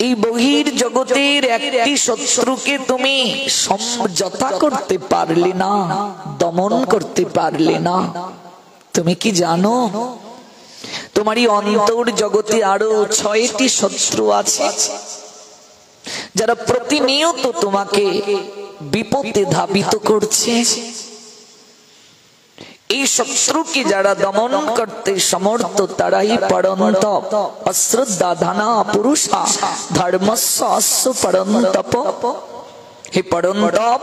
এই বহির জগতের একটি শত্রুকে তুমি সমঝোতা করতে পারলে না, দমন করতে পারলে না। তুমি কি জানো তোমারই অন্তর জগতে আরো 6টি শত্রু আছে, যারা প্রতিনিয়ত তোমাকে বিপদে ধাবিত করছে। এই শত্রুকে যারা দমন করতে সমর্থ তারাই পরন্তপ। অশ্রদ্ধা ধনা পুরুষা ধর্মস্য অস্য পরন্তপ। হে পরন্তপ,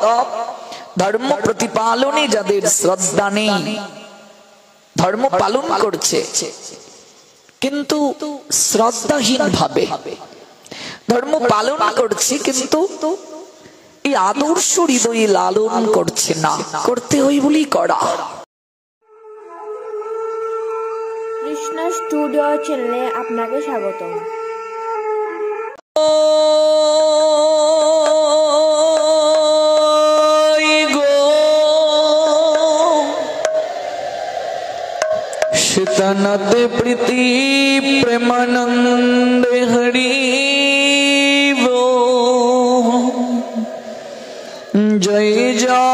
ধর্ম প্রতিপালনে যাদের শ্রদ্ধা নেই, ধর্ম পালন করছে কিন্তু শ্রদ্ধাহীন ভাবে ধর্ম পালন করছে, কিন্তু এই আদর্শ হৃদয়ে লালন করছে না। করতে হই বলেই করা। কৃষ্ণ স্টুডিও চ্যানেলে আপনাকে স্বাগত। শীতনতে প্রীতি প্রেমানন্দে হরি জয় জয়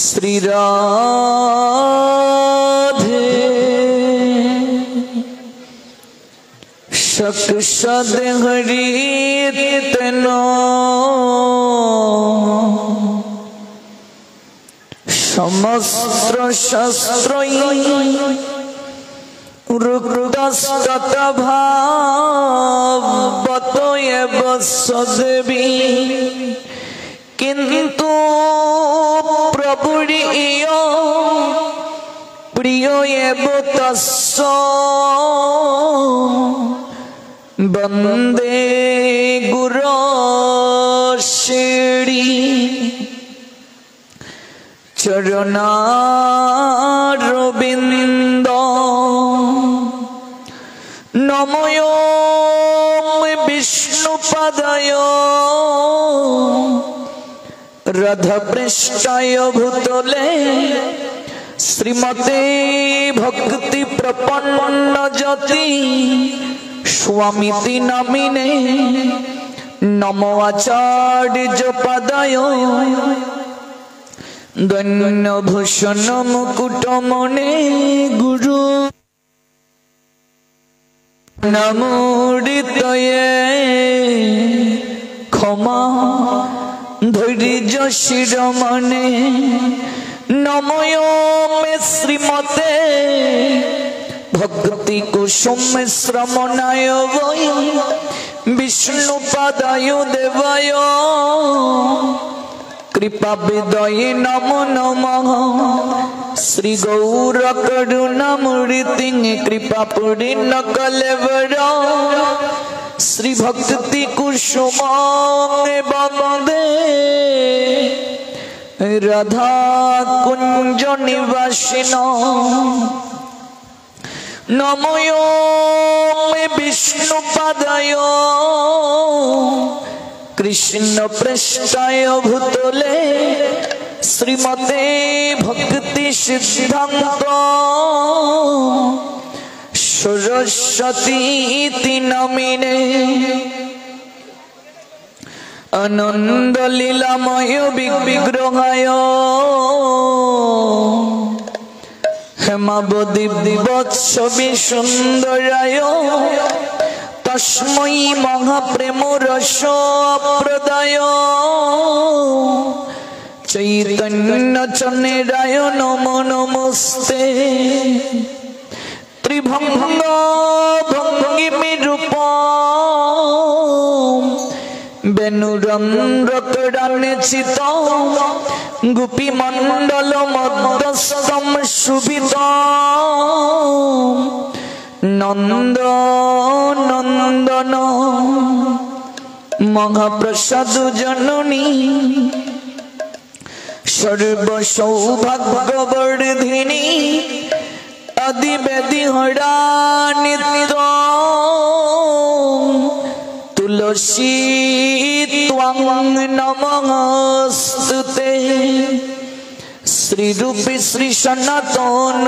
শ্রী রাধে সকসদ হরি তেনো সমস্ত শাস্ত্র রুক্তস্তত ভাবত এব সদেবী কিন্তু প্রভুরি প্রিয় এব তস্য বন্দে গুরু শিরি চরণারবিন্দ নময় বিষ্ণুপদায় রথপৃষ্ঠায় ভূতলে শ্রীমতে ভক্তি প্রপন্ন জ্যোতি স্বামীতি নামিনে নমো আচার্য পদায় দৈন্য ভূষণ মুকুট মনে গুরু নমোদিতয়ে ক্ষমা ধৈর্য শিরমনে নময় মে শ্রীমতে ভক্তি কুসুম শ্রমণায় বৈ বিষ্ণুপদায় দেবায় কৃপা বিদয়ে নমো নমঃ শ্রী গৌর করুণামূর্তি কৃপা পূর্ণ কলেবর শ্রী ভক্তি কুসুম বন্দে রাধা কুঞ্জ নিবাসিন নময় বিষ্ণুপদায় কৃষ্ণ পৃষ্ঠায় ভূতলে শ্রীমতে ভক্তি সিদ্ধান্ত সরস্বতী নমিনে আনন্দ লীলাময় বিগ্রহায় হেমাবদী বৎসবী সুন্দরায় তস্मै মহাপ্রেম রস প্রদায় চৈতন্য চন্দ্রায় নমো নমস্তে ত্রিভঙ্গ ভঙ্গিমি রূপ বেনুরন্ধ্রকরাণে চিত গোপী মণ্ডল মধ্যস্থম শুভিত নন্দ নন্দন মহাপ্রসাদ জননী সর্ব সৌভাগ্যবর্ধিনী আদিবেদী হরা নিত্য তুলসী ত্বং নমস্তুতে শ্রী রূপী শ্রী সনাতন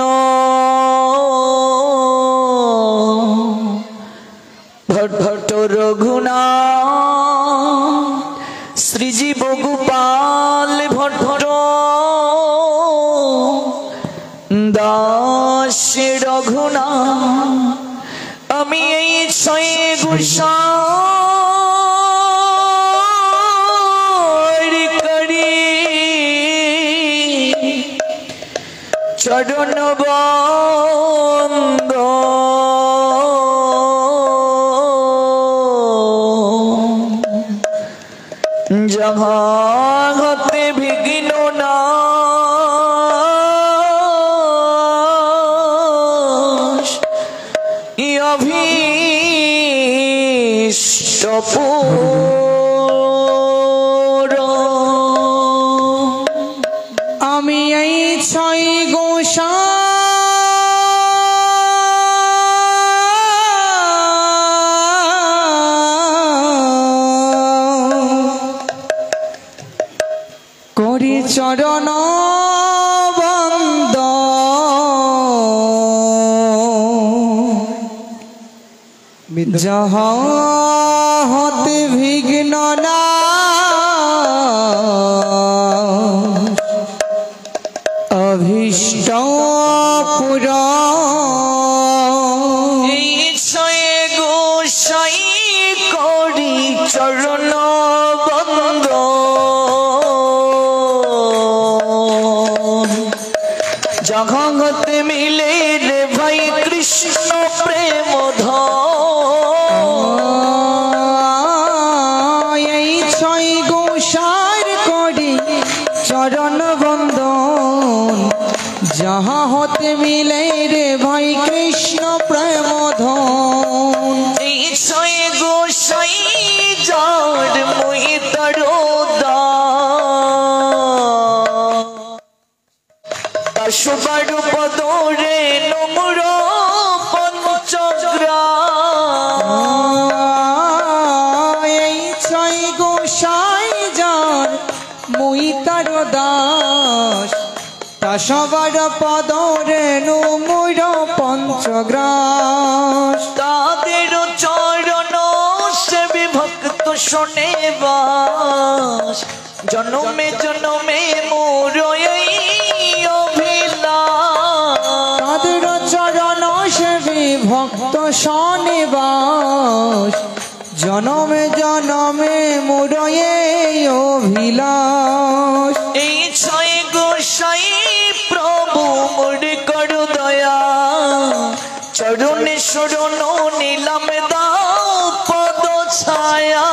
ভট্ট রঘুনাথ শ্রীজীব গোপাল ভট্ট দাস রঘুনাথ আমি এই ছয় গোসাই করি চরণ বন্দ जहाँ होते विघ्नो नाश अभीष्ट আমি এই ছয় গোসাই করি চরণ বন্দ যাহা হতে বিঘ্ন না অভীষ্ট পূরণ এই ছয় গোসাই করি চরণ বন্দ জগতে মিলে রে ভাই কৃষ্ণ প্রেম এই ছয় গোসার করি চরণ বন্দন যাহা হতে মিলে রে ভাই কৃষ্ণ প্রেম ধন এই ছয় গোসাই যার মই তরোদা সবার পদরে নম্র পঞ্চগ্রা এই ছয় গোসাই যার মুই তার দাস তা সবার পদরে নম্র পঞ্চগ্রাস তাদের চরণ সে বিভক্ত শোনে বাস জনমে জনমে মোর এই তাদের চরণ সেবী ভক্ত শনিবাস জনমে জনমে মুরয়ে অভিলাষ এই ছয় গোসাই প্রভু মোর কর দয়া চরণে শরণ নিলাম দাও পদ ছায়া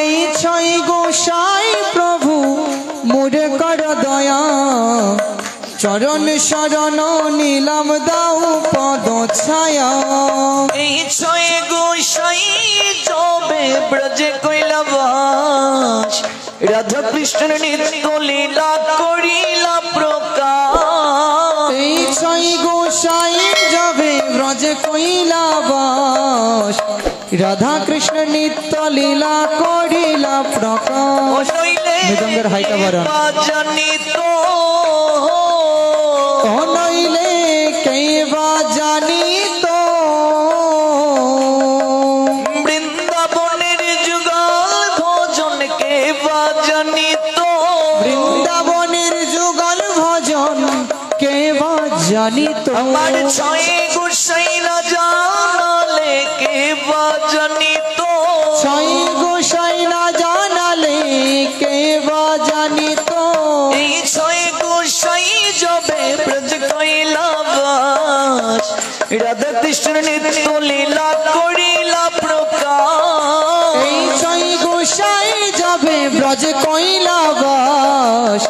এই ছয় গোসাই প্রভু মুরে কর দয়া চরণ শরণ নীলাম দাও পদ ছায়া এই ছয় গোসাই যবে ব্রজে কৈলাবাস রাধা কৃষ্ণ নিত্য লীলা করিলা প্রকাশ এই ছয় গোসাই যাবে ব্রজে কৈলাবাস রাধা কৃষ্ণ নিত্য লীলা করিলা প্রকাশ মৃদঙ্গের হাইটা বরণ জানিত নইলে কে বা জানিত বৃন্দাবনের যুগল ভজন কে বা জানিত বৃন্দাবনের যুগল ভজন কে বা জানিত আমার ছয় গোসাই না জানালে কে বা জানিত ছয় গোসাই না জানালে কে বা জানিত এই ছয় গোসাই যবে ব্রজ কৈলাবাস রাধা কৃষ্ণ নিত্য লীলা করিলা প্রকাশ এই ছয় গোসাই যাবে ব্রজ কৈলাবাস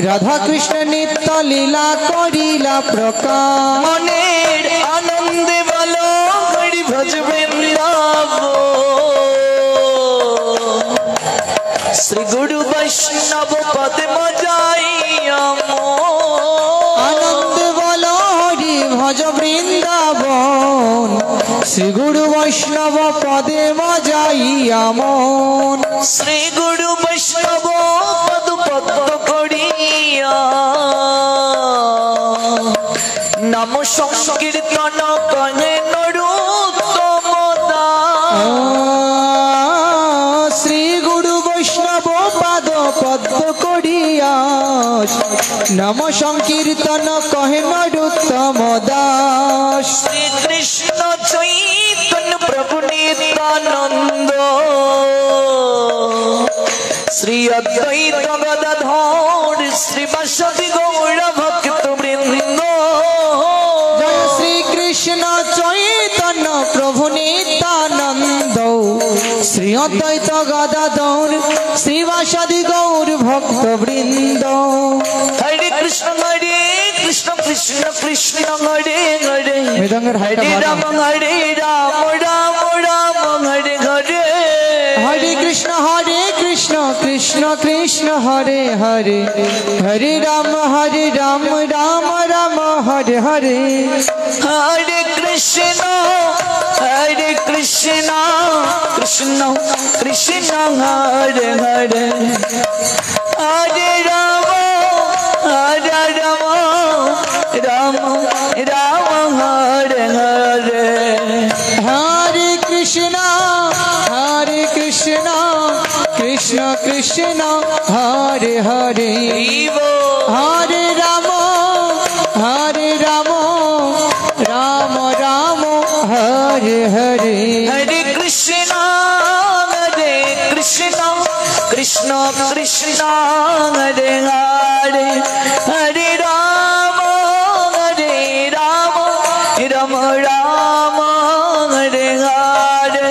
রাধা কৃষ্ণ নিত্য লীলা করিলা প্রকাশ মনের আনন্দে বলো হরি ভজ বৃন্দাবন শ্রী গুরু বৈষ্ণব পদে মজাই আনন্দ বলো হরি ভজ বৃন্দাবন শ্রী গুরু বৈষ্ণব পদে মজাইয়া মন শ্রী গুরু বৈষ্ণব পদ পদ নাম সংকীর্তন কহে নরোত্তম দাস শ্রী গুরু বৈষ্ণব পাদ পদ্ম করিয়া নাম সংকীর্তন কহে নরোত্তম দাস শ্রী কৃষ্ণ চৈতন্য প্রভু নিত্যানন্দ শ্রী অদ্বৈত গদাধর শ্রীবাসদি গৌর ভক্ত বৃন্দ জয় শ্রী কৃষ্ণ চৈতন্য প্রভু নিত্যানন্দ শ্রী অদ্বৈত গদাধর শ্রীবাসাদি গৌর ভক্ত বৃন্দ হরে কৃষ্ণ কৃষ্ণ কৃষ্ণ হরে হরে মৃদঙ্গের হাইটা হরে রাম রাম রাম হরে হরে হরে কৃষ্ণ কৃষ্ণ কৃষ্ণ হরে হরে হরে রাম রাম রাম হরে হরে হরে কৃষ্ণ কৃষ্ণ কৃষ্ণ হরে হরে হরে রাম রাম রাম হরে হরে হরে কৃষ্ণ কৃষ্ণ কৃষ্ণ হরে হরে হরে রাম রাম রাম হরে হরে হরে কৃষ্ণ কৃষ্ণ কৃষ্ণ হরে হরে হরে রাম রাম রাম হরে হরে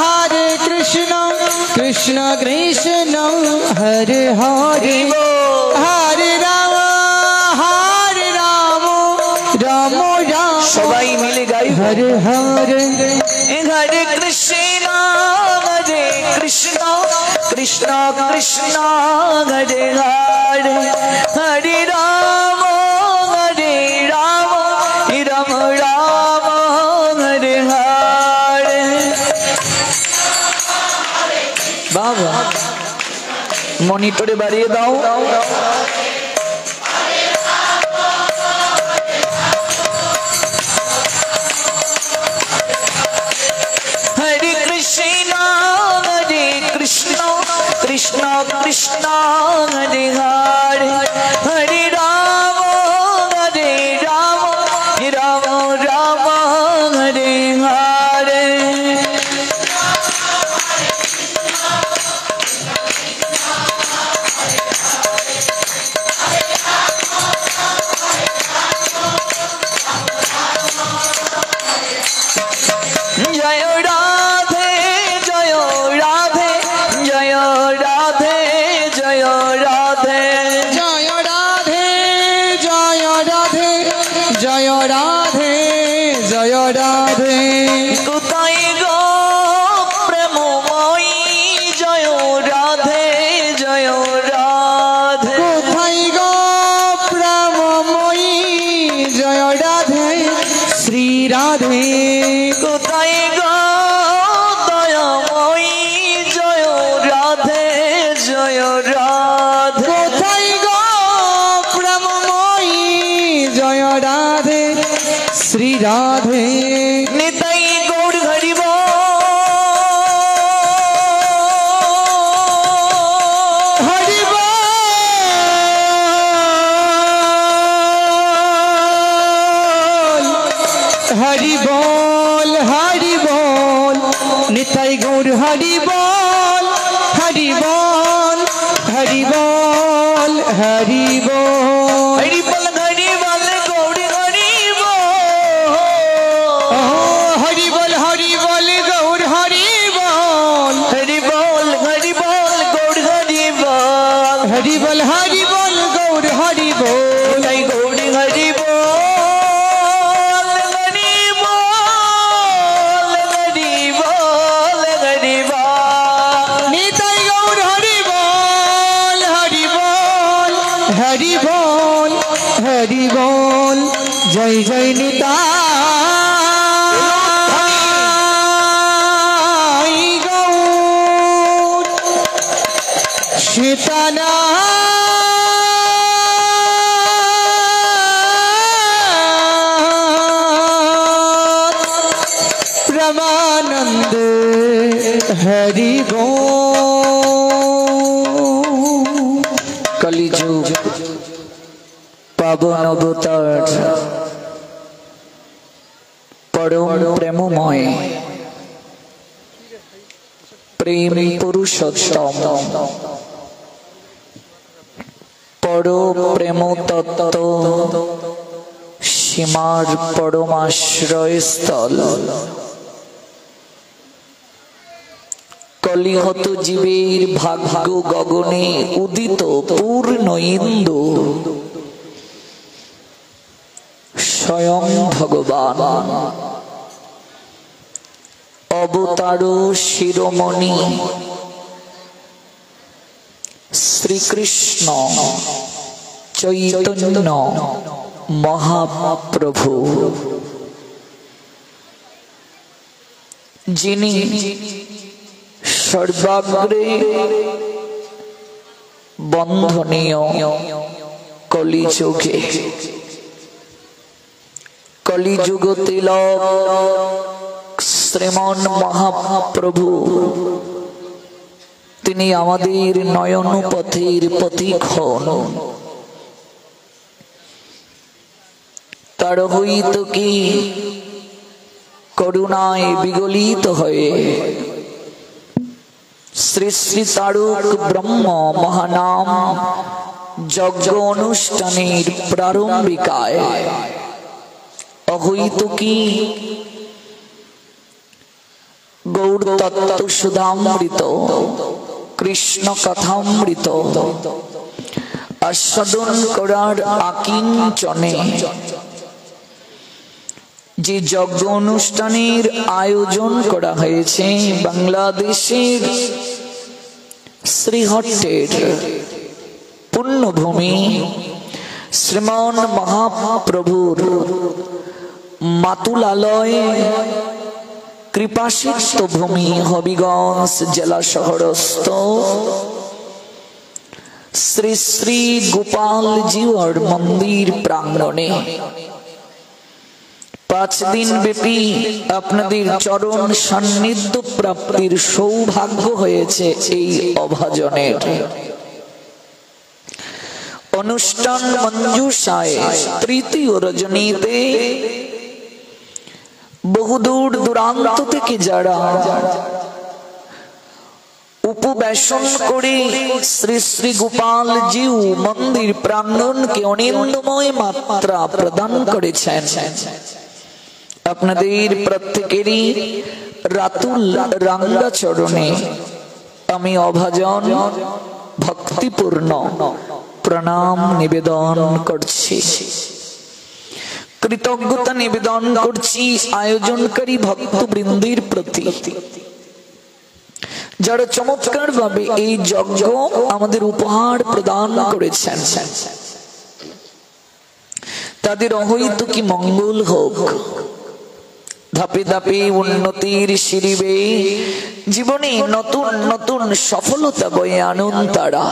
हरे कृष्ण कृष्ण कृष्ण हरे हरे हरे राम राम राम সবাই মিলে গাই हरे हरे হরে কৃষ্ণ কৃষ্ণ কৃষ্ণ হরে হরে হরে রাম রাম রাম হরে হরে বাবা মনিটরে বাড়িয়ে দাও হরে কৃষ্ণ কৃষ্ণ কৃষ্ণ হরে হরে হরে রাম রাম রাম হরে হরে জয় রাধে জয় রাধে জয় রাধে জয় রাধে जय राधे जय राधे जय राधे जय राधे কোথায় গো প্রেমময়ী জয় রাধে জয় রাধে কোথায় গো প্রেমময়ী জয় রাধে শ্রী রাধে কোথায় গো দয়াময়ী জয় রাধে জয় রাধে কোথায় গো প্রেমময়ী জয় রাধে শ্রী রাধে নিতাই গৌর হরিব হরি বল হরি বল নিতাই গৌর হরি বল হরি বল হরি বল হরি বল হরি বল গৌর হরিব হরি বল গৌর হরি বল হরি বল গৌর হরিব হরি বল গৌর হরি বল নিতাই গৌর হরিব নিতাই গৌর হরি বল হরি বল হরি বল জয় জয় নিতাই গৌর সীতানা হরি গো কলিযুগ পাবন অবতার পরম প্রেমময় প্রেম পুরুষোত্তম পর প্রেম তত্ত্ব সীমার পরমাশ্রয় স্থল কলিহত জীবের ভাগ্য গগনে উদিত পূর্ণ ইন্দু স্বয়ং ভগবান অবতার শিরোমণি শ্রীকৃষ্ণ চৈতন্য মহাপ্রভু, যিনি সর্বাগ্রে বন্ধনীয় কলিযুগে কলিযুগ তিলক শ্রীমন মহাপ্রভু, তিনি আমাদের নয়ন পথের পথিক হন। তার হইত কি করুণায় বিগলিত হয়ে শ্রী শ্রী তারক ব্রহ্ম মহানাম যজ্ঞ অনুষ্ঠানের প্রারম্ভিকায় অহৈত কি গৌর তত্ত্ব সুধামৃত কৃষ্ণ কথামৃত আস্বাদন করার আকিঞ্চনে যে যজ্ঞ অনুষ্ঠানের আয়োজন করা হয়েছে বাংলাদেশের শ্রীহট্টের পুণ্যভূমি শ্রীমন মহাপ্রভুর মাতুলালয় কৃপাসিক্ত ভূমি হবিগঞ্জ জেলা শহরস্থ শ্রী শ্রী গোপাল জিউর মন্দির প্রাঙ্গণে 5 দিন ব্যাপী আপনাদের চরণ সান্নিধ্য প্রাপ্তির সৌভাগ্য হয়েছে। এই অভাজনের অনুষ্ঠান মঞ্জুষায় তৃতীয় রজনীতে বহুদূর দূরান্ত থেকে যারা উপবেশন করে শ্রী শ্রী গোপাল জিউ মন্দির প্রাঙ্গণকে অনিন্দময় মাত্রা প্রদান করেছেন, আপনাদের প্রত্যেকেরই রাতুল রাঙ্গা চরণে আমি অভাজন ভক্তিপূর্ণ প্রণাম নিবেদন করছি, কৃতজ্ঞতা নিবেদন করছি আয়োজনকারী ভক্তবৃন্দের প্রতি, যারা চমৎকার ভাবে এই যজ্ঞ আমাদের উপহার প্রদান করেছেন। তাদের অহৈত কি মঙ্গল হোক, ধাপে ধাপে উন্নতির সিঁড়ি বেয়ে জীবনে নতুন নতুন সফলতা বয়ে আনুন তারা।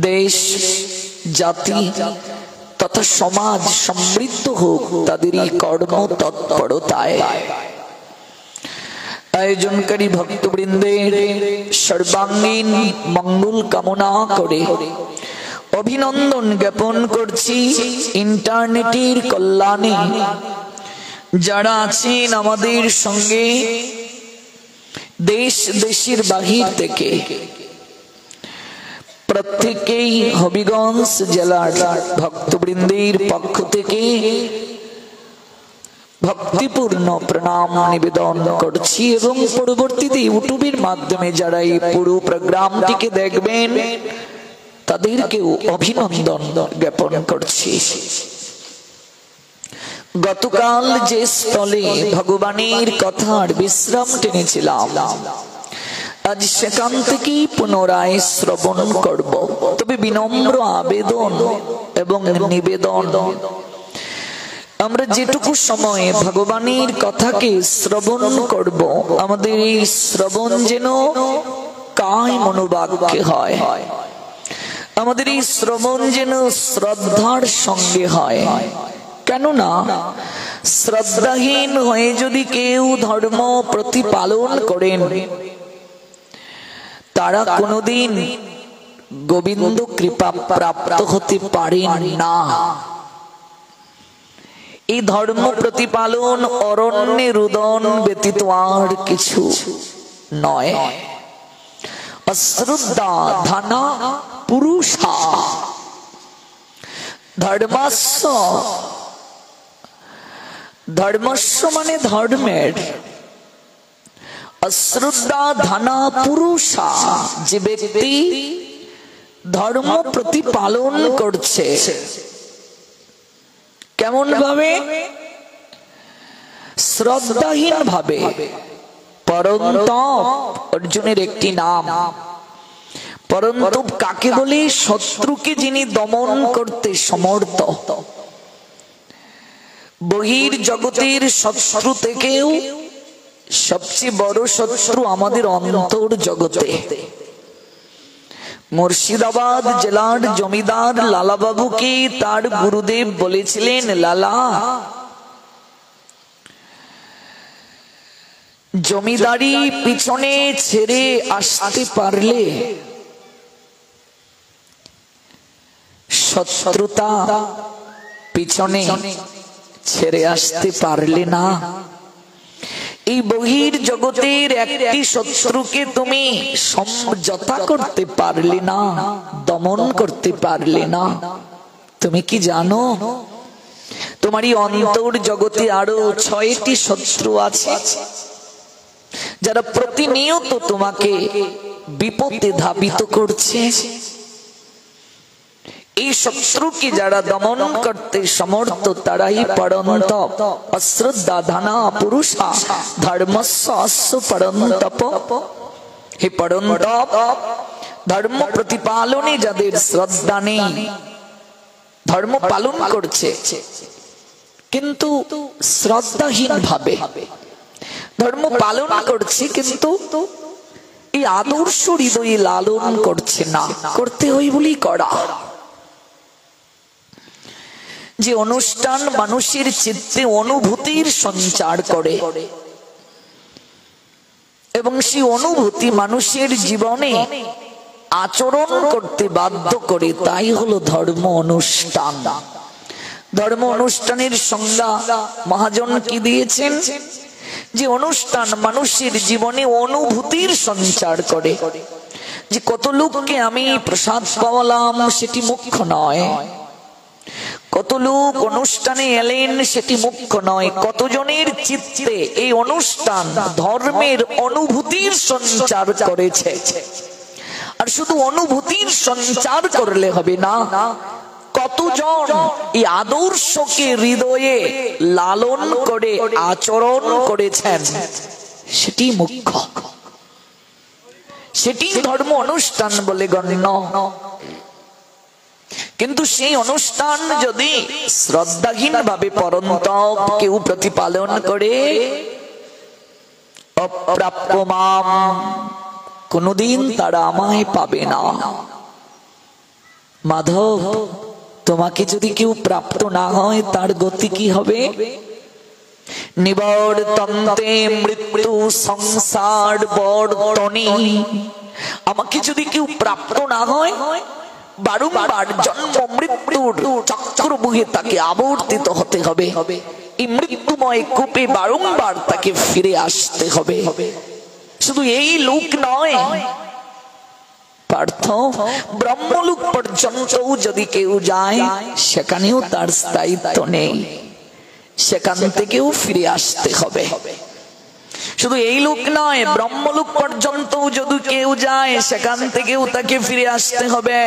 দেশ জাতি তথা সমাজ সমৃদ্ধ হোক তাদের এই কর্ম তৎপরতায়। আয়োজনকারী ভক্তবৃন্দের সর্বাঙ্গীন মঙ্গল কামনা করে অভিনন্দন জ্ঞাপন করছি ইন্টারনেটের কল্যাণে যারা আছেন আমাদের সঙ্গে দেশ দেশের বাহির থেকে। প্রত্যেকেই হবিগঞ্জ জেলার ভক্তবৃন্দের পক্ষ থেকে ভক্তিপূর্ণ প্রণাম নিবেদন করছি এবং পরবর্তীতে ইউটিউবের মাধ্যমে যারা এই পুরো প্রোগ্রামটিকে দেখবেন তাদেরকেও অভিনন্দন জ্ঞাপন করছি। গতকাল যে স্থলে ভগবানের কথার বিশ্রাম টেনেছিলাম, আজ সেখান থেকেই পুনরায় শ্রবণ করব। তবে বিনম্র আবেদন এবং নিবেদন, আমরা যেটুকু সময় ভগবানের কথাকে শ্রবণ করব, আমাদের এই শ্রবণ যেন কায় মনোবাক্যে হয়, আমাদের এই শ্রবণ যেন শ্রদ্ধার সঙ্গে হয়। কেননা শ্রদ্ধাহীন হয়ে যদি কেউ ধর্ম প্রতিপালন করেন, তারা কোনোদিন গোবিন্দ কৃপা প্রাপ্ত হতে পারেন না। এই ধর্ম প্রতিপালন অরণ্যে রুদন ব্যতীত আর কিছু নয়। অশ্রদ্ধা ধনা পুরুষা ধর্মস্য, ধর্মস্য মানে ধর্মের, অশ্রদ্ধা ধনা পুরুষা যে ব্যক্তি ধর্ম প্রতিপালন করছে, কেমন ভাবে? শ্রদ্ধাহীন ভাবে। পরন্তপ অর্জুনের একটি নাম। পরন্তপ কাকে বলে? শত্রুকে যিনি দমন করতে সমর্থ। বহির জগতের শত্রু থেকেও সবচেয়ে বড় শত্রু আমাদের অন্তর জগতে। মুর্শিদাবাদ জেলার জমিদার লালা বাবুকে তার গুরুদেব বলেছিলেন, লালা, জমিদারি পিছনে ছেড়ে আসতে পারলে শত্রুতা পিছনে ছেড়ে আসতে পারলে না। এই বহির জগতের একটি শত্রুকে তুমি সমঝোতা করতে পারলে না, দমন করতে পারলে না। তুমি কি জানো তোমারই অন্তর জগতে আরো 6টি শত্রু আছে, যারা প্রতিনিয়ত তোমাকে বিপদে ধাবিত করছে। এই শত্রুকে যারা দমন করতে সমর্থ, তারাই পরন্তপ। অশ্রদ্ধা ধনা পুরুষা ধর্মস্য অস্য পরন্তপ। হে পরন্তপ, ধর্ম প্রতিপালনে যাদের শ্রদ্ধা নেই, ধর্ম পালন করছে কিন্তু শ্রদ্ধাহীন ভাবে ধর্ম পালন করছে, কিন্তু এই আদর্শ হৃদয়ে লালন করছে না। করতে হয় বলি করা। যে অনুষ্ঠান মানুষের চিত্তে অনুভূতির সঞ্চার করে এবং সেই অনুভূতি মানুষের জীবনে আচরণ করতে বাধ্য করে, তাই হলো ধর্ম অনুষ্ঠান। ধর্ম অনুষ্ঠানের সংজ্ঞা মহাজন কি দিয়েছেন? যে অনুষ্ঠান মানুষের জীবনে অনুভূতির সঞ্চার করে। যে কত লোককে আমি প্রসাদ পাওয়ালাম সেটি মুখ্য নয়, কত লোক অনুষ্ঠানে এলেন সেটি মুখ্য নয়, কতজনের চিত্তে এই অনুষ্ঠান ধর্মের অনুভূতির সঞ্চার করেছে। আর শুধু অনুভূতির সঞ্চার করলে হবে না, কতজন এই আদর্শকে হৃদয়ে লালন করে আচরণ করেছেন সেটি মুখ্য, সেটি ধর্ম অনুষ্ঠান বলে গণ্য। কিন্তু সেই অনুষ্ঠান যদি শ্রদ্ধাহীন ভাবে পরন্তপ কেউ প্রতিপালন করে, অপ্রাপ্য মাম, কোনদিন তারা আমায় পাবে না। মাধব, তোমাকে যদি কেউ প্রাপ্ত না হয় তার গতি কি হবে? নিবর্তন্তে মৃত্যু সংসার বর্তনী। আমাকে যদি কেউ প্রাপ্ত না হয়, বারংবার জন্ম মৃত্যুর চক্রবুহে তাকে আবর্তিত হতে হবে। এই মৃত্যুময় কূপে বারংবার তাকে ফিরে আসতে হবে। শুধু এই লোক নয় পার্থ, ব্রহ্মলোক পর্যন্ত যদি কেউ যায় সেখানেও তার স্থায়িত্ব নেই, সেখান থেকেও ফিরে আসতে হবে। শুধু এই লোক নয়, ব্রহ্মলোক পর্যন্ত যদি কেউ যায় সেখান থেকেও তাকে ফিরে আসতে হবে।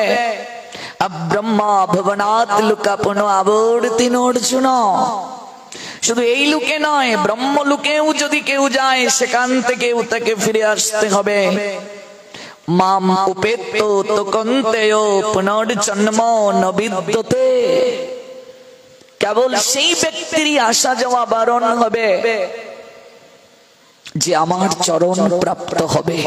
ব্রহ্মা ভবনাৎ লোকা পুনঃ আবর্তিন অর্জুন। শুধু এই লোকে নয়, ব্রহ্মলোকেও যদি কেউ যায় সেখান থেকেও তাকে ফিরে আসতে হবে। মাম উপেত্য তোকন্তেয় পুনর্জন্ম ন বিদ্যতে। কেবল সেই ব্যক্তিরই আসা যাওয়া বারণ হবে যে আমার চরণ প্রাপ্ত হবে।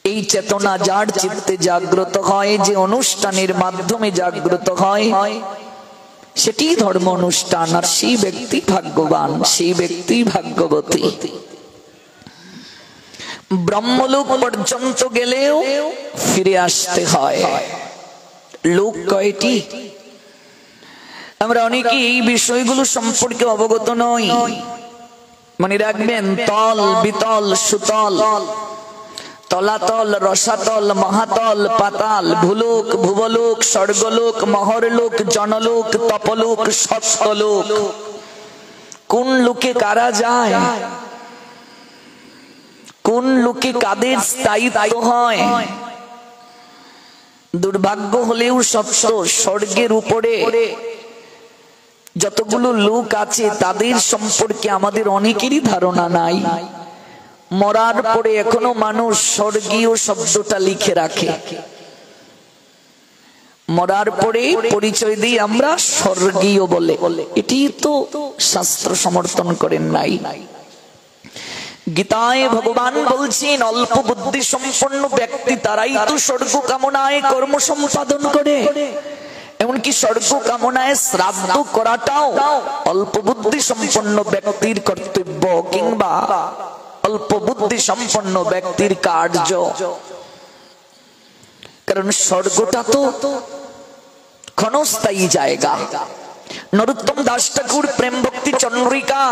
এই চেতনা যার চিত্তে জাগ্রত হয়, যে অনুষ্ঠানের মাধ্যমে জাগ্রত হয়, সেটি ধর্ম অনুষ্ঠান, আর সেই ব্যক্তি ভাগ্যবান, সেই ব্যক্তি ভাগ্যবতী। ব্রহ্মলোক পর্যন্ত গেলেও ফিরে আসতে হয়। লোক কয়টি? আমরা অনেকে এই বিষয়গুলো সম্পর্কে অবগত নই। মনে রাখবেন, তল, বিতল, সুতল, তলাতল, রসাতল, মহাতল, পাতাল, ভূলোক, ভুবলোক, স্বর্গলোক, মহরলোক, জনলোক, তপলোক, সত্যলোক। কোন লোকে কারা যায়? কোন লোকে কাদের স্থায়িত্ব হয়? দুর্ভাগ্য হলেও সত্য, স্বর্গের উপরে যতগুলো লোক আছে তাদের সম্পর্কে আমাদের অনেকেরই ধারণা নাই। মরার পরে এখনো মানুষ স্বর্গীয় শব্দটা লিখে রাখে। মরার পরে পরিচয় দিই আমরা স্বর্গীয় বলে। এটি তো শাস্ত্র সমর্থন করেন নাই। গীতায় ভগবান বলছেন, অল্প বুদ্ধি সম্পন্ন ব্যক্তি তারাই তো স্বর্গ কামনায় কর্ম সম্পাদন করে। এমনকি স্বর্গ কামনায় শ্রাদ্ধ করাটাও অল্প বুদ্ধি সম্পন্ন ব্যক্তির কর্তব্য, কিংবা অল্প বুদ্ধি সম্পন্ন ব্যক্তির কার্য। কারণ স্বর্গটা তো ক্ষণস্থায়ী জায়গা। নরোত্তম দাস ঠাকুর প্রেম ভক্তি চন্দ্রিকা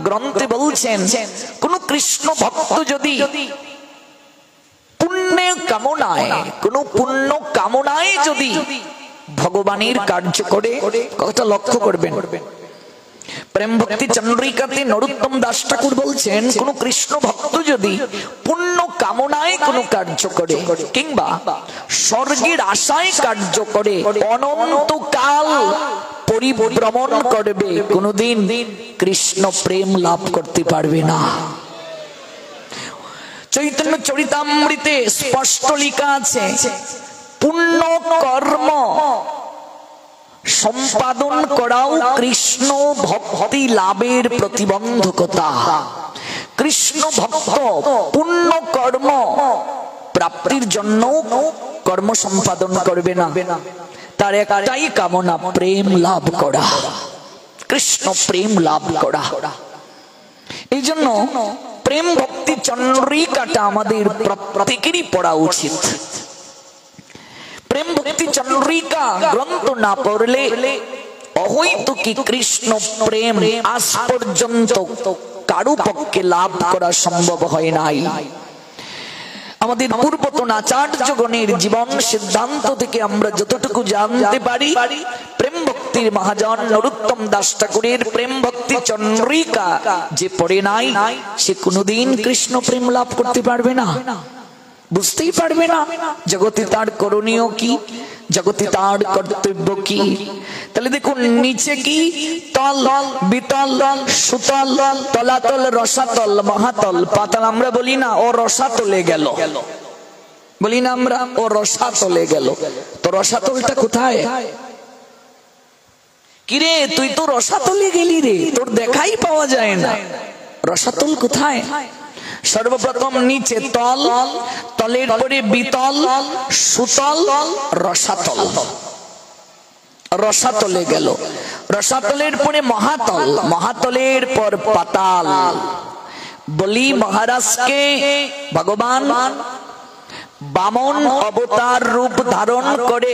গ্রন্থে বলছেন, কোন কৃষ্ণ ভক্ত যদি পুণ্যের কামনায়, কোন পুণ্য কামনায় যদি ভগবানের কার্য করে, কথা লক্ষ্য করবেন, প্রেম ভক্তি চন্দ্রিকাতে নরোত্তম দাস ঠাকুর বলছেন, কোন কৃষ্ণ ভক্ত যদি পুণ্য কামনায় কোন কার্য করে, কিংবা স্বর্গের আশায় কার্য করে, অনন্তকাল পরিভ্রমণ করবে, কোনদিন কৃষ্ণ প্রেম লাভ করতে পারবে না। চৈতন্য চরিতামৃতে স্পষ্ট লেখা আছে, পুণ্য কর্ম সম্পাদন করাও কৃষ্ণ ভক্তি লাভের প্রতিবন্ধকতা। কৃষ্ণ ভক্ত পুণ্য কর্ম প্রাপ্তির জন্য কর্ম সম্পাদন করবে না, তার একটাই কামনা, প্রেম লাভ করা, কৃষ্ণ প্রেম লাভ করা। এই জন্য প্রেম ভক্তি চন্দ্রিকাটা আমাদের প্রত্যেকেরই পড়া উচিত। প্রেম ভক্তি চন্দ্রিকা গ্রন্থ না পড়লে অহৈতুকী কি কৃষ্ণ প্রেম আজ পর্যন্ত কারো পক্ষে লাভ করা সম্ভব হয় নাই। আমাদের পূর্বতন আচার্যগণের জীবন সিদ্ধান্ত থেকে আমরা যতটুকু জানতে পারি, প্রেম ভক্তির মহাজন নরোত্তম দাস ঠাকুরের প্রেম ভক্তি চন্দ্রিকা যে পড়ে নাই, সে কোনোদিন কৃষ্ণ প্রেম লাভ করতে পারবে না, বুঝতেই পারবে না জগতে তার করণীয় কি, জগতে তার কর্তব্য কি। তাহলে দেখুন, নিচে কি তল, বিতল, সুতল, তলাতল, রসাতল, মহাতল, পাতাল। আমরা বলি না ও রসাতলে গেল, বলি না আমরা ও রসাতলে গেল। তো রসাতলটা কোথায়? কিরে, তুই তো রসাতলে গেলি রে, তোর দেখাই পাওয়া যায় না। রসাতল কোথায়? সর্বপ্রথম নিচে তল, তলের পরে বিতল, সুতল, রসাতল। রসাতলে গেল, রসাতলের পরে মহাতল, মহাতলের পর পাতাল। বলি মহারাজকে ভগবান বামন অবতার রূপ ধারণ করে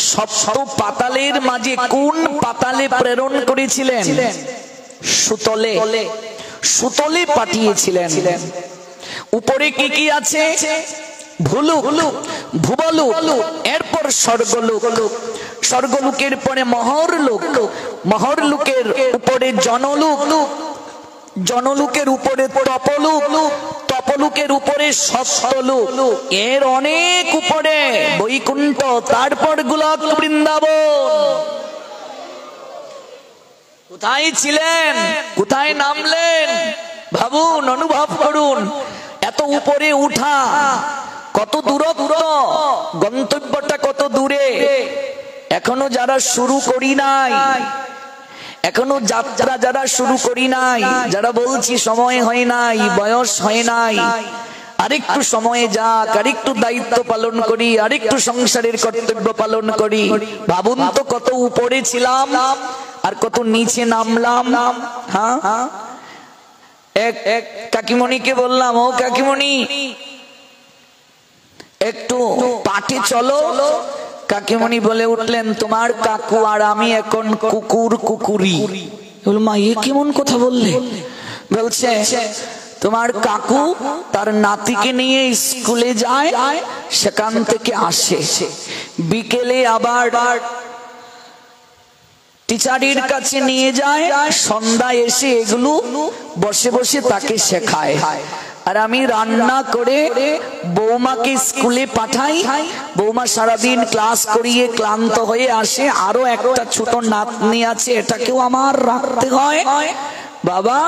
সপ্ত পাতালের মাঝে কোন পাতালে প্রেরণ করেছিলেন? সুতলে, সুতলে পাঠিয়েছিলেন। উপরে কি কি আছে? ভূলোক, ভুবলোক, এরপর স্বর্গলোক, স্বর্গলোকের পরে মহরলোক, মহরলোকের উপরে জনলোক, জনলোকের উপরে তপলোক, তপলোকের উপরে সত্যলোক, এর অনেক উপরে বৈকুণ্ঠ, তারপর গোলক বৃন্দাবন। কোথায় ছিলেন, কোথায় নামলেন? ভাবুন, অনুভব করুন। এত উপরে উঠা কত দূরত্ব, গন্তব্যটা কত দূরে। এখনো যারা শুরু করি নাই, এখনো যাত্রা যারা শুরু করি নাই, যারা বলছি সময় হয় নাই, বয়স হয় নাই, আরেকটু সময়ে যাক, আরেকটু দায়িত্ব পালন করি, আরেকটু সংসারের কর্তব্য পালন করি। ভাবুন তো কত উপরে ছিলাম আর কত নিচে নামলাম। হ্যাঁ, এক কাকিমণিকে বললাম, ও কাকিমণি একটু পাটে চলো। কাকিমণি বলে উঠলেন, তোমার কাকু আর আমি এখন কুকুর কুকুরি। বল, মা এ কেমন কথা বললে? বলছে, তোমার কাকু তার নাতিকে নিয়ে স্কুলে যায়, সেখান থেকে আসে, বিকেলে আবার টিচারের কাছে নিয়ে যায়, সন্ধ্যায় এসে এগুলো বসে বসে তাকে শেখায়। আর আমি রান্না করে বৌমাকে স্কুলে পাঠাই। বৌমা সারাদিন ক্লাস করিয়ে ক্লান্ত হয়ে আসে, আরো একটা ছোট নাতনি আছে, এটাকেও আমার রাখতে হয়। বাবা,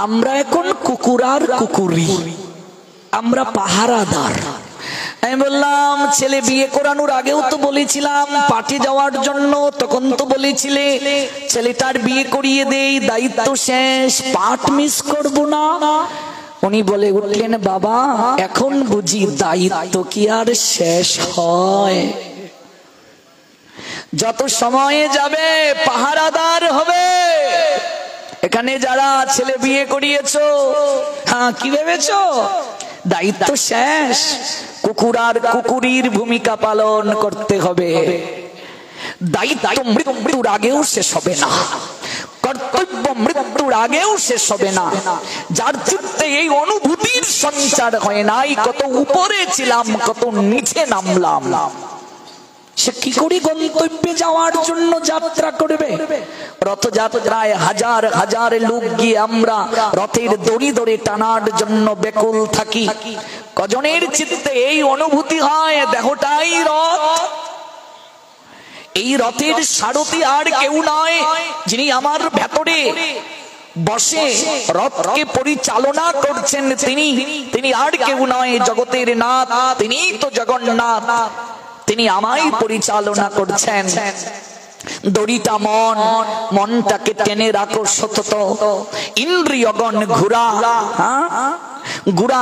আমরা এখন কুকুর আর কুকুরি, আমরা পাহারাদার। আমি বললাম, ছেলে বিয়ে করানোর আগেও তো বলেছিলাম পাঠে যাওয়ার জন্য, তখন তো বলেছিলে ছেলেটার বিয়ে করিয়ে দেই, দায়িত্ব শেষ, পাঠ মিস করব না। উনি বলে উঠলেন, বাবা এখন বুঝি দায়িত্ব কি আর শেষ হয়? যত সময়ে যাবে পাহারাদার হবে। এখানে যারা ছেলে বিয়ে করিয়েছো, হ্যাঁ কি ভেবেছো দায়িত্ব শেষ? কুকুর আর কুকুরির ভূমিকা পালন করতে হবে। দায়িত্ব মৃত্যুর আগেও শেষ হবে না, কর্তব্য মৃত্যুর আগেও শেষ হবে না। যার চিত্তে এই অনুভূতির সঞ্চার হয় নাই, কত উপরে ছিলাম কত নিচে নামলাম, সে কি করে গন্তব্যে যাওয়ার জন্য যাত্রা করবে? রথযাত্রায় হাজার হাজার লোক গিয়ে আমরা রথের দড়ি ধরে টানার জন্য ব্যাকুল থাকি। কজনের চিত্তে এই অনুভূতি হয় দেহটাই রথ, এই রথের সারথি আর কেউ নয়, যিনি আমার ভেতরে বসে রথকে পরিচালনা করছেন তিনি আর কেউ নয়, জগতের নাথ, তিনি তো জগন্নাথ, তিনি আমায় পরিচালনা করছেন। দড়িটা মনটাকে টেনে রাখো সতত। ইন্দ্রিয়গণ ঘোড়া, ঘোড়া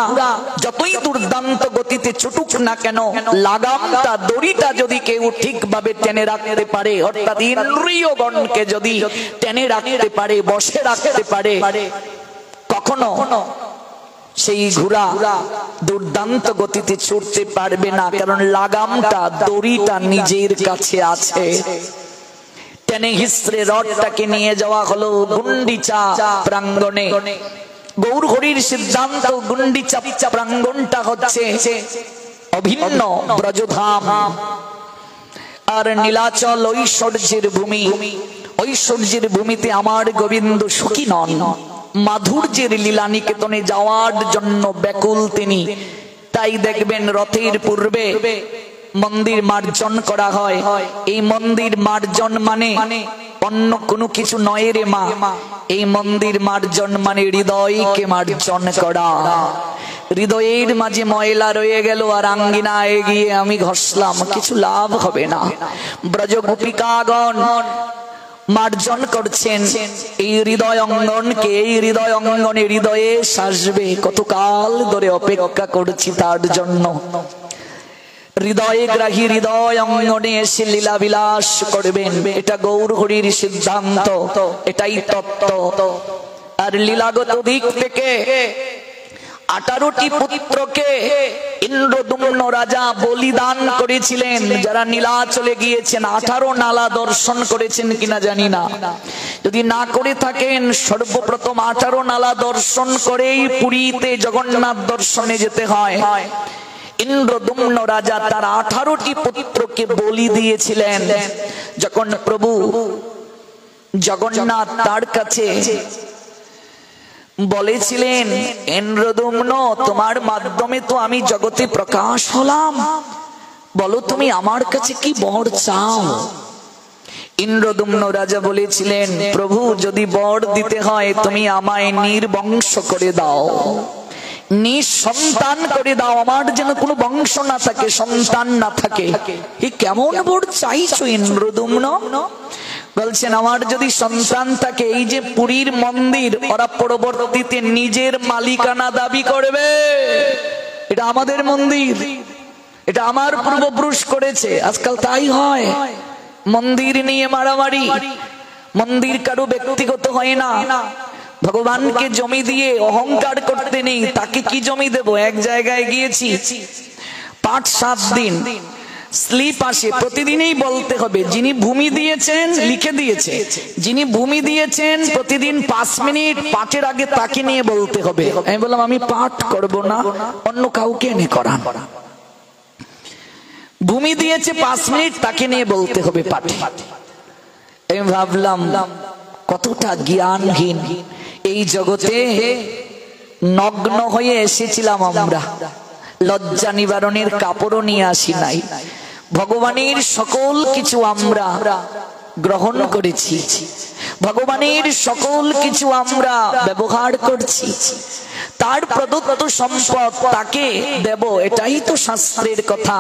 যতই দুর্দান্ত গতিতে ছুটুক না কেন, লাগামটা দড়িটা যদি কেউ ঠিকভাবে টেনে রাখতে পারে, অর্থাৎ ইন্দ্রিয়গণকে যদি টেনে রাখতে পারে, বসে রাখতে পারে, কখনো সেই ঘোড়া দুর্দান্ত গতিতে ছুটতে পারবে না, কারণ লাগামটা দড়িটা নিজের কাছে আছে। টেনে হিস্রে রথটাকে নিয়ে যাওয়া হলো গুন্ডিচা প্রাঙ্গণে। গৌর হরির সিদ্ধান্ত, গুন্ডিচা প্রাঙ্গণটা হচ্ছে অভিন্ন ব্রজধাম আর নীলাচল ঐশ্বর্যের ভূমি। ঐশ্বর্যের ভূমিতে আমার গোবিন্দ সুখী নন, মাধুর্যের লীলা নিকেতনে যাওয়ার জন্য ব্যাকুল তিনি। তাই দেখবেন রথের পূর্বে মন্দির মার্জন করা হয়। এই মন্দির মার্জন মানে অন্য কোনো কিছু নয় রে মা, এই মন্দির মার্জন মানে হৃদয়কে মার্জন করা। হৃদয়ের মাঝে ময়লা রয়ে গেল আর আঙ্গিনায় গিয়ে আমি ঘষলাম, কিছু লাভ হবে না। ব্রজ গোপিকাগণ মার্জন করছেন এই হৃদয় অঙ্গনকে, এই হৃদয় অঙ্গনে হৃদয়ে সাজবে। কতকাল ধরে অপেক্ষা করছি তার জন্য। হৃদয়ে গ্রাহী হৃদয় অঙ্গনে এসে লীলা বিলাস করবেন, এটা গৌর হরির সিদ্ধান্ত, এটাই তত্ত্ব। আর লীলাগত দিক থেকে 18টি পুত্রকে ইন্দ্রদুম্ন রাজা বলিদান করেছিলেন। যারা নীলাচলে গিয়েছেন 18 নালা দর্শন করেছেন কিনা জানি না, যদি না করে থাকেন সর্বপ্রথম 18 নালা দর্শন করেই পুরীতে জগন্নাথ দর্শনে যেতে হয়। ইন্দ্রদুম্ন রাজা তার 18টি পুত্রকে বলি দিয়েছিলেন। যখন প্রভু জগন্নাথ তার কাছে বলেছিলেন, ইন্দ্রদুম্ন তোমার মাধ্যমে তো আমি জগতে প্রকাশ হলাম, বলো তুমি আমার কাছে কি বর চাও? ইন্দ্রদুম্ন রাজা বলেছিলেন, প্রভু যদি বর দিতে হয় তুমি আমায় নির্বংশ করে দাও, নিঃসন্তান করে দাও, আমার যেন কোনো বংশ না থাকে, সন্তান না থাকে। এ কেমন বর চাইছো ইন্দ্রদুম্ন? বলছেন, আমার যদি সন্তান থাকে, এই যে পুরীর মন্দির ওরা পরবর্তীতে নিজের মালিকানা দাবি করবে। এটা আমাদের মন্দির, এটা আমার পূর্বপুরুষ করেছে। আজকাল তাই হয়, মন্দির নিয়ে মারামারি। মন্দির কারো ব্যক্তিগত হয় না। ভগবানকে জমি দিয়ে অহংকার করতে নেই। তাকে কি জমি দেব? এক জায়গায় গিয়েছি, 5-7 দিন স্লিপ আসে, প্রতিদিনই বলতে হবে যিনি ভূমি দিয়েছেন লিখে দিয়েছে, যিনি ভূমি দিয়েছেন প্রতিদিন 5 মিনিট পাঠের আগে তাকে নিয়ে বলতে হবে। আমি বললাম আমি পাঠ করব না, অন্য কাউকে এনে করান। ভূমি দিয়েছে 5 মিনিট, তাকে নিয়ে বলতে হবে পাঠে। আমি ভাবলাম কতটা জ্ঞানহীন এই জগতে নগ্ন হয়ে এসেছিলাম আমরা। লজ্জা নিবারণের কাপড়ও নিয়ে আসি নাই। ভগবানের সকল কিছু আমরা গ্রহণ করেছি, ভগবানের সকল কিছু আমরা ব্যবহার করছি। তার প্রদত্ত সম্পদ তাকে দেব, এটাই তো শাস্ত্রের কথা।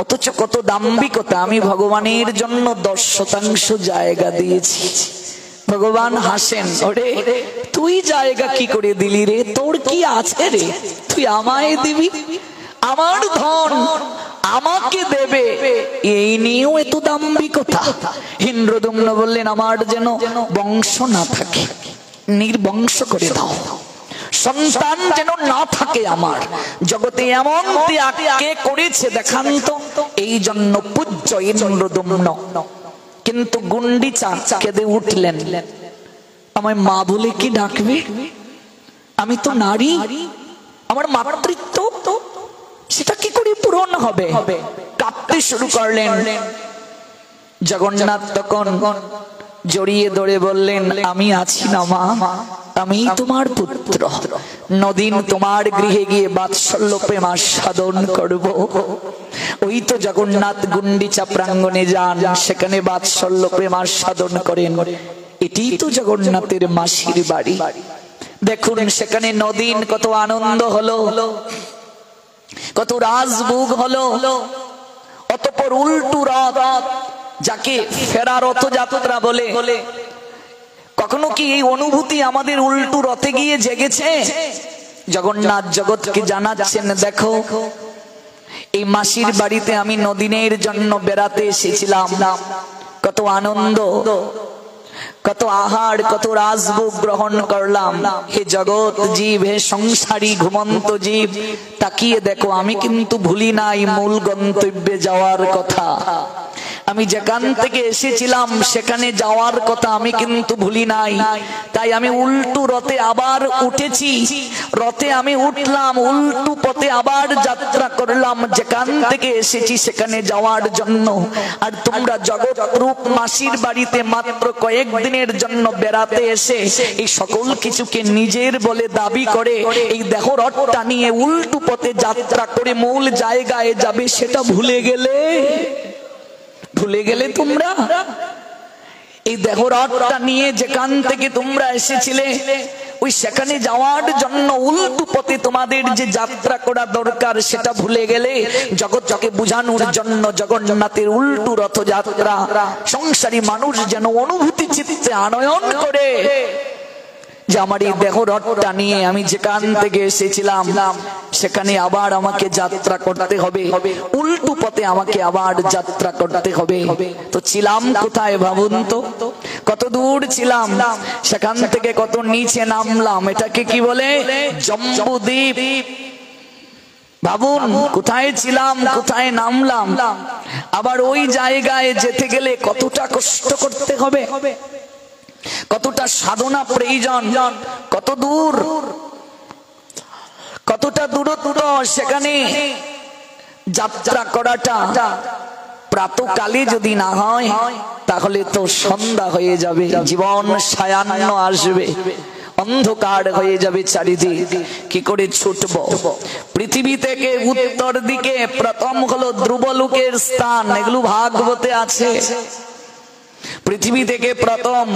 অথচ কত দাম্ভিকতা। আমি ভগবানের জন্য 10% জায়গা দিয়েছি। ভগবান হাসেন, ওরে তুই জায়গা কি করে দিলি রে? তোর কি আছে রে? তুই আমায় দিবি? আমার ধন আমাকে দেবে, এই নিয়েও এত দাম্ভিকতা। ইন্দ্রদম্ন বললেন আমার যেন বংশ না থাকে, নির্বংশ করে দাও, সন্তান যেন না থাকে আমার জগতে। এমন ত্যাগ কে করেছে দেখান তো? এই জন্য পূজ্য ইন্দ্রদম্ন। কিন্তু গুন্ডিচা কেঁদে উঠলেন, আমায় মা বলে কি ডাকবে? আমি তো নারী, আমার মাতৃত্ব সেটা কি করে পূরণ হবে? কাঁদতে শুরু করলেন। জগন্নাথ তখন জড়িয়ে ধরে বললেন, আমি আছি না মা, আমি তোমার পুত্র। নদিন তোমার গৃহে গিয়ে বাৎসল্য প্রেম আস্বাদন করব। ওই তো জগন্নাথ গুন্ডিচা প্রাঙ্গণে যান, সেখানে বাৎসল্য প্রেম আস্বাদন করেন। এটি তো জগন্নাথের মাসির বাড়ি। দেখুন সেখানে নদিন কত আনন্দ হলো, কত রাজভোগ হলো। অতঃপর উল্টু রথ, যাকে ফেরা রথযাত্রা বলে, কখনো কি এই অনুভূতি আমাদের উল্টু রথে গিয়ে জেগেছে? জগন্নাথ জগৎকে জানাচ্ছেন, দেখো এই মাসির বাড়িতে আমি নদিনের জন্য বেড়াতে এসেছিলাম। কত আনন্দ, কত আহার, কত রাজভোগ গ্রহণ করলাম। হে জগৎ জীব, হে সংসারী ঘুমন্ত জীব, তাকিয়ে দেখো আমি কিন্তু ভুলি নাই মূল গন্তব্যে যাওয়ার কথা। আমি যেখান থেকে এসেছিলাম সেখানে যাওয়ার কথা আমি কিন্তু ভুলি নাই। তাই আমি উল্টু রথে আবার উঠেছি। রথে আমি উঠলাম, উল্টু পথে আবার যাত্রা করলাম, যেখান থেকে এসেছি সেখানে যাওয়ার জন্য। আর তোমরা জগৎ রূপ মাসির বাড়িতে মাত্র কয়েকদিনের জন্য বেড়াতে এসে এই সকল কিছুকে নিজের বলে দাবি করে এই দেহ রথটা নিয়ে উল্টু পথে যাত্রা করে মূল জায়গায় যাবে, সেটা ভুলে গেলে তোমরা। এই দেহ রথটা নিয়ে যেখান থেকে তোমরা এসেছিলে ওই সেখানে যাওয়ার জন্য উল্টো পথে তোমাদের যে যাত্রা করা দরকার সেটা ভুলে গেলে। জগৎকে বুঝানোর জন্য জগন্নাথের উল্টো রথযাত্রা সংসারী মানুষ যেন অনুভূতি চিত্তে আনয়ন করে যে আমার এই দেহ রথটা নিয়ে আমি যেখান থেকে এসেছিলাম সেখানে আবার আমাকে যাত্রা করতে হবে, উল্টো পথে আমাকে আবার যাত্রা করতে হবে। তো ছিলাম কোথায় ভাবুন তো? কত দূর ছিলাম, সেখান থেকে কত নিচে নামলাম। এটাকে কি বলে? জম্বুদ্বীপ। ভাবুন কোথায় ছিলাম, কোথায় নামলাম। আবার ওই জায়গায় যেতে গেলে কতটা কষ্ট করতে হবে, কতটা সাধনা প্রয়োজন, কত দূর, কতটা দূরত্ব সেখানে যাত্রা করাটা। প্রাতকালে যদি না হয় তাহলে তো সন্ধ্যা হয়ে যাবে, জীবন সায়ান্ন আসবে, অন্ধকার হয়ে যাবে চারিদিক। কি করে ছুটব? পৃথিবী থেকে উত্তর দিকে প্রথম হলো ধ্রুবলোকের স্থান, এগুলো ভাগবতে আছে। পৃথিবী থেকে প্রথম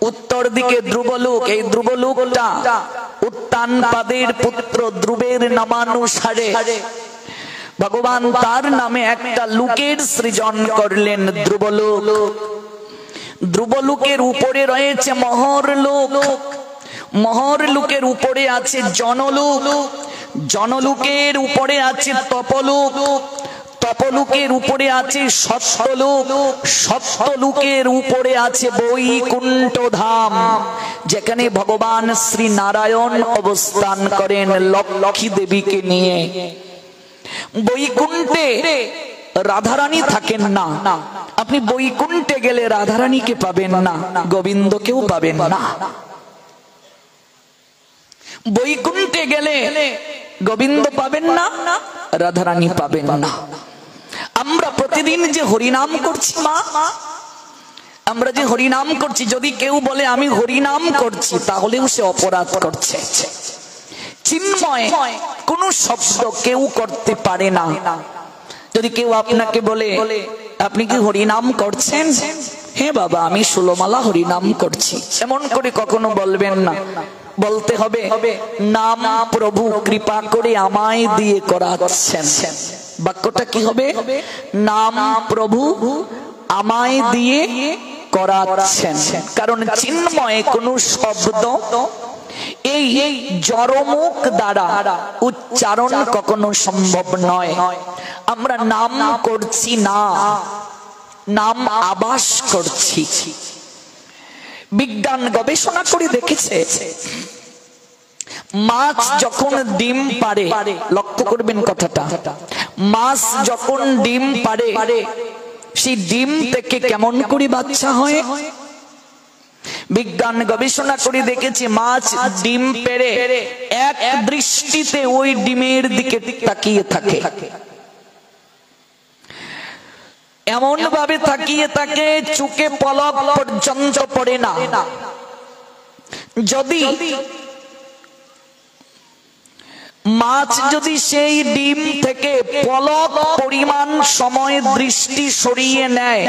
উত্তর দিকে ধ্রুবলোক। এই ধ্রুবলোকটা উত্তানপাদের পুত্র ধ্রুবের নামানুসারে ভগবান তার নামে একটা লোকের সৃজন করলেন, ধ্রুবলোক। ধ্রুবলোকের উপরে রয়েছে মহরলোক, মহরলোকের উপরে আছে জনলোক, জনলোকের উপরে আছে তপলোক, তপলোকের উপরে আছে সত্যলোক, সত্যলোকের উপরে আছে বৈকুণ্ঠ ধাম, যেখানে ভগবান শ্রী নারায়ণ অবস্থান করেন লক্ষ্মী দেবীকে নিয়ে। বৈকুণ্ঠে রাধারানী থাকেন না, আপনি বৈকুণ্ঠে গেলে রাধারানীকে পাবেন না, গোবিন্দকেও পাবেন না। বৈকুণ্ঠে গেলে গোবিন্দ পাবেন না, রাধারানী পাবেন না। আমরা প্রতিদিন যে হরিনাম করছি মা, আমরা যে হরিনাম করছি, যদি কেউ বলে আমি হরিনাম করছি তাহলেও সে অপরাধ করছে। চিন্ময় কোন শব্দ কেউ করতে পারে না। যদি কেউ আপনাকে বলে আপনি কি হরিনাম করছেন, হ্যাঁ বাবা আমি 16 মালা হরিনাম করছি, এমন করে কখনো বলবেন না। বলতে হবে নাম প্রভু কৃপা করে আমায় দিয়ে করাচ্ছেন। বাক্যটা কি হবে? নাম প্রভু আমায় দিয়ে করাচ্ছেন। কারণ চিন্ময় কোন শব্দ এই জড়মুখ দ্বারা উচ্চারণ কখনো সম্ভব নয়। আমরা নাম করছি না, নাম আবাস করছি। বিজ্ঞান গবেষণা করে দেখেছে, মাছ যখন ডিম পাড়ে, লক্ষ্য করবেন কথাটা, মাছ যখন ডিম পাড়ে সেই ডিম থেকে কেমন করে বাচ্চা হয়? বিজ্ঞান গবেষণা করে দেখেছে মাছ ডিম পেড়ে এক দৃষ্টিতে ওই ডিমের দিকে তাকিয়ে থাকে, এমন ভাবে তাকিয়ে থাকে চোখে পলক পর্যন্ত পড়ে না। যদি মাছ যদি সেই ডিম থেকে পলক পরিমাণ সময় দৃষ্টি সরিয়ে নেয়,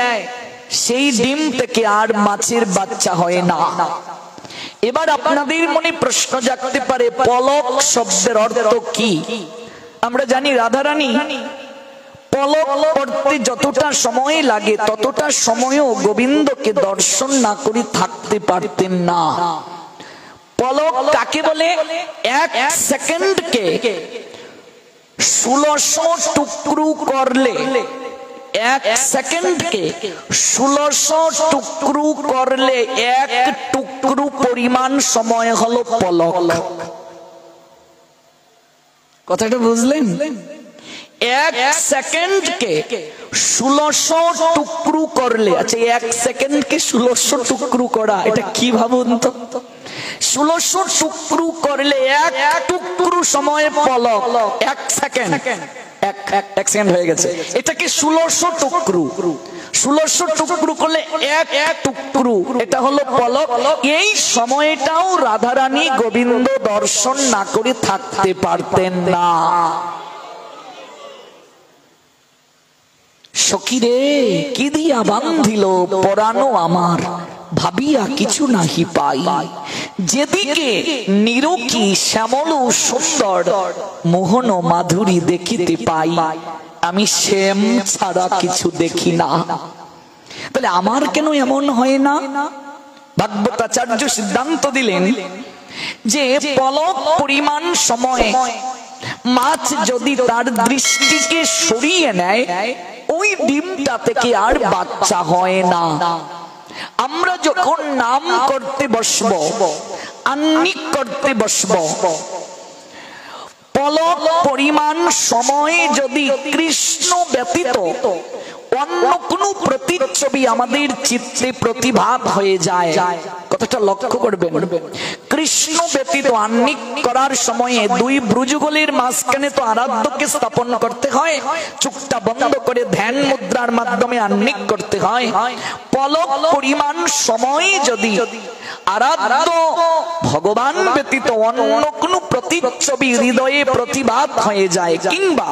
সেই ডিম থেকে আর মাছের বাচ্চা হয় না। এবার আপনাদের মনে প্রশ্ন জাগতে পারে পলক শব্দের অর্থ কি? আমরা জানি রাধারানী পলক পড়তে যতটা সময় লাগে ততটা সময়ও গোবিন্দকে দর্শন না করে থাকতে পারতেন না। পলক কাকে বলে? এক সেকেন্ডকে 1600 টুকরো করলে, এক সেকেন্ডকে 1600 টুকরো করলে এক টুকরো পরিমাণ সময় হলো পলক। কথাটা বুঝলেন? এক সেকেন্ডকে 1600 টুকরো করলে, আচ্ছা এক সেকেন্ডকে 1600 টুকরো করা এটা কি ভাবুন তো। 1600 টুকরো করলে এক টুকরো সময় পলক, এক সেকেন্ড, এক সেকেন্ড হয়ে গেছে, এটাকে 1600 টুকরো, 1600 টুকরো করলে এক টুকরো, এটা হলো পলক। এই সময়টাও রাধারানী গোবিন্দ দর্শন না করে থাকতে পারতেন না। সখীরে কি দিয়া বান্ধিল পরানো আমার, ভাবিয়া কিছু নাহি পাই, যেদিকে নিরকি শ্যামল সুন্দর মোহন মাধুরী দেখিতে পাই, আমি শ্যাম ছাড়া কিছু দেখি না। তাহলে আমার কেন এমন হয় না? ভাগবতাচার্য সিদ্ধান্ত দিলেন যে পলক পরিমাণ সময় মাছ যদি তার দৃষ্টিকে সরিয়ে নেয় ওই ডিমটা থেকে আর বাচ্চা হয় না। আমরা যখন নাম করতে বসব, আন্নিক করতে বসব, পলক পরিমাণ সময়ে যদি কৃষ্ণ ব্যতীত অন্য কোন প্রতিচ্ছবি আমাদের চিত্তে প্রতিভাত হয়ে যায়, কথাটা লক্ষ্য করবেন। কৃষ্ণ ব্যতীত আন্নিক করার সময়ে দুই ভ্রুযুগলের মাঝখানে তো আরাধ্যকে স্থাপন করতে হয়, চোখটা বন্ধ করে ধ্যান মুদ্রার মাধ্যমে আন্নিক করতে হয়। পলক পরিমাণ সময়ে যদি আরাধ্য ভগবান ব্যতীত অন্য কোন প্রতিচ্ছবি হৃদয়ে প্রতিভাত হয়ে যায়, কিংবা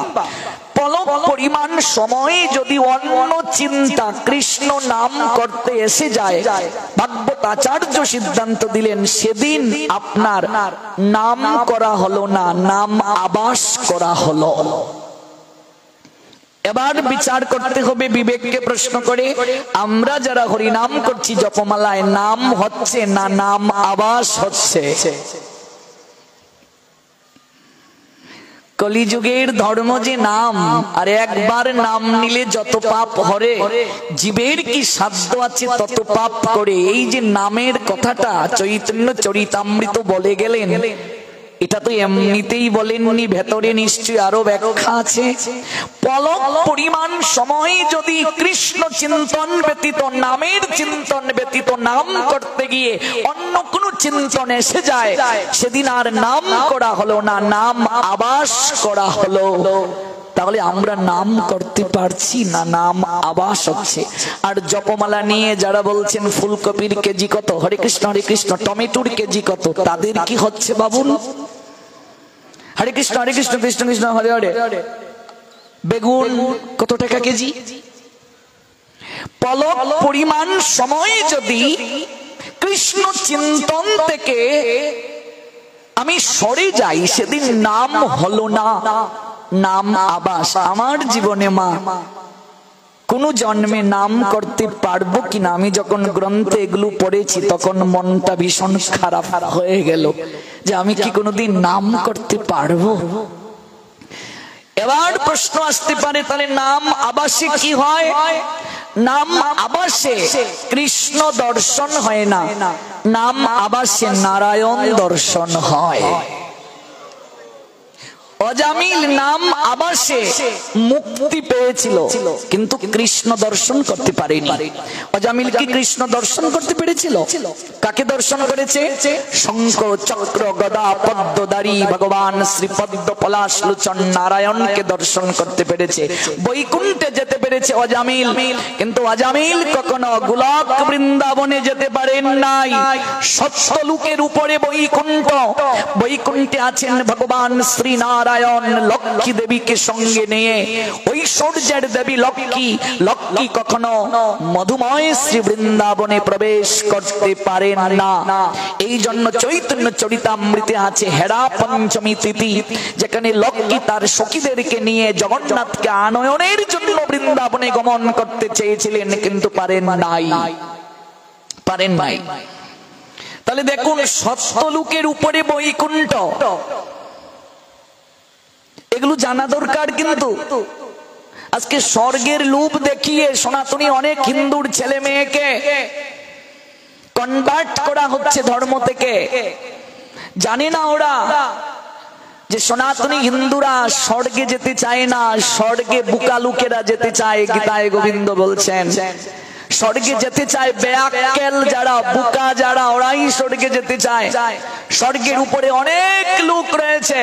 পলক পরিমাণ সময়ে যদি অন্য চিন্তা কৃষ্ণ নাম করতে এসে যায়, ভাগবতাচার্য সিদ্ধান্ত দিলেন সেদিন আপনার নাম করা হলো না, নাম আবাস করা হলো। এবার বিচার করতে হবে বিবেককে প্রশ্ন করে, আমরা যারা হরিনাম করছি জপমালায় নাম হচ্ছে না নাম আবাস হচ্ছে? কলিযুগের ধর্ম যে নাম, আর একবার নাম নিলে যত পাপ হরে, জীবের কি সাধ্য আছে তত পাপ করে। এই যে নামের কথাটা চৈতন্য চরিতামৃত বলে গেলেন, এটা তো এমনিতেই বলেননি, ভেতরে নিশ্চয়ই আরো ব্যাখ্যা আছে। পলক পরিমাণ সময় যদি কৃষ্ণ চিন্তন ব্যতীত, নামের চিন্তন ব্যতীত নাম করতে গিয়ে অন্য কোন চিন্তন এসে যায়, সেদিন আর নাম করা হলো না, নাম আবাস করা হলো। তাহলে আমরা নাম করতে পারছি না, নাম আবাস হচ্ছে। আর জপমালা নিয়ে যারা বলছেন ফুলকপির কেজি কত, হরে কৃষ্ণ টমেটোর কেজি কত, তাদের কি হচ্ছে বাবুল? হরে কৃষ্ণ কৃষ্ণ কৃষ্ণ হরে হরে, বেগুন কত টাকা কেজি? পলক পরিমাণ সময় যদি কৃষ্ণ চিন্তন থেকে আমি সরে যাই, সেদিন নাম হলো না, নাম আবাস। আমার জীবনে মা কোন জন্মে নাম করতে পারবো কিনা, আমি যখন গ্রন্থে এগুলো পড়েছি তখন মনটা ভীষণ খারাপ হয়ে গেল যে আমি কি কোনোদিন নাম করতে পারবো। এবার প্রশ্ন আসতে পারে, তাহলে নাম আবাসে কি হয়? নাম আবাসে কৃষ্ণ দর্শন হয় না, নাম আবাসে নারায়ণ দর্শন হয়। অজামিল নাম আবাসে মুক্তি পেয়েছিল, কিন্তু কৃষ্ণ দর্শন করতে পারেনি। অজামিল কি কৃষ্ণ দর্শন করতে পেরেছিল? কাকে দর্শন করেছে? শঙ্খ চক্র গদা পদ্মধারী ভগবান শ্রী পদ্ম পলাশ লোচন নারায়ণকে দর্শন করতে পেরেছে, বৈকুণ্ঠে যেতে পেরেছে অজামিল। কিন্তু অজামিল কখনো গোলক বৃন্দাবনে যেতে পারেন নাই। সপ্তলোকের উপরে বৈকুণ্ঠ, বৈকুণ্ঠে আছেন ভগবান শ্রী নারায়ণ লক্ষ্মী দেবীকে সঙ্গে নিয়ে। ঐশ্বর্যের দেবী লক্ষ্মী, লক্ষ্মী কখনো মধুময় শ্রী বৃন্দাবনে প্রবেশ করতে পারেন না। এই জন্য চৈতন্য চরিতামৃতে আছে হেরা পঞ্চমী তিথি, যেখানে লক্ষ্মী তার সখীদেরকে নিয়ে জগন্নাথকে আনয়নের জন্য বৃন্দাবনে গমন করতে চেয়েছিলেন, কিন্তু পারেন নাই। তাহলে দেখুন, সপ্তলোকের উপরে বৈকুণ্ঠ, এগুলো জানা দরকার। কিন্তু আজকে স্বর্গের লোভ দেখিয়ে সনাতনী অনেক হিন্দুর ছেলে মেয়েকে কনভার্ট করা হচ্ছে ধর্ম থেকে। জানে না ওরা যে সনাতনী হিন্দুরা স্বর্গে যেতে চায় না, স্বর্গে বুকা লোকেরা যেতে চায়। গীতায় গোবিন্দ বলছেন স্বর্গে যেতে চায় বেয়াক্কেল যারা, বুকা যারা, ওরাই স্বর্গে যেতে চায়। স্বর্গের উপরে অনেক লোক রয়েছে।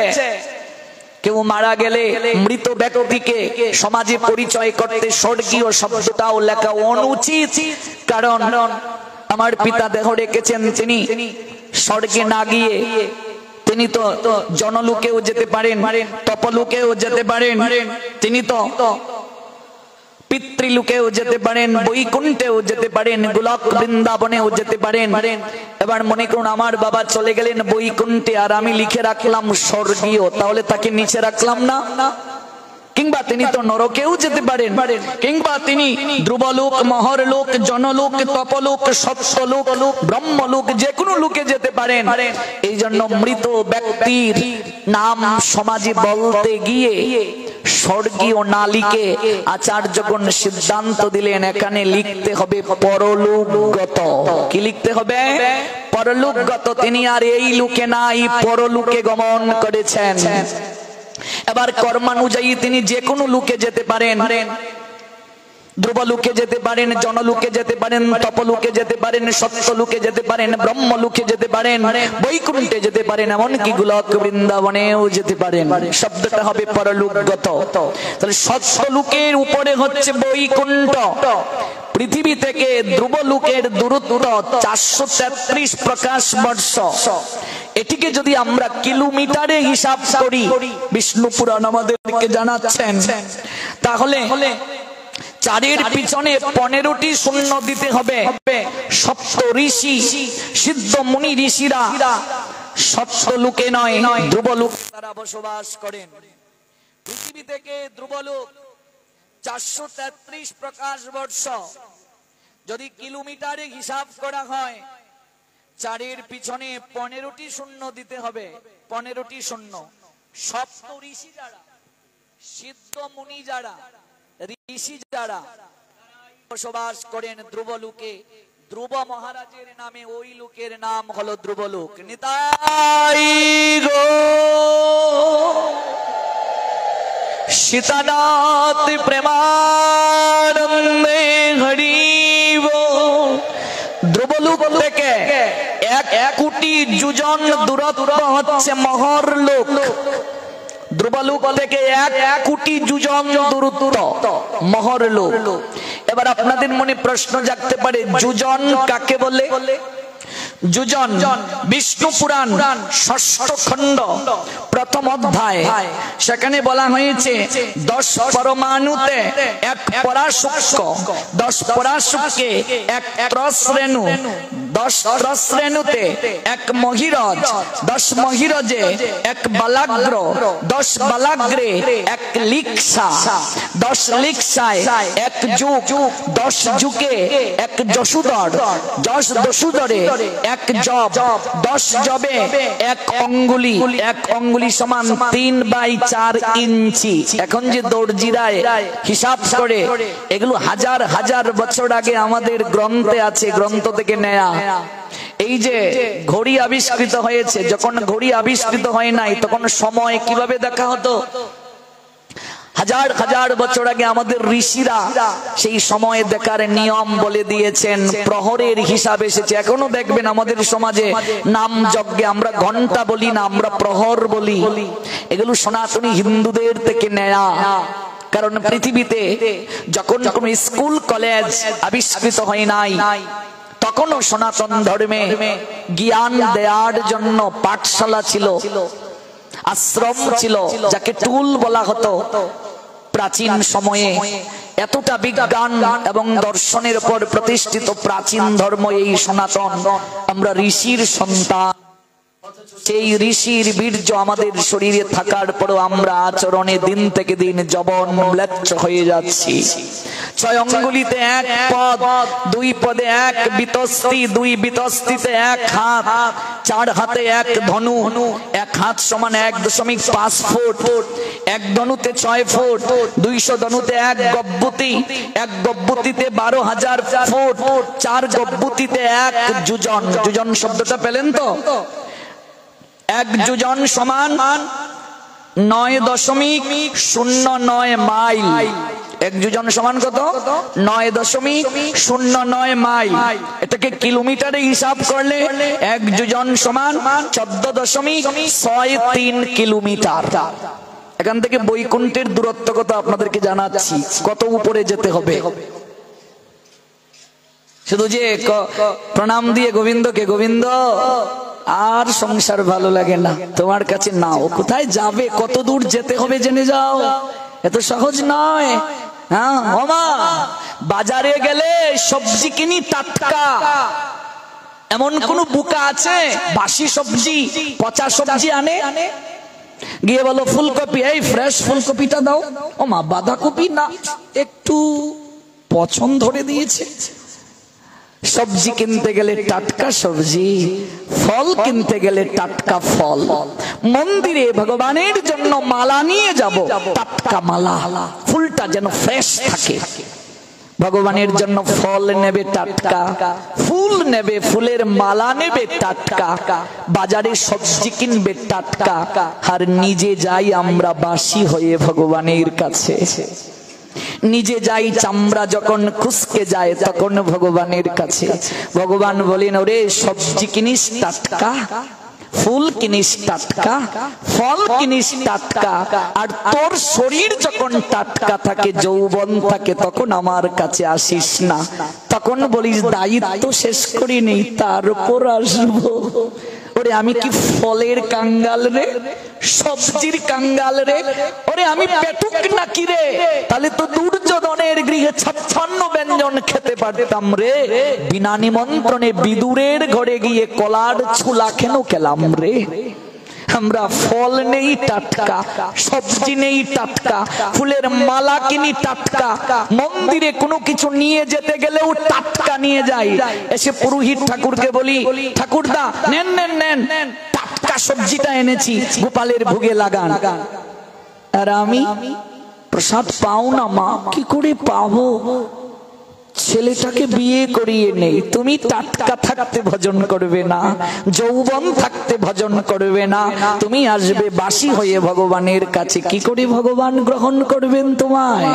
কেউ মারা গেলে মৃত ব্যক্তিকে সমাজে পরিচয় করতে স্বর্গীয় শব্দটাও লেখা অনুচিত, কারণ আমার পিতা দেহ রেখেছেন, তিনি স্বর্গে না গিয়ে তিনি তো জনলোকেও যেতে পারেন, তপলোকেও যেতে পারেন, তিনি তো পিতৃলোকেও যেতে পারেন, বৈকুণ্ঠেও যেতে পারেন, গোলক বৃন্দাবনেও যেতে পারেন। এবার মনে করুন আমার বাবা চলে গেলেন বৈকুণ্ঠে, আর আমি লিখে রাখলাম স্বর্গীয়, তাহলে তাকে নিচে রাখলাম না? কিংবা তিনি তো নরকেও যেতে পারেন, কিংবা তিনি ধ্রুবলোক, মহরলোক, জনলোক, তপলোক, সত্যলোক, ব্রহ্মলোক, যে কোনো লোকে যেতে পারেন। এই জন্য মৃত ব্যক্তির নাম সমাজে বলতে গিয়ে স্বর্গীয় না লিখে আচার্যগণ সিদ্ধান্ত দিলেন এখানে লিখতে হবে পরলোকগত। কি লিখতে হবে? পরলোকগত। তিনি আর এই লোকে নাই, পরলোকে গমন করেছেন। এবার কর্মানুযায়ী তিনি যে কোনো লোকে যেতে পারেন, ধ্রুবলোকে যেতে পারেন, জনলোকে যেতে পারেন, তপলোকে যেতে পারেন, সত্যলোকে যেতে পারেন, ব্রহ্মলোকে যেতে পারেন, বৈকুণ্ঠে যেতে পারেন, এমনকি গোলক বৃন্দাবনেও যেতে পারেন। শব্দটা হবে পরলোকগত। তাহলে সত্যলোকের উপরে হচ্ছে বৈকুণ্ঠ। পৃথিবী থেকে ধ্রুবলোকের দূরত্ব 433 প্রকাশ বর্ষ। এটিকে যদি আমরা কিলোমিটারে হিসাব করি, বিষ্ণু পুরাণ আমাদেরকে জানাচ্ছেন, তাহলে 4-এর পিছনে 15টি শূন্য দিতে হবে। সপ্ত ঋষি, সিদ্ধ মুনি ঋষিরা সত্যলোকে নয়, ধ্রুবলোক তারা বসবাস করেন। পৃথিবী থেকে ধ্রুবলোক 433 প্রকাশ বর্ষ। যদি কিলোমিটারে হিসাব করা হয়, 4-এর পিছনে 15টি শূন্য দিতে হবে। 15টি শূন্য সপ্ত ঋষি যারা, সিদ্ধ মুনি যারা, ঋষি যারা বসবাস করেন ধ্রুবলোকে, ধ্রুব মহারাজের নামে ওই লোকের নাম হলো ধ্রুবলোক। নিতাই গো সীতানাথ প্রেমানন্দে হরি বল। ধ্রুবলোক থেকে এক কোটি যোজন দূরত্ব হচ্ছে মহরলোক। ধ্রুবলোক থেকে এক কোটি যোজন দূরত্ব মহরলোক। এবার আপনাদের মনে প্রশ্ন জাগতে পারে, যোজন কাকে বলে? যোজন বিষ্ণু পুরাণ ষষ্ঠ খণ্ড প্রথম অধ্যায়, সেখানে বলা হয়েছে 10 পরমাণুতে এক পরাশুক্ষ, 10 পরাশুক্কে এক ত্রশ্রেণু, 10 ত্রশ্রেণুতে এক মহিরজ, 10 মহিরজে এক বালাগ্র, 10 বালাগ্রে এক লিক্সা, 10 লিক্সায় এক যুগ, 10 যুগে এক যশোধর, 10 যশোধরে এক জব, 10 জবে এক অঙ্গুলি, এক অঙ্গুলি সমান 3/4 ইঞ্চি। এখন যে দর্জিরায় হিসাব করে, এগুলো হাজার হাজার বছর আগে আমাদের গ্রন্থে আছে, গ্রন্থ থেকে নেয়া। এই যে ঘড়ি আবিষ্কৃত হয়েছে, যখন ঘড়ি আবিষ্কৃত হয় নাই তখন সময় কিভাবে দেখা হতো? হাজার হাজার বছর আগে আমাদের ঋষিরা সেই সময় দেখার নিয়ম বলে দিয়েছেন। প্রহরের হিসাব এসেছে। এখনো দেখবেন আমাদের সমাজে নাম যজ্ঞে আমরা ঘন্টা বলি না, আমরা প্রহর বলি। এগুলো সনাতনী হিন্দুদের থেকে নেয়া। কারণ পৃথিবীতে যখন কোন স্কুল কলেজ আবিষ্কৃত হয় নাই, তখনও সনাতন ধর্মে জ্ঞান দেওয়ার জন্য পাঠশালা ছিল, আশ্রম ছিল, যাকে টুল বলা হতো। প্রাচীন সময়ে এতটা বিজ্ঞান এবং দর্শনের উপর প্রতিষ্ঠিত প্রাচীন ধর্ম এই সনাতন। আমরা ঋষির সন্তান, সেই ঋষির বীর্য আমাদের শরীরে থাকার পরও আমরা আচরণে দিন থেকে দিন যবন ম্লেচ্ছ হয়ে যাচ্ছি। 6 অঙ্গুলিতে এক পদ, 2 পদে এক বিতস্তি, 2 বিতস্তিতে এক হাত, 4 হাতে এক ধনু, এক হাত সমান 1.5 ফুট, এক ধনুতে 6 ফুট, 200 ধনুতে এক গব্বুতি, এক গব্বুতিতে 12,000 ফুট, 4 গব্বুতিতে এক যোজন। যোজন শব্দটা পেলেন তো? এক যোজন সমান 9.09 মাইল। এক যোজন সমান কত? 9.09 মাইল। এটাকে কিলোমিটারে হিসাব করলে এক যোজন সমান 14.63 কিলোমিটার। এখান থেকে বৈকুণ্ঠের দূরত্ব কত আপনাদেরকে জানাচ্ছি, কত উপরে যেতে হবে। শুধু যে প্রণাম দিয়ে গোবিন্দকে, গোবিন্দ আর সংসার ভালো লাগে না, তোমার কাছে নাও। কোথায় যাবে, কত দূর যেতে হবে জেনে যাও, এত সহজ নয়। হ্যাঁ মামা, বাজারে গেলে সবজি কিনি টাটকা, এমন কোন বুকা আছে বাসি সবজি, পচা সবজি আনে? গিয়ে বলো ফুলকপি, এই ফ্রেশ ফুলকপিটা দাও। ও মা, বাঁধাকপি না, একটু পছন্দ ধরে দিয়েছে। সবজি কিনতে গেলে টাটকা সবজি, ফল কিনতে গেলে টাটকা ফল। মন্দিরে ভগবানের জন্য মালা নিয়ে যাব, টাটকা মালা, ফুলটা যেন ফ্রেশ থাকে। ভগবানের জন্য ফল নেবে টাটকা, ফুল নেবে, ফুলের মালা নেবে টাটকা, বাজারে সবজি কিনবে টাটকা। আর নিজে যাই আমরা বাসি হয়ে ভগবানের কাছে। নিজে যাই চামড়া যখন খুসকে যায় তখন ভগবানের কাছে। ভগবান বলেন, ওরে সবজি কিনিস টাটকা, ফুল কিনিস টাটকা, ফল কিনিস টাটকা, আর তোর শরীর যখন টাটকা থাকে, যৌবন থাকে, তখন আমার কাছে আসিস না। তখন বলিস দায়িত্ব শেষ করি নেই, তার উপর আসবো। ওরে আমি কি ফলের কাঙ্গাল রে, সবজির কাঙ্গাল রে? ওরে আমি পেটুক নাকি রে? তাহলে তো দুর্যোধনের গৃহে 56 ব্যঞ্জন খেতে পারতাম রে। বিনা নিমন্ত্রণে বিদুরের ঘরে গিয়ে কলার ছোলা কেন খেলাম রে? আমরা ফল নেই টাটকা, সবজি নেই টাটকা, ফুলের মালা কিনি টাটকা, মন্দিরে কোনো কিছু নিয়ে যেতে গেলেও টাটকা নিয়ে যাই। এসে পুরোহিত ঠাকুরকে বলি, ঠাকুরদা নেন নেন নেন, টাটকা সবজিটা এনেছি গোপালের ভোগে লাগান। আর আমি প্রসাদ পাও না মা। কি করে পাবো? ছেলেটাকে বিয়ে করিয়ে নেই। তুমি টাটকা থাকতে ভজন করবে না, যৌবন থাকতে ভজন করবে না, তুমি আসবে বাসি হয়ে ভগবানের কাছে। কি করে ভগবান গ্রহণ করবেন তোমায়?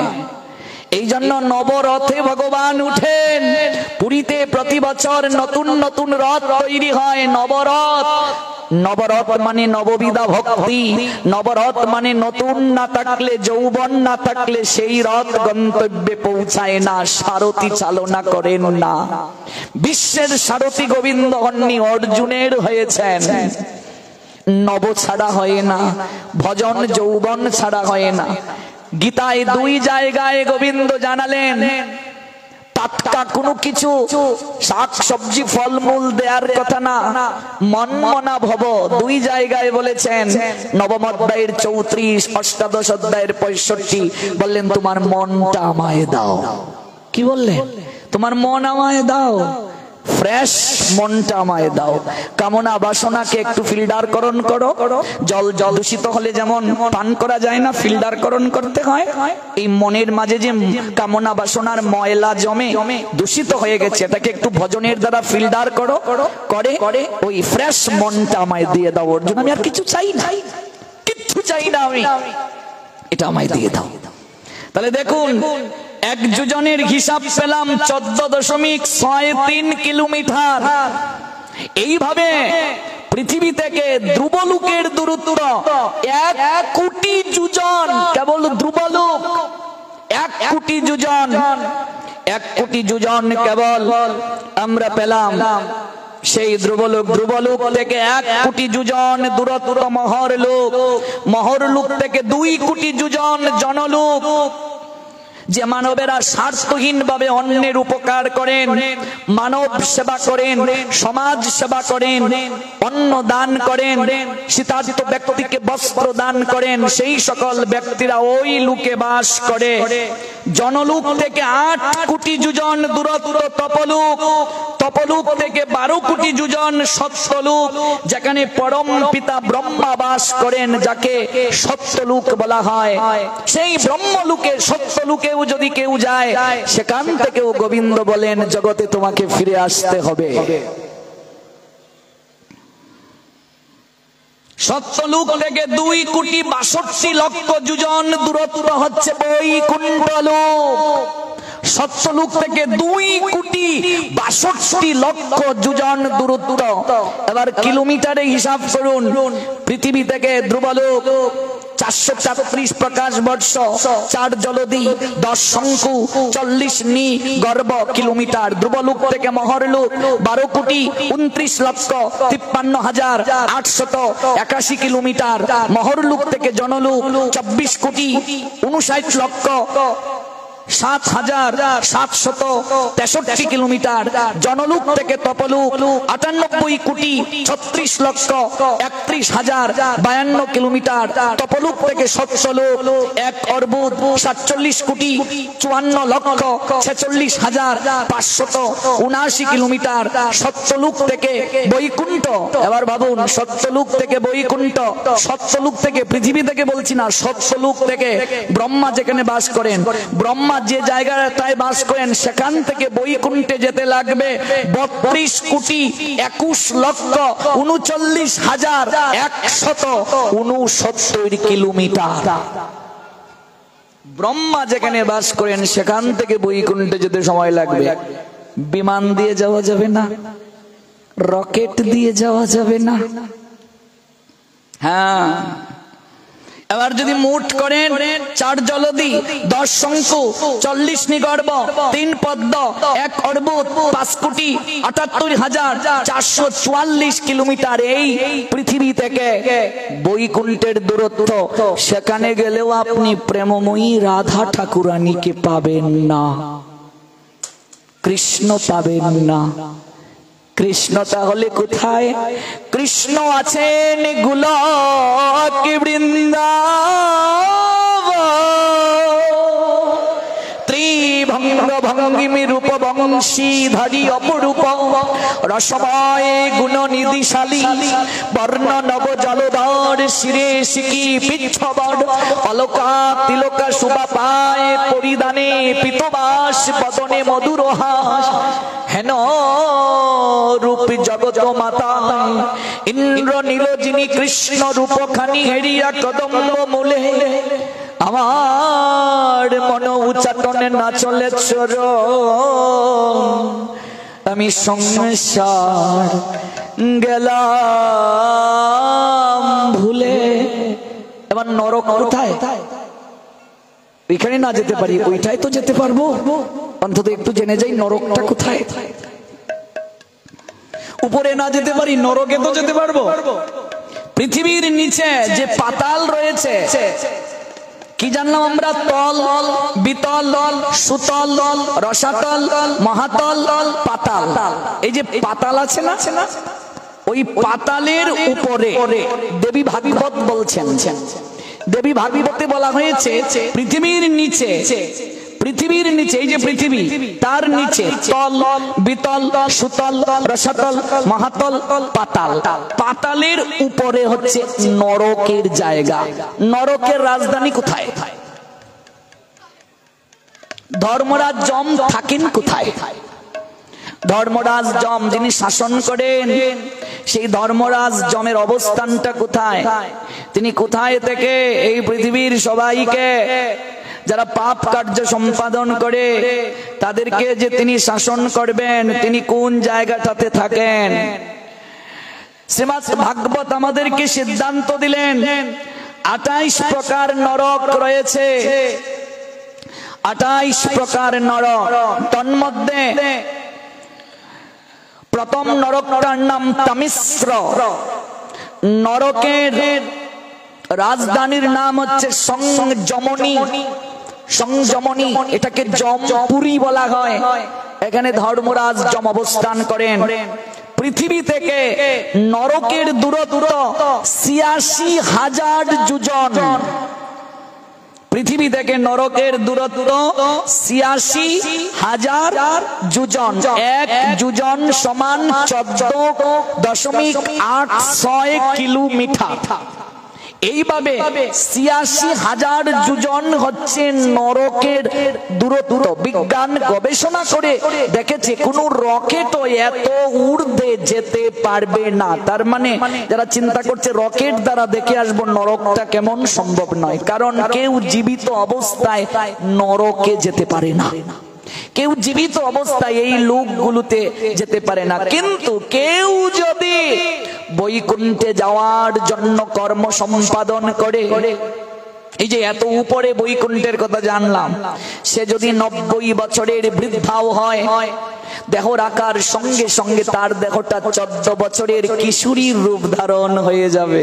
এই জন্য নবরথে ভগবান উঠেন। পুরীতে প্রতি বছর নতুন নতুন রথ তৈরি হয়। নবরথ, নবরথ মানে নববিধা ভক্তি। নবরথ মানে নতুন না থাকলে, যৌবন না থাকলে সেই রথ গন্তব্যে পৌঁছায় না, সারথি চালনা করেন না। বিশ্বের সারথি গোবিন্দ হননি, অর্জুনের হয়েছেন। নব ছাড়া হয় না, ভজন যৌবন ছাড়া হয় না। গীতায় 2 জায়গায় গোবিন্দ জানালেন টাটকা কোনো কিছু শাক সবজি ফলমূল দেওয়ার কথা না, মন মনা ভব। 2 জায়গায় বলেছেন। নবম অধ্যায়ের 34, অষ্টাদশ অধ্যায়ের 65 বললেন তোমার মনটা আমায় দাও। কি বললেন? তোমার মন আমায় দাও, ফ্রেশ মনটা আমায় দাও। কামনা বাসনাকে একটু ফিল্টারকরণ করো। জল দূষিত হলে যেমন পান করা যায় না, ফিল্টারকরণ করতে হয়। এই মনের মাঝে যে কামনা বাসনার ময়লা জমে দূষিত হয়ে গেছে, এটাকে একটু ভজনের দ্বারা ফিল্টার করো, করে ওই ফ্রেশ মনটা আমায় দিয়ে দাও। অর্জুন আমি আর কিছু চাই না, কিচ্ছু চাই না, আমি এটা আমায় দিয়ে দাও। তাহলে দেখুন, এক যোজনের হিসাব পেলাম 14.63 কিলোমিটার। এইভাবে পৃথিবী থেকে ধ্রুবলোকের দূরত্ব 1 কোটি যোজন। কেবল ধ্রুবলোক 1 কোটি যোজন। 1 কোটি যোজন কেবল আমরা পেলাম। সেই ধ্রুবলোক থেকে 1 কোটি যোজন দূরত্ব মহরলোক। মহরলোক থেকে 2 কোটি যোজন জনলোক। যে মানবেরা স্বার্থহীন ভাবে অন্যের উপকার করেন, মানব সেবা করেন, সমাজ সেবা করেন, অন্ন দান করেন, শীতার্ত ব্যক্তিকে বস্ত্র দান করেন, সেই সকল ব্যক্তিরা ওই লোকে বাস করে। জনলোক থেকে 8 কোটি যোজন দূরত্ব তপলোক। তপলোক থেকে 12 কোটি যোজন সত্যলোক, যেখানে পরম পিতা ব্রহ্মা বাস করেন, যাকে সত্যলোক বলা হয়। সেই ব্রহ্মলোকে সত্যলোকে যদি কেউ যায়, সেখান থেকেও গোবিন্দ বলেন জগতে তোমাকে ফিরে আসতে হবে। সত্যলোক থেকে 2,62,00,000 যোজন দূরত্ব হচ্ছে বৈকুণ্ঠ লোক। সত্যলোক থেকে 2,62,00,000 যোজন দূরত্ব। এবার কিলোমিটারে হিসাব করুন। পৃথিবী থেকে ধ্রুবলোক 433 প্রকাশ বর্ষ, 4 জলদি, 10 শঙ্কু, 40 নি গর্ভ কিলোমিটার। ধ্রুবলোক থেকে মহরলোক 12,53,881 কিলোমিটার। মহরলোক থেকে জনলোক 24,59,763 কিলোমিটার। জনলোক থেকে তপলোক 98,36,31,052 কিলোমিটার। তপলোক থেকে সত্যলোক 1,47,54,46,579 কিলোমিটার। সত্যলোক থেকে বৈকুণ্ঠ। এবার ভাবুন, সত্যলোক থেকে বৈকুণ্ঠ, সত্যলোক থেকে, পৃথিবী থেকে বলছি না, সত্যলোক থেকে ব্রহ্মা যেখানে বাস করেন, ব্রহ্মা যে জায়গাটায় বাস করেন, সেখান থেকে বৈকুণ্ঠে যেতে লাগবে 32,39,169 কিলোমিটার। ব্রহ্মা যেখানে বাস করেন সেখান থেকে বৈকুণ্ঠে যেতে সময় লাগবে। বিমান দিয়ে যাওয়া যাবে না, রকেট দিয়ে যাওয়া যাবে না। হ্যাঁ, এবার যদি মোট করেন 4 জলদি, 10 শঙ্কু, 40 নিগর্ভ, 3 পদ্ম, 1 অর্বুদ, 5,78,444 কিলোমিটার এই পৃথিবী থেকে বৈকুণ্ঠের দূরত্ব। সেখানে গেলেও আপনি প্রেমময়ী রাধা ঠাকুরানীকে পাবেন না, কৃষ্ণ পাবেন না। কৃষ্ণ তাহলে কোথায়? কৃষ্ণ আছেন গোলক বৃন্দাবন, ত্রিভঙ্গ ভঙ্গিমি রূপ বংশীধারী অপরূপ রসময় গুণ নিধিশালী বর্ণ নব জলধর শিরে শিকি পিচ্ছবর অলকা তিলকা শুভা পায় পরিধানে পিতবাস বদনে মধুর হাস হেন রূপ জগত মাতা ইন্দ্র নীলজিনী কৃষ্ণ রূপখানি হেরিয়া কদম্ব মূলে আমার মন উচ্চাটনে না চলে চর আমি সংসার গেলাম ভুলে। এবার নরক কোথায়? ওইখানে না যেতে পারি, ওইটাই তো যেতে পারবো। অন্তত একটু জেনে যাই নরকটা কোথায়। উপরে না যেতে পারি, নরকে তো যেতে পারবো। পৃথিবীর নিচে যে পাতাল রয়েছে, কি জানলাম আমরা? তল, বিতল, সুতল, রসাতল, মহাতল, পাতাল। এই যে পাতাল আছে না, ওই পাতালের উপরে দেবী ভাগবত বলছেন। দেবী ভাগবতে বলা হয়েছে পৃথিবীর নিচে, পৃথিবীর নিচে এই যে পৃথিবী, তার নিচে তল, বিতল, সুতল, রসাতল, মহাতল, পাতাল। পাতালের উপরে হচ্ছে নরকের জায়গা। নরকের রাজধানী কোথায়? ধর্মরাজ যম থাকেন কোথায়? ধর্মরাজ যম যিনি শাসন করেন, সেই ধর্মরাজ যমের অবস্থানটা কোথায়? তিনি কোথায় থেকে এই পৃথিবীর সবাইকে যারা পাপ কার্য সম্পাদন করে তাদেরকে যে তিনি শাসন করবেন, তিনি কোন জায়গাটাতে থাকেন? শ্রীমদ্ ভাগবত আমাদেরকে সিদ্ধান্ত দিলেন 28 প্রকার নরক রয়েছে। 28 প্রকার নরক। তন্মধ্যে প্রথম নরকটার নাম তামিশ্র। নরকের রাজধানীর নাম হচ্ছে সংযমনী। সংযমনী, এটাকে যমপুরী বলা হয়। এখানে ধর্মরাজ যম অবস্থান করেন। পৃথিবী থেকে নরকের দূরত্ব 86,000 যোজন। পৃথিবী থেকে নরকের দূরত্ব 86,000 যোজন। এক যোজন সমান 14.86 কিলোমিটার। এইভাবে 86,000 যোজন হচ্ছে নরকের দূরত্ব। বিজ্ঞান গবেষণা করে দেখেছে কোন রকেটও এত ঊর্ধ্বে যেতে পারবে না। তার মানে যারা চিন্তা করছে রকেট দ্বারা দেখে আসবো নরকটা কেমন, সম্ভব নয়। কারণ কেউ জীবিত অবস্থায় নরকে যেতে পারে না। কেউ জীবিত অবস্থায় এই লোকগুলোতে যেতে পারে না। কিন্তু কেউ যদি বৈকুণ্ঠে যাওয়ার জন্য কর্ম সম্পাদন করে, এই যে এত উপরে বৈকুণ্ঠের কথা জানলাম, সে যদি 90 বছরের বৃদ্ধাও হয়, দেহ রাখার সঙ্গে সঙ্গে তার দেহটা 14 বছরের কিশোরীর রূপ ধারণ হয়ে যাবে।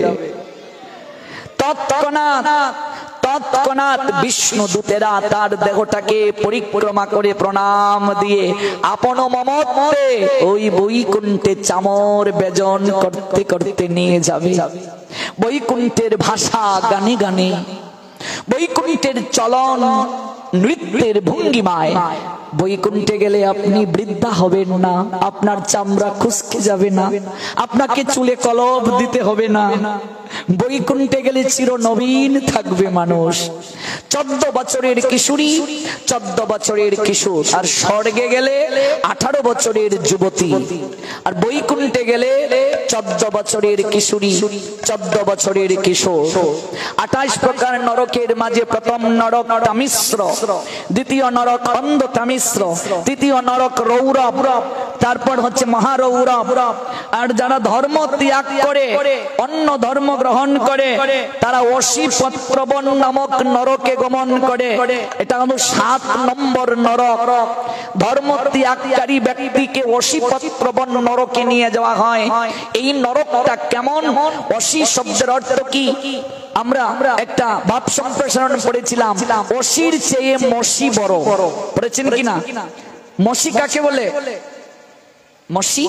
তৎক্ষণাৎ বিষ্ণু দূতেরা তার দেহটাকে পরিক্রমা করে প্রণাম দিয়ে আপন মমত্বে ওই বৈকুণ্ঠে চামর বেজন করতে করতে নিয়ে যাবে। বৈকুণ্ঠের ভাষা গানে গানে, বৈকুণ্ঠের চলন নৃত্যের ভঙ্গিমায়। বৈকুণ্ঠে গেলে আপনি বৃদ্ধা হবেন না, আপনার চামড়া খুশকে যাবে না, আপনাকে চুলে কলপ দিতে হবে না। বৈকুণ্ঠে গেলে চির নবীন থাকবে মানুষ। 14 বছরের কিশোরী, 14 বছরের কিশোর। আর স্বর্গে গেলে 18 বছরের যুবতী। আর বৈকুণ্ঠে গেলে 14 বছরের কিশোরী, 14 বছরের কিশোর। 28 প্রকার নরকের মাঝে প্রথম নরক তামিশ্র, দ্বিতীয় নরক অন্ধ তামিশ্র, তৃতীয় নরক রৌরব, তারপর হচ্ছে মহারৌরব। আর যারা ধর্ম ত্যাগ করে অন্য ধর্ম গ্রহণ করে তারা অসিপত্রবন নামক নরকে গমন করে। এটা হলো 7 নম্বর নরক। ধর্ম ত্যাগকারী ব্যক্তিকে অসিপত্রবন নরকে নিয়ে যাওয়া হয়। এই নরকটা কেমন? অসি শব্দের অর্থ কি? আমরা একটা ভাব সম্প্রসারণ পড়েছিলাম, অসির চেয়ে মসি বড়। পড়েছেন কিনা? মসি কাকে বলে? মসি,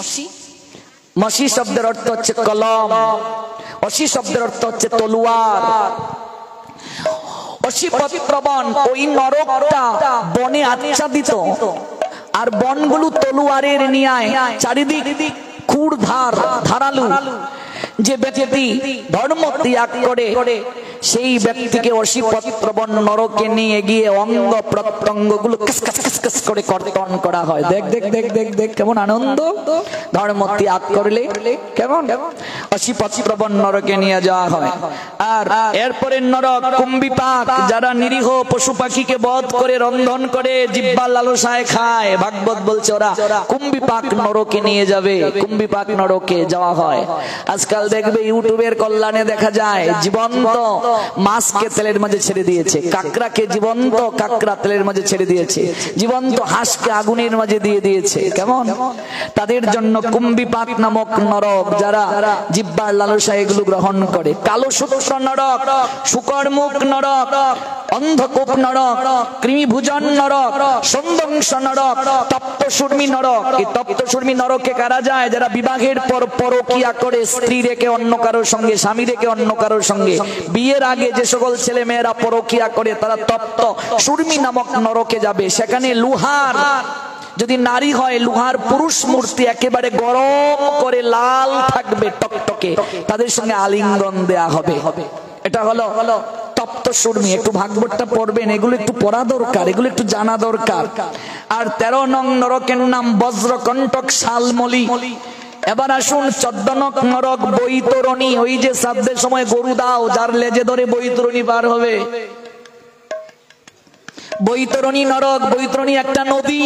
মসি শব্দের অর্থ হচ্ছে কলম। অসি শব্দের অর্থ হচ্ছে তলোয়ার। অসিপত্র বন, ওই নরকটা বনে আচ্ছাদিত, আর বনগুলো তলোয়ারের নিয়ায়, চারিদিক খুর ধারালু। যে ব্যক্তি ধর্ম ত্যাগ করে সেই ব্যক্তিকে অসিপত্র বন নরকে নিয়ে গিয়ে অঙ্গ প্রত্যঙ্গ গুলো করে কর্তন করা হয়। দেখ দেখ দেখ দেখ দেখ কেমন আনন্দ। ধর্ম ত্যাগ করলে কেমন অসিপত্র বন নরকে নিয়ে যাওয়া হয়। আর এরপরে নরক কুম্ভিপাক, যারা নিরীহ পশু পাখিকে বধ করে রন্ধন করে জিহ্বার লালসায় খায়, ভাগবত বলছে ওরা কুম্ভিপাক নরকে নিয়ে যাবে। কুম্ভিপাক নরকে যাওয়া হয়। আজকাল দেখবে ইউটিউবের কল্যাণে দেখা যায় জীবন্ত মাছকে তেলের মাঝে ছেড়ে দিয়েছে, কাকড়াকে জীবন্ত কাকড়া তেলের মাঝে ছেড়ে দিয়েছে, জীবন্ত হাঁসকে আগুনের মাঝে দিয়ে দিয়েছে। কেমন তাদের জন্য কুম্ভিপাক নামক নরক, যারা জিহ্বার লালসা এগুলো গ্রহণ করে। কালো সূত্র নরক, শুকর মুখ নরক, অন্ধকূপ নরক, কৃমিভোজন নরক, সন্দংশ নরক, তপ্তসূর্মী নরক। এই তপ্তসূর্মী নরকে কারা যায়? যারা বিবাহের পর পরকিয়া করে, স্ত্রী রেখে অন্য কারোর সঙ্গে, স্বামী রেখে অন্য কারোর সঙ্গে, বিয়ের আগে যে সকল ছেলে মেয়েরা পরকিয়া করে তারা তপ্ত সুর্মী নামক নরকে যাবে। সেখানে লোহার, যদি নারী হয় লোহার পুরুষ মূর্তি একেবারে গরম করে লাল থাকবে টকটকে, তাদের সঙ্গে আলিঙ্গন দেয়া হবে। এটা হলো তপ্ত সুর্মী। একটু ভাগবতটা পড়বেন, এগুলো একটু পড়া দরকার, এগুলো একটু জানা দরকার। আর 13 নং নরকের নাম বজ্রকণ্টক শালমলি। এবার আসুন 14 নং নরক বৈতরণী। ওই যে শ্রাদ্ধের সময় গরু দাও, যার লেজে ধরে বৈতরণী পার হবে। বৈতরণী নরক। বৈতরণী একটা নদী,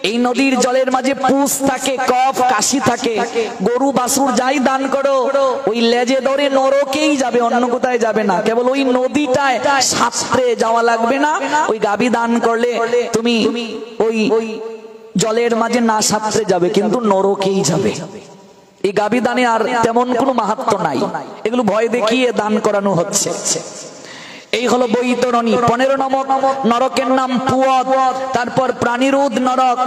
এই নদীর জলের মাঝে পুষ থাকে, কফ কাশি থাকে। গরু বাছুর যাই দান করো ওই লেজে ধরে নরকেই যাবে, অন্য কোথায় যাবে না। কেবল ওই নদীটায় সাঁতরে যাওয়া লাগবে না। ওই গাভী দান করলে তুমি ওই জলের মাঝে না সাঁতরে যাবে, কিন্তু নরকেই যাবে। এই গাভী দানে আর তেমন কোনো মাহাত্ম্য নাই, এগুলো ভয় দেখিয়ে দান করানো হচ্ছে। এই হলো বৈতরণী। 15 নম্বর নরকের নাম পুয়ত। তারপর প্রাণীরোধ নরক।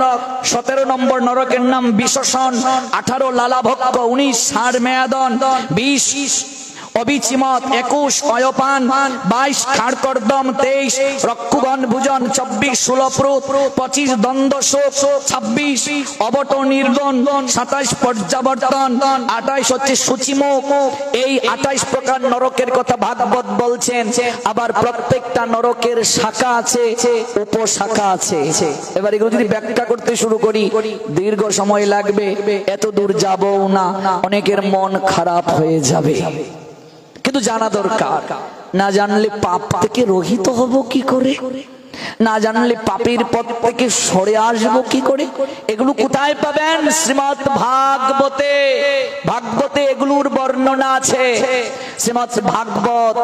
17 নম্বর নরকের নাম বিশ্বসন। 18 লালাভক্ত, 19 ষাঁড় মেয়াদন, 20 অবিচিমত, 21 অয়পান, 22 খাড়কর্দম, 23 রক্ষুগণ ভুজন, 24 ষোলপ্রুত, 25 দ্বন্দ্বশোক, 26 অবট নির্গণ, 27 পর্যাবর্তন, 28 হচ্ছে সূচিমুখ। এই 28 প্রকার নরকের কথা ভাগবত বলছেন। আবার প্রত্যেকটা নরকের শাখা আছে, উপশাখা আছে। এবার এগুলো যদি ব্যাখ্যা করতে শুরু করি দীর্ঘ সময় লাগবে, এত দূর যাবও না, অনেকের মন খারাপ হয়ে যাবে। কিন্তু জানা দরকার, না জানলে পাপ থেকে রহিত হব কি করে, না জানলে পাপের পথ থেকে সরে আসবো কি করে। এগুলো কোথায় পাবেন? শ্রীমৎ ভাগবতে। ভাগবতে এগুলোর বর্ণনা আছে। শ্রীমৎ ভাগবত,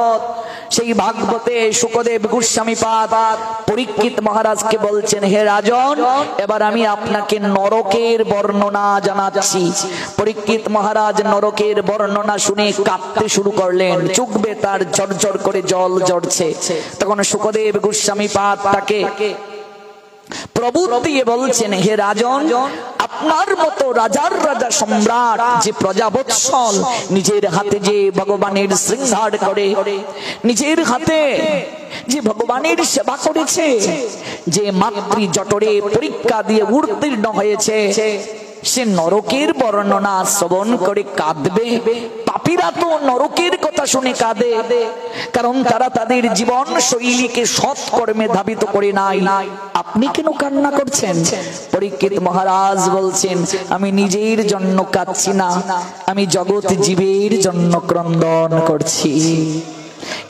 সেই ভাগবতে শুকদেব গোস্বামী পাদ পরীক্ষিত মহারাজকে বলছেন, হে রাজন, এবার আমি আপনাকে নরকের বর্ণনা জানাচ্ছি। পরীক্ষিত মহারাজ নরকের বর্ণনা শুনে কাঁদতে শুরু করলেন, চুকবে তার ঝরঝর করে জল ঝরছে। তখন শুকদেব গোস্বামী পাদ তাকে প্রভুত দিয়ে বলছেন, হে রাজন, আপনার মতো রাজার রাজা সম্রাট যে প্রজাবৎসল, নিজের হাতে যে ভগবানের শৃঙ্গার করে, নিজের হাতে যে ভগবানের সেবা করেছে, যে মাতৃ জঠরে পরীক্ষা দিয়ে উত্তীর্ণ হয়েছে, সে নরকের বর্ণনা শ্রবণ করে কাঁদবে। পাপীরা তো নরকের কথা শুনে কাঁদে, কারণ তারা তাদের জীবন শৈলীকে সৎ কর্মে ধাবিত করে নাই। আপনি কেন কান্না করছেন? পরীক্ষিত মহারাজ বলছেন, আমি নিজের জন্য কাঁদছি না, আমি জগৎ জীবের জন্য ক্রন্দন করছি।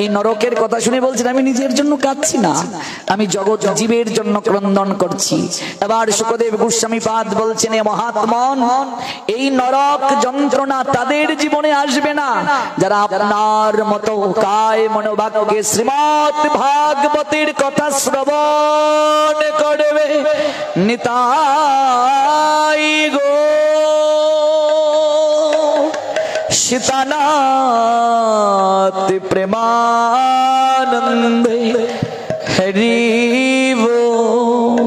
এই নরকের কথা শুনে বলছেন, আমি নিজের জন্য কাঁদছি না, আমি জগৎ জীবের জন্য ক্রন্দন করছি। এবার শুকদেব গোস্বামী পাদ বলছেন, এ মহাত্মন, এই নরক যন্ত্রণা তাদের জীবনে আসবে না যারা আপনার মতো কায় মনোবাক্যে শ্রীমৎ ভাগবতের কথা শ্রবণ করবে। নিতাই গো সীতানাথ প্রেমানন্দে হরি বল,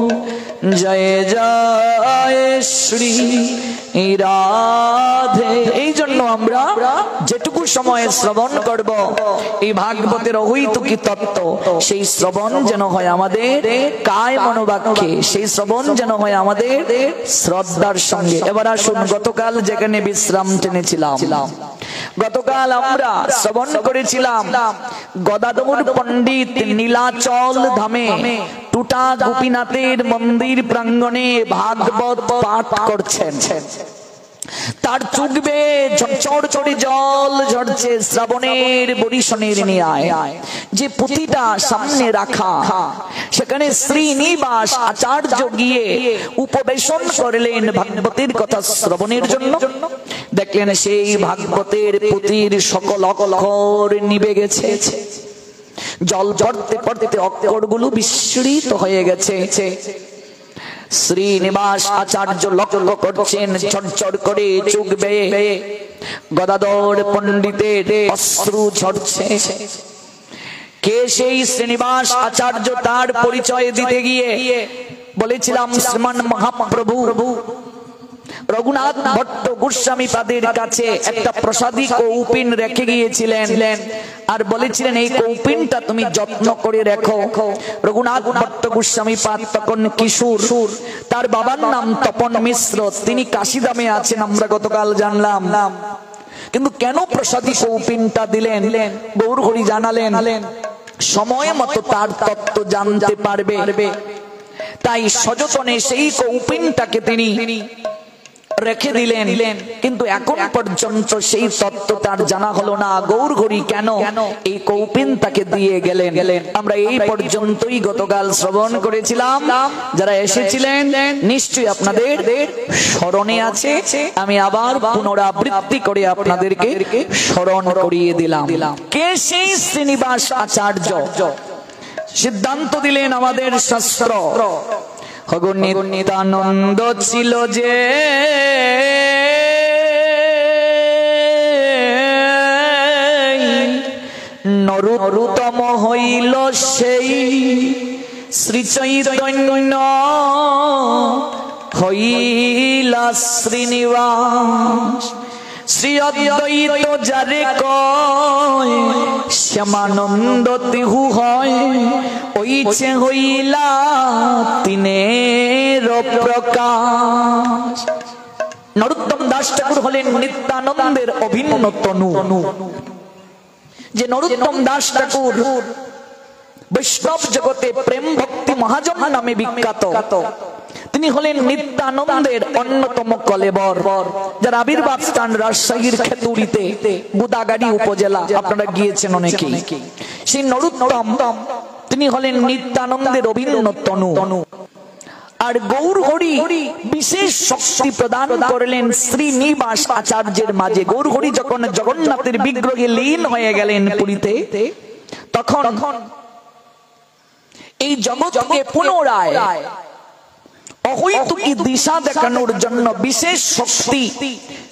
জয় জয় শ্রী রাধে। এই জন্য আমরা যেটুকু সময় শ্রবণ করব এই ভাগবতের অহৈতুকী তত্ত্ব, সেই শ্রবণ যেন হয় আমাদের কায় মনোবাক্যে, সেই শ্রবণ যেন হয় আমাদের শ্রদ্ধার সঙ্গে। এবার আসুন, গতকাল যেখানে বিশ্রাম টেনেছিলাম, গতকাল আমরা শ্রবণ করেছিলাম গদাধর পণ্ডিত নীলাচল ধামে টুটা গোপীনাথের মন্দির প্রাঙ্গণে ভাগবত পাঠ করছেন। তার চোখ বেয়ে ঝরঝর করে জল ঝরছে শ্রাবণের বরিশনের ন্যায়। যে পুঁথিটা সামনে রাখা, সেখানে শ্রীনিবাস আচার্য গিয়ে উপবেশন করলেন ভাগবতের কথা শ্রবণের জন্য। দেখলেন সেই ভাগবতের পুঁথির সকল অক্ষর নিভে গেছে, জল পড়তে পড়তে অক্ষরগুলো বিস্মৃত হয়ে গেছে। শ্রীনিবাস আচার্য লক্ষ্য করছেন, ঝরঝর করে চোখ বেয়ে গদাধর পণ্ডিতের অশ্রু ঝরছে। কে সেই শ্রীনিবাস আচার্য? তার পরিচয় দিতে গিয়ে বলেছিলাম শ্রীমান মহাপ্রভু রঘুনাথ ভট্ট গোস্বামী পাদের কাছে একটা প্রসাদী কৌপিন রেখে গিয়েছিলেন, আর বলেছিলেন এই কৌপিনটা তুমি যত্ন করে রেখো। রঘুনাথ ভট্ট গোস্বামী পাদ তখন কিশোর, তার বাবার নাম তপন মিশ্র, তিনি কাশিধামে আছেন আমরা গতকাল জানলাম। কিন্তু কেন প্রসাদী কৌপিনটা দিলেন, গৌর হরি জানালেন সময় মতো তার তত্ত্ব জানতে পারবে, তাই সযতনে সেই কৌপিনটাকে তিনি রেখে দিলেন। কিন্তু এখন পর্যন্ত সেই তত্ত্ব তার জানা হলো না। গৌর হরি কেন এই কৌপিন তাকে দিয়ে গেলেন, আমরা এই পর্যন্তই গতকাল শ্রবণ করেছিলাম। যারা এসেছিলেন নিশ্চয়ই আপনাদের স্মরণে আছে, আমি আবার পুনরাবৃত্তি করে আপনাদেরকে স্মরণ করিয়ে দিলাম। কে সেই শ্রীনিবাস আচার্য? সিদ্ধান্ত দিলেন আমাদের শাস্ত্র, নিত্যানন্দ ছিল যে নরোত্তম হইল সেই শ্রী চৈতন্য হইলা শ্রীনিবাস। শ্রী অদ্বৈত যারে কয় শ্যামানন্দ তিহু হয়, ওইছে হইলা তিনের প্রকাশ। নরোত্তম দাস ঠাকুর হলেন নিত্যানন্দের অভিন্ন তনু। যে নরোত্তম দাস ঠাকুর বৈষ্ণব জগতে প্রেম ভক্তি মহাজন নামে বিখ্যাত, তিনি হলেন নিত্যানন্দের অন্যতম কলেবর, যার আবির্ভাব স্থান রাজশাহীর খেতুড়িতে, বুদাগাড়ি উপজেলা, আপনারা গিয়েছেন অনেকেই। সেই নরোত্তম তিনি হলেন নিত্যানন্দের অভিন্ন তনু। আর গৌর হরি বিশেষ শক্তি প্রদান করলেন শ্রীনিবাস আচার্যের মাঝে। গৌর হরি যখন জগন্নাথের বিগ্রহে লীন হয়ে গেলেন পুরীতে, তখন এই জগৎকে পুনরায় অহৈতুকী দিশা দেখানোর জন্য বিশেষ শক্তি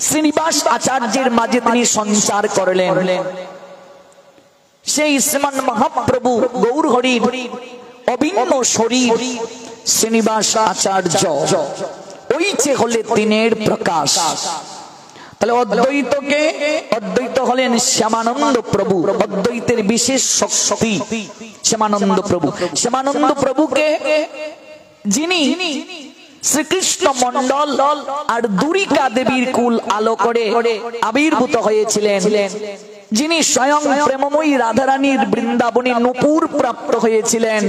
শ্রীনিবাস আচার্যের মাঝে তিনি সঞ্চার করলেন। সেই শ্রীমান মহাপ্রভু গৌর হরির অভিন্ন শরীর শ্রীনিবাস আচার্য, ওইছে হলে তিনের প্রকাশ। তাহলে অদ্বৈতকে, অদ্বৈত হলেন শ্যামানন্দ প্রভু, অদ্বৈতের বিশেষ শক্তি শ্যামানন্দ প্রভু। শ্যামানন্দ প্রভুকে যিনি শ্রীকৃষ্ণ মন্ডল আর দুরিকা দেবীর কুল আলো করে আবির্ভূত হয়েছিলেন, যিনি স্বয়ং প্রেমময়ী রাধারানীর বৃন্দাবনে নূপুর প্রাপ্ত হয়েছিলেন,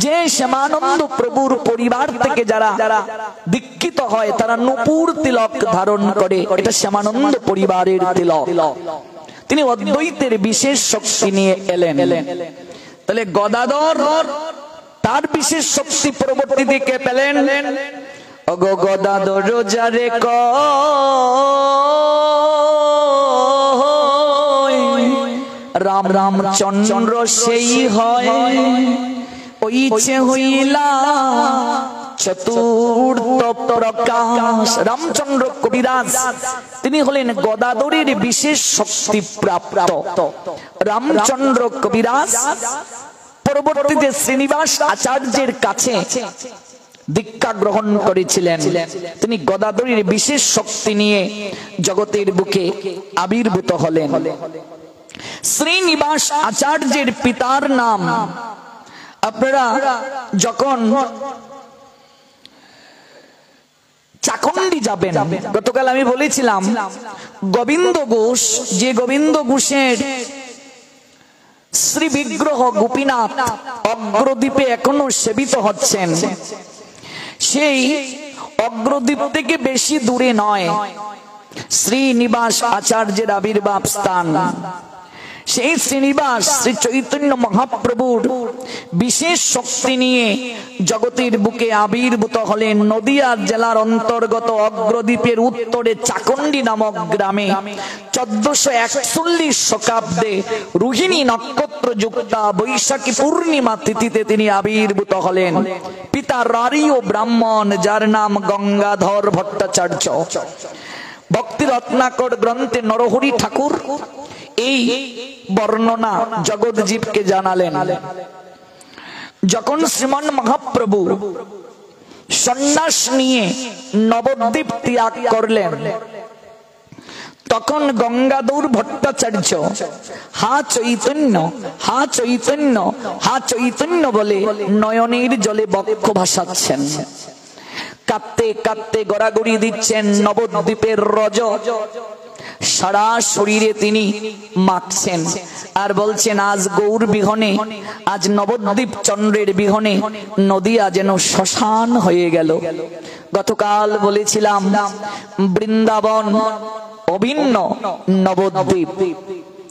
যে শ্যামানন্দ প্রভুর পরিবার থেকে যারা দীক্ষিত হয় তারা নূপুর তিলক ধারণ করে, এটা শ্যামানন্দ পরিবারের তিলক। তিনি অদ্বৈতের বিশেষ শক্তি নিয়ে এলেন। তাহলে গদাধর তার বিশেষ শক্তি পরবর্তী দিকে পেলেন। অগো গদাধর যারে রাম রামচন্দ্র সেই হয়, ওইছে হইলা চতুর্থ প্রকাশ। রামচন্দ্র কবিরাজ তিনি হলেন গদাধরের বিশেষ শক্তি প্রাপ্ত। রামচন্দ্র কবিরাজ পরবর্তীতে শ্রীনিবাস আচার্যের কাছে দীক্ষা গ্রহণ করেছিলেন। তিনি গদাধরীর বিশেষ শক্তি নিয়ে জগতের বুকে আবির্ভূত হলেন। শ্রীনিবাস আচার্যের পিতার নাম, আপনারা যখন চাকন্ডী যাবেন, গতকাল আমি বলেছিলাম গোবিন্দ ঘোষ, যে গোবিন্দ ঘোষের শ্রী বিগ্রহ গোপীনাথ অগ্রদ্বীপে এখনো সেবিত হচ্ছেন, সেই অগ্রদ্বীপ থেকে বেশি দূরে নয় শ্রীনিবাস আচার্যের আবির্ভাব স্থান। সেই শ্রীনিবাস শ্রী চৈতন্য মহাপ্রভুর বিশেষ শক্তি নিয়ে জগতের বুকে আবির্ভূত হলেন নদিয়া জেলার অন্তর্গত অগ্রদ্বীপের উত্তরে চাকন্ডী নামক গ্রামে 1441 শতাব্দে রোহিণী নক্ষত্র যুক্তা বৈশাখী পূর্ণিমা তিথিতে তিনি আবির্ভূত হলেন। পিতা রারীয় ব্রাহ্মণ, যার নাম গঙ্গাধর ভট্টাচার্য। ভক্তি রত্নাকর গ্রন্থে নরহরি ঠাকুর এই বর্ণনা জগৎজীবকে জানালেন। যখন শ্রীমান মহাপ্রভু সন্ন্যাস নিয়ে নবদ্বীপ ত্যাগ করলেন, তখন গঙ্গাধর ভট্টাচার্য হা চৈতন্য, হা চৈতন্য, হা চৈতন্য বলে নয়নের জলে বক্ষ ভাসাচ্ছেন। কাঁদতে কাঁদতে গড়াগড়ি দিচ্ছেন নবদ্বীপের রজ, সারা শরীরে তিনি মাখছেন আর বলছেন, আজ গৌর বিহনে, আজ নবদ্বীপ চন্দ্রের বিহনে নদিয়া যেন শ্মশান হয়ে গেল। গতকাল বলেছিলাম বৃন্দাবন অভিন্ন নবদ্বীপ,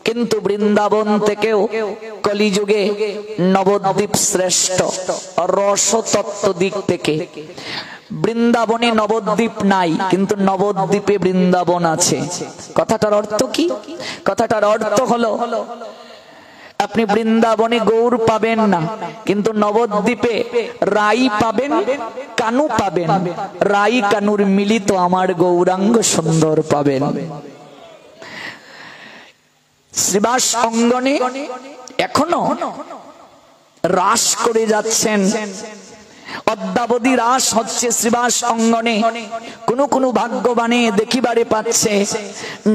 কিন্তু বৃন্দাবন থেকেও কলিযুগে নবদ্বীপ শ্রেষ্ঠ রসতত্ত্ব দিক থেকে। বৃন্দাবনে নবদ্বীপ নাই, কিন্তু নবদ্বীপে বৃন্দাবন আছে। কথাটার অর্থ কি? কথাটার অর্থ হলো আপনি বৃন্দাবনে গৌর পাবেন না, কিন্তু নবদ্বীপে রাই পাবেন, কানু পাবেন। রাই কানুর মিলিত আমার গৌরাঙ্গ সুন্দর পাবেন। শ্রীবাস অঙ্গনে এখনো রাস করে যাচ্ছেন, অদ্যাবধি রাস হচ্ছে শ্রীবাস অঙ্গনে। কোন কোন ভাগ্যবানে দেখিবারে পাচ্ছে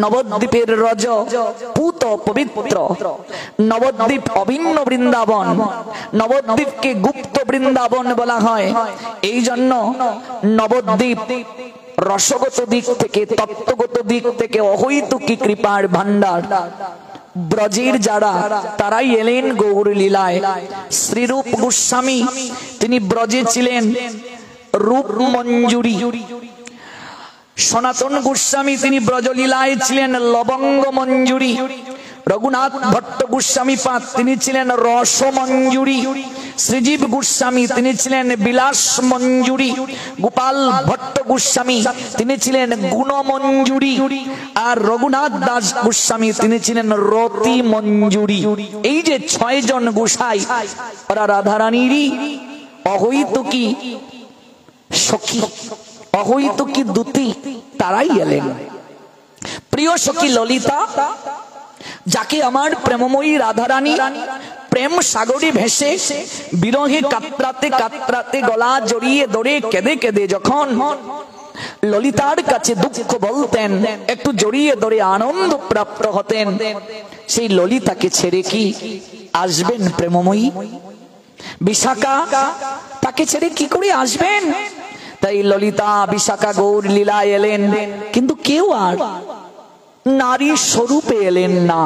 নবদ্বীপের রজ পূত পবিত্র। নবদ্বীপ অভিন্ন বৃন্দাবন, নবদ্বীপকে গুপ্ত বৃন্দাবন বলা হয়। এই জন্য নবদ্বীপ রসগত দিক থেকে, তত্ত্বগত দিক থেকে অহৈতুকী কৃপার ভান্ডার। ব্রজের যারা, তারাই এলেন গৌর লীলায়। শ্রীরূপ গোস্বামী তিনি ব্রজে ছিলেন রূপ মঞ্জুরি। সনাতন গোস্বামী তিনি ব্রজলীলায় ছিলেন লবঙ্গ মঞ্জুরি। রঘুনাথ ভট্ট গোস্বামী পাদ তিনি ছিলেন রস মঞ্জুরি। শ্রীজীব গোস্বামী তিনি ছিলেন বিলাস মঞ্জুরি। গোপাল ভট্ট গোস্বামী তিনি ছিলেন গুণ মঞ্জুরি। আর রঘুনাথ দাস গোস্বামী তিনি ছিলেন রতি মঞ্জুরি। এই যে 6 জন গোসাই, ওরা রাধারানীরই অহৈতুকী সখী, অহৈতুকী দূতি, তারাই এলেন। প্রিয় সখী ললিতা, যাকে আমার প্রেমময়ী রাধারানী প্রেম সাগরে ভেসে বিরহে কাতরাতে কাতরাতে গলা জড়িয়ে ধরে কেঁদে কেঁদে যখন ললিতার কাছে দুঃখ বলতেন, একটু জড়িয়ে ধরে আনন্দ প্রাপ্ত হতেন, সেই ললিতাকে ছেড়ে কি আসবেন প্রেমময়ী? বিশাখা তাকে ছেড়ে কি করে আসবেন? তাই ললিতা বিশাখা গৌর লীলায় এলেন, কিন্তু কেউ আর নারী স্বরূপে এলেন না,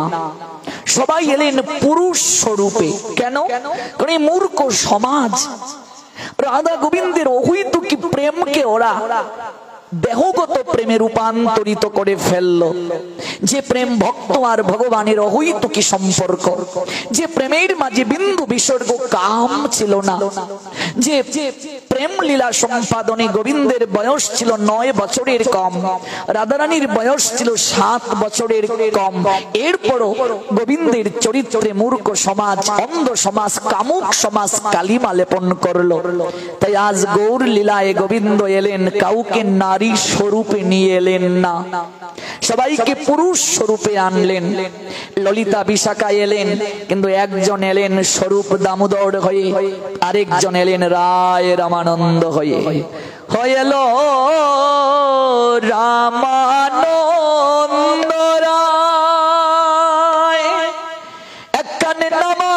সবাই এলেন পুরুষ স্বরূপে। কেন? কারণ এই মূর্খ সমাজ রাধা গোবিন্দের অহৈতুকী প্রেমকে ওরা দেহগত প্রেমে রূপান্তরিত করে ফেলল। যে প্রেম ভক্ত আর ভগবানের অহৈতুকী সম্পর্ক, যে প্রেমের মাঝে বিন্দু বিসর্গ কাম ছিল না, যে প্রেম লীলা সম্পাদনে গোবিন্দের বয়স ছিল 9 বছরের কম, রাধারানীর বয়স ছিল 7 বছরের কম, এরপরও গোবিন্দের চরিত্রে মূর্খ সমাজ, অন্ধ সমাজ, কামুক সমাজ কালিমা লেপন করলো। তাই আজ গৌর লীলায় গোবিন্দ এলেন, কাউকে নারী স্বরূপে নিয়ে এলেন না, সবাইকে পুরুষ স্বরূপে আনলেন। ললিতা বিশাখা এলেন, কিন্তু একজন এলেন স্বরূপ দামোদর হয়ে, আরেকজন এলেন রায় রামানন্দ হয়ে। হয়েল রামানন্দ রায়, একখানে নামা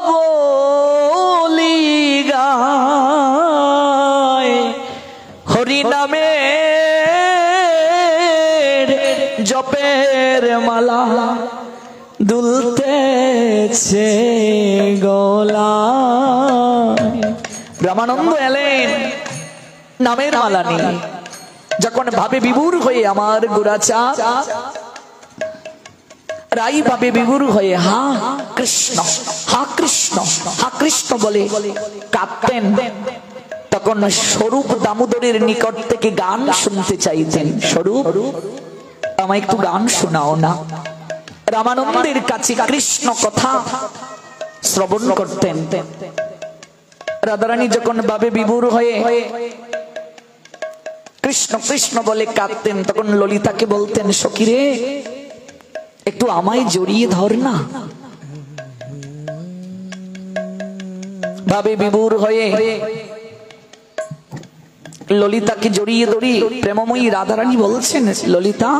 বলি গায়, হরি নামে জপের মালা দুলতেছে গলায়। রামানন্দ এলেন নামের মালা নিয়ে, যখন ভাবে বিভোর হয়ে আমার গোরাচাঁদ রাই ভাবে বিভোর হয়ে হা কৃষ্ণ হা কৃষ্ণ হা কৃষ্ণ বলে কাঁদতেন, তখন স্বরূপ দামোদরের নিকট থেকে গান শুনতে চাইতেন। স্বরূপ, আমায় একটু গান শোনাও না। রামানন্দের কাছে কৃষ্ণ কথা শ্রবণ করতেন। রাধারানী যখন ভাবে বিভোর হয়ে কৃষ্ণ কৃষ্ণ বলে কাঁদতেন, তখন ললিতাকে বলতেন, সখী রে, একটু আমায় জড়িয়ে ধর না। ভাবে বিভোর হয়ে ললিতাকে জড়িয়ে ধরি প্রেমময়ী রাধারানী বলছেন, ললিতা,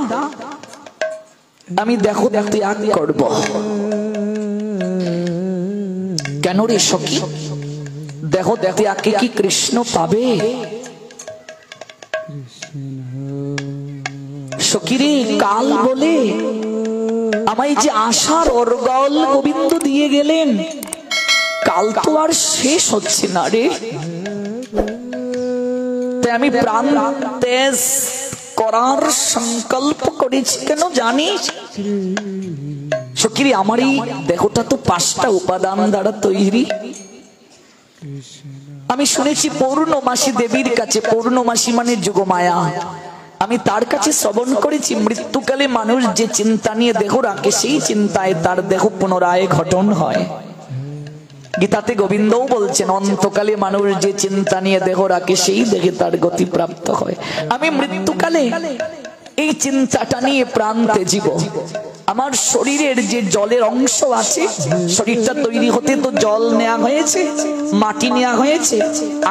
আমি দেখো ত্যাগ করব। কেন রে সখী? দেখো ত্যাগকে কি কৃষ্ণ পাবে? সখী রে, কাল বলে আমায় যে আশার অর্গল গোবিন্দ দিয়ে গেলেন, কাল তো আর শেষ হচ্ছে না রে। আমি প্রাণ তেজ করার সংকল্প করেছি। কেন জানিস সখী, আমার এই দেহটা তো 5টা উপাদান দ্বারা তৈরি। আমি শুনেছি পৌর্ণমাসী দেবীর কাছে, পৌর্ণমাসী মানে যোগমায়া, আমি তার কাছে শ্রবণ করেছি মৃত্যুকালে মানুষ যে চিন্তা নিয়ে দেহ রাখে, সেই চিন্তায় তার দেহ পুনরায় গঠন হয়। গীতাতে গোবিন্দও বলছেন, অন্তকালে মানুষ যে চিন্তা নিয়ে দেহ রাখে, সেই দেহে তার গতি প্রাপ্ত হয়। আমি মৃত্যুকালে এই চিন্তাটা নিয়ে প্রাণ ত্যাজিব। আমার শরীরের যে জলের অংশ আছে, শরীরটা তৈরি হতে তো জল নেওয়া হয়েছে, মাটি নেওয়া হয়েছে,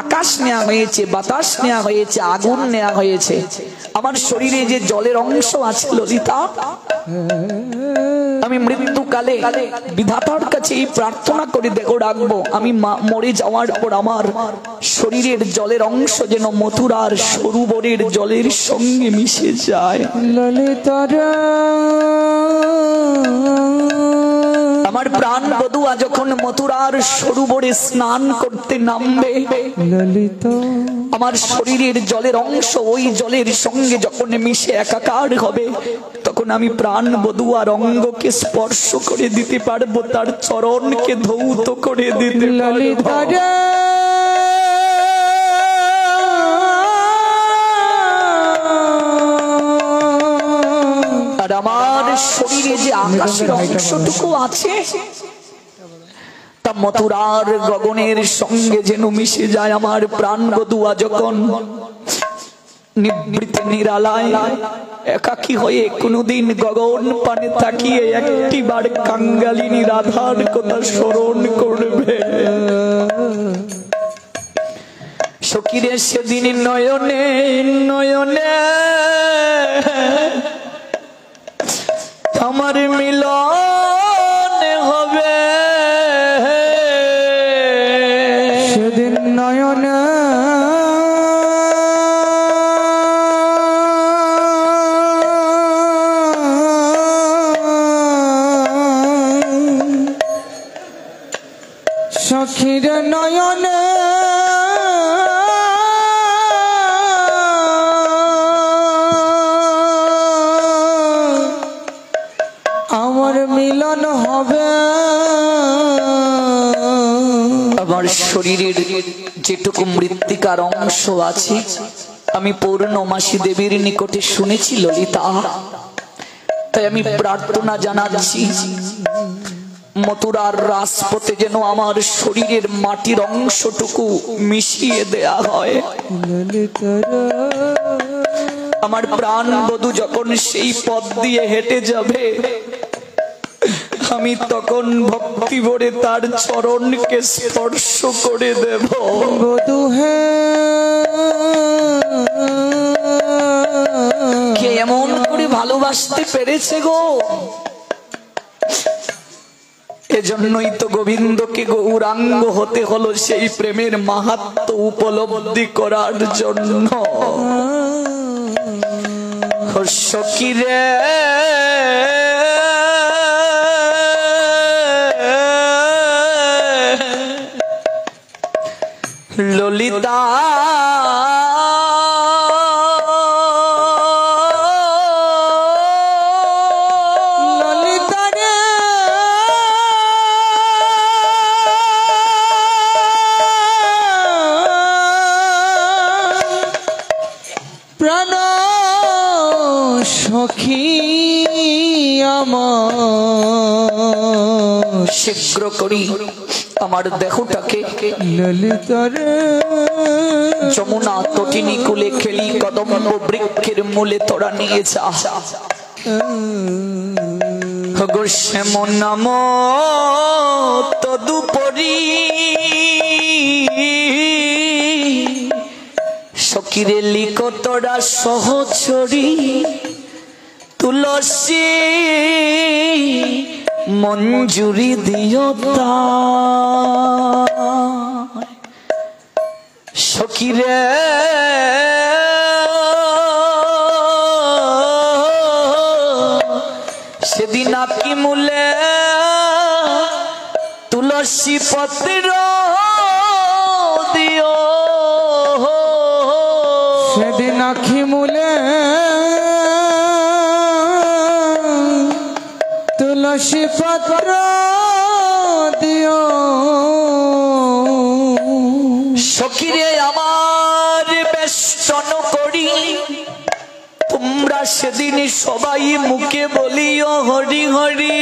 আকাশ নেওয়া হয়েছে, বাতাস নেওয়া হয়েছে, আগুন নেওয়া হয়েছে। আমার শরীরে যে জলের অংশ আছে ললিতা, আমি মৃত্যুকালে বিধাতার কাছে এই প্রার্থনা করে দেখো রাখবো, আমি মরে যাওয়ার পর আমার শরীরের জলের অংশ যেন মথুরার সরোবরের জলের সঙ্গে মিশে যায়। আমার প্রাণ বধূয়া যখন মথুরার সরোবরে স্নান করতে নামবে, আমার শরীরের জলের অংশ ওই জলের সঙ্গে যখন মিশে একাকার হবে, তখন আমি প্রাণ বধূয়ার অঙ্গকে স্পর্শ করে দিতে পারবো, তার চরণকে ধৌত করে দিতে পারবো। আর আমার শরীরে যে আকাশের অংশটুকু আছে, তা মথুরার গগনের সঙ্গে যেন মিশে যায়। আমার প্রাণ বধূয়া যখন নিবৃত্তে নিরালায় একাকী হয়ে কোনদিন গগন পানে তাকিয়ে একটিবার কাঙ্গালিনী রাধার কথা স্মরণ করবে, সখীরে সেদিন নয়নে নয়নে আমার মিলন হবে, সেদিন নয়নে সখীর নয়নে আমার মিলন হবে। আমার শরীরের যেটুকু মৃত্তিকার অংশ আছে, আমি পৌর্ণমাসী দেবীর নিকটে শুনেছি ললিতা, তাই আমি প্রার্থনা জানাচ্ছি মথুরার রাজপথে যেন আমার শরীরের মাটির অংশটুকু মিশিয়ে দেয়া হয়। আমার প্রাণ বধূ যখন সেই পথ দিয়ে হেঁটে যাবে, আমি তখন ভক্তি ভরে তার চরণকে স্পর্শ করে দেব। বধূ হে কে এমন করে ভালোবাসতে পেরেছে গো? এজন্যই তো গোবিন্দকে গৌরাঙ্গ হতে হলো, সেই প্রেমের মাহাত্ম্য উপলব্ধি করার জন্য। সখী রে ললিতা প্রাণ সখী আমার, শীঘ্র করি আমার দেহটাকে ললিতারে যমুনা তটিনী কুলে খেলি কদম্ব বৃক্ষের মূলে তোরা নিয়ে যা। গো শ্যামন নাম তদুপরি সকিরে লিখো তোরা সহচরী তুলসী মঞ্জুরি দিও তা সকিরে সেদিন আকি মূলে তুলসী পত্র দিও, সেদিন আখি মূলে তুলসী পত্র দিও। সখিরে আমার বেষ্টন করি তোমরা সেদিন সবাই মুখে বলিও হরি হরি।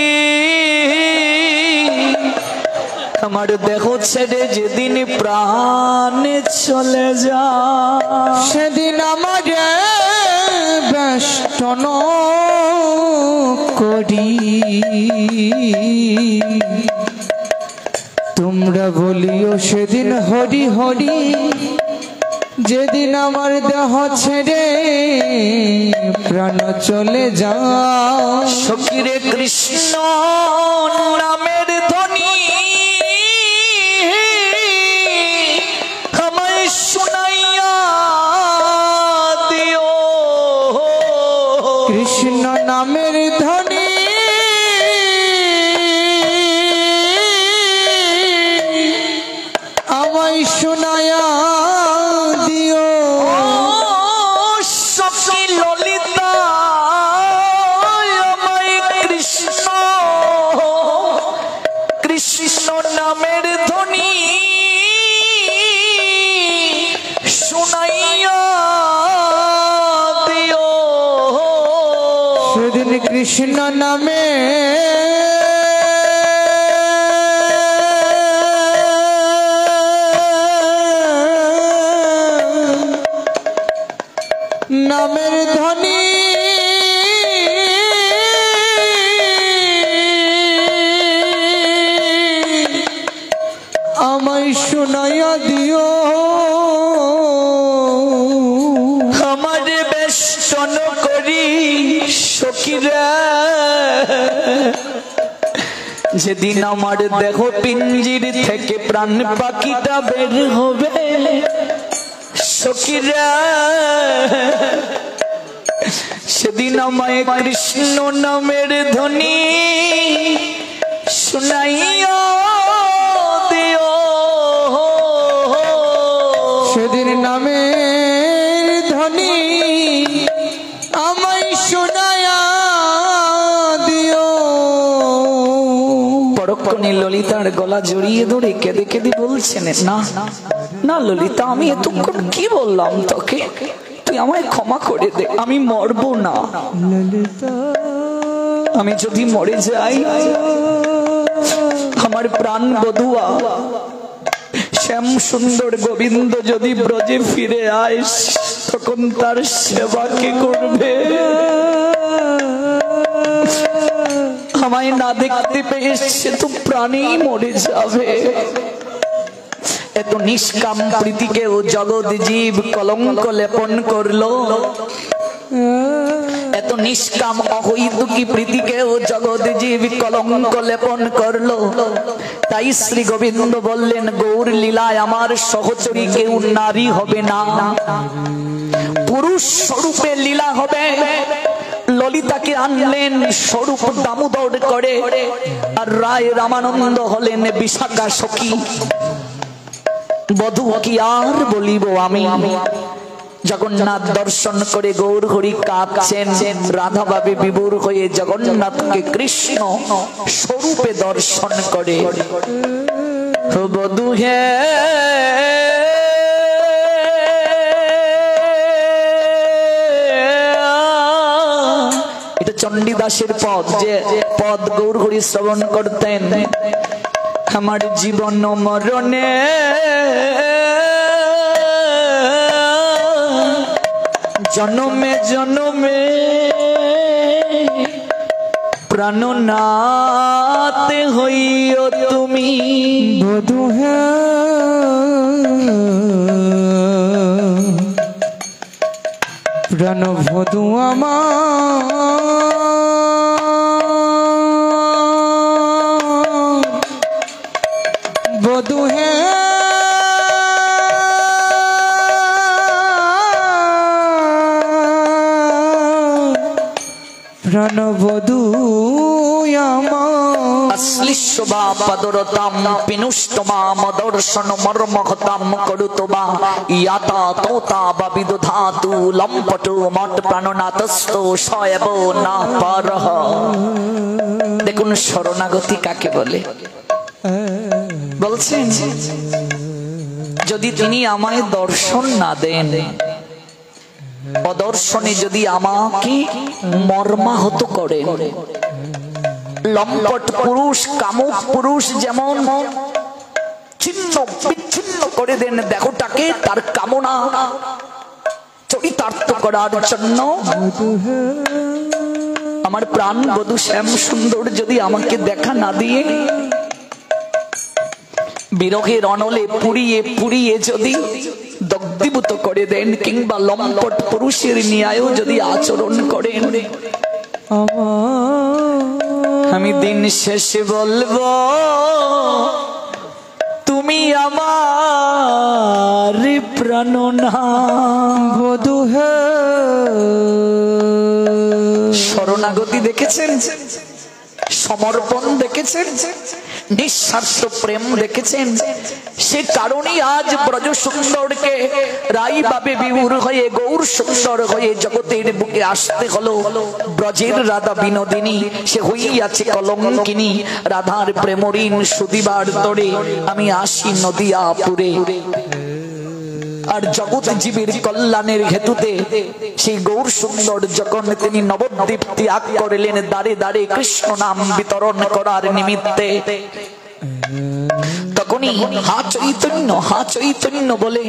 আমার দেহ ছেড়ে যেদিন প্রাণে চলে যা, সেদিন আমার বেষ্টন করি তোমরা বলিও সেদিন হরি হরি। যেদিন আমার দেহ ছেড়ে প্রাণ চলে যা, সখিরে কৃষ্ণ নামের ধ্বনি আমায় শুনাইয়া দিও। কৃষ্ণ নামের ধ্বনি আমায় শুনায়া দিও। সখী ললিতা আমায় কৃষ্ণ কৃষ্ণ নামের ধ্বনি শুনাইয়া দিও। সেদিন কৃষ্ণ নামে নামের ধ্বনি আমায় শুনাইয়া দিও। আমার বেষ্টন করি সখিরা যেদিন আমার দেহ পিঞ্জির থেকে প্রাণ পাখিটা বের হবে, সখিরা সেদিন আমায় কৃষ্ণ নামের ধ্বনি শুনাইয়া দিও। সেদিন নামের ধ্বনি আমায় শুনায়া দিও। পরক্ষণে ললিতার গলা জড়িয়ে ধরে কেঁদে কেঁদে বলছেন, না না ললিতা, আমি এতক্ষণ কি বললাম তোকে, তুই আমায় ক্ষমা করে দে, আমি মরবো না। আমি যদি মরে যাই আমার প্রাণ বধুয়া সে শ্যাম সুন্দর গোবিন্দ যদি ব্রজে ফিরে আইস তখন তার সেবা কে করবে? আমায় না দেখতে পেয়ে সে তো প্রাণী মরে যাবে। এত নিষ্কাম প্রীতিকেও জগৎ জীব কলঙ্ক লেপন করলো, এত নিষ্কাম অহৈতুকী প্রীতিকেও জগৎ জীব কলঙ্ক লেপন করলো। তাই শ্রী গোবিন্দ বললেন, গৌর লীলায় আমার সহচরী কেউ নারী হবে না, পুরুষ স্বরূপে লীলা হবে। ললিতাকে আনলেন স্বরূপ দামোদর করে, আর রায় রামানন্দ হলেন বিশাখা সখী। বধূ কি আর বলিব আমি। জগন্নাথ দর্শন করে গৌর হরি কাঁদছেন, রাধা ভাবে বিভোর হয়ে জগন্নাথকে কৃষ্ণ স্বরূপে দর্শন করে। বধূ হে এটা চণ্ডীদাসের পদ, যে পদ গৌর হরি শ্রবণ করতেন। আমার জীবন মরণে জনমে জনমে প্রাণনাথ হইও তুমি। বধূ হে প্রাণ বধূ আমার, বধূ হে প্রাণ বধূ আমার। শ্লীশোভা পদরতাম পিনুষ্টমা মদর্শন মর্মহতাম করুতবা ইয়াতা তোতা বা বিদধাতু লম্পটো মট প্রাণনাথস্থ সয়ব না পারহ। দেখুন শরণাগতি কাকে বলে। বলছেন যদি তিনি আমায় দর্শন না দেন, অদর্শনে যদি আমাকে মর্মাহত করে, লম্পট পুরুষ কামুক পুরুষ যেমন ছিন্ন বিচ্ছিন্ন করে দেন দেহটাকে তার কামনা চরিতার্থ করার জন্য, আমার প্রাণ বধূ শ্যাম সুন্দর যদি আমাকে দেখা না দিয়ে বিরহের অনলে পুড়িয়ে পুড়িয়ে যদি দগ্ধীভূত করে দেন, কিংবা লম্পট পুরুষের ন্যায়ও যদি আচরণ করেন, আমি দিন শেষে বলবো তুমি আমার প্রাণনাথ। বধূ হে শরণাগতি দেখেছেন, সমর্পণ দেখেছেন, নিঃস্বার্থ প্রেম দেখেছেন। সে কারণেই আজ ব্রজ সুন্দরকে রাই ভাবে বিভোর হয়ে গৌর সুন্দর হয়ে জগতের বুকে আসতে হলো। ব্রজের রাধা বিনোদিনী সে হইয়াছে কলঙ্কিনী, রাধার প্রেম ঋণ সুদিবার তরে আমি আসি নদিয়াপুরে। আর জগৎ জীবের কল্যাণের হেতুতে সেই গৌর সুন্দর যখন তিনি নবদ্বীপ ত্যাগ করিলেন দাঁড়ে দাঁড়ে কৃষ্ণ নাম বিতরণ করার নিমিত্তে, তখনই হা চৈতন্য বলে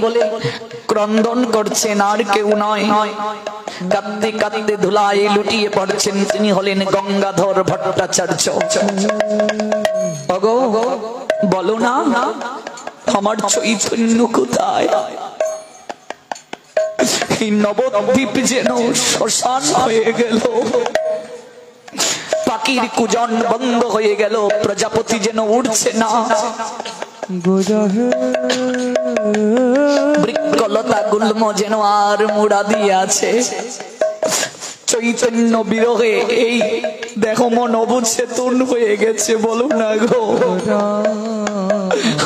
ক্রন্দন করছেন আর কেউ নয়। কাঁদতে কাঁদতে ধুলায় লুটিয়ে পড়ছেন, তিনি হলেন গঙ্গাধর ভট্টাচার্য। ওগো বলো না আমার চৈতন্য কোথায়? এই নবদ্বীপ যেন শ্মশান হয়ে গেল, পাখির কুজন বন্ধ হয়ে গেল, প্রজাপতি যেন উড়ছে না, বৃক্ষলতা গুল্ম যেন আর মুড়া দিয়ে আছে। চৈতন্য বিরহে এই দেখো মন অবচেতন হয়ে গেছে। বলো না গো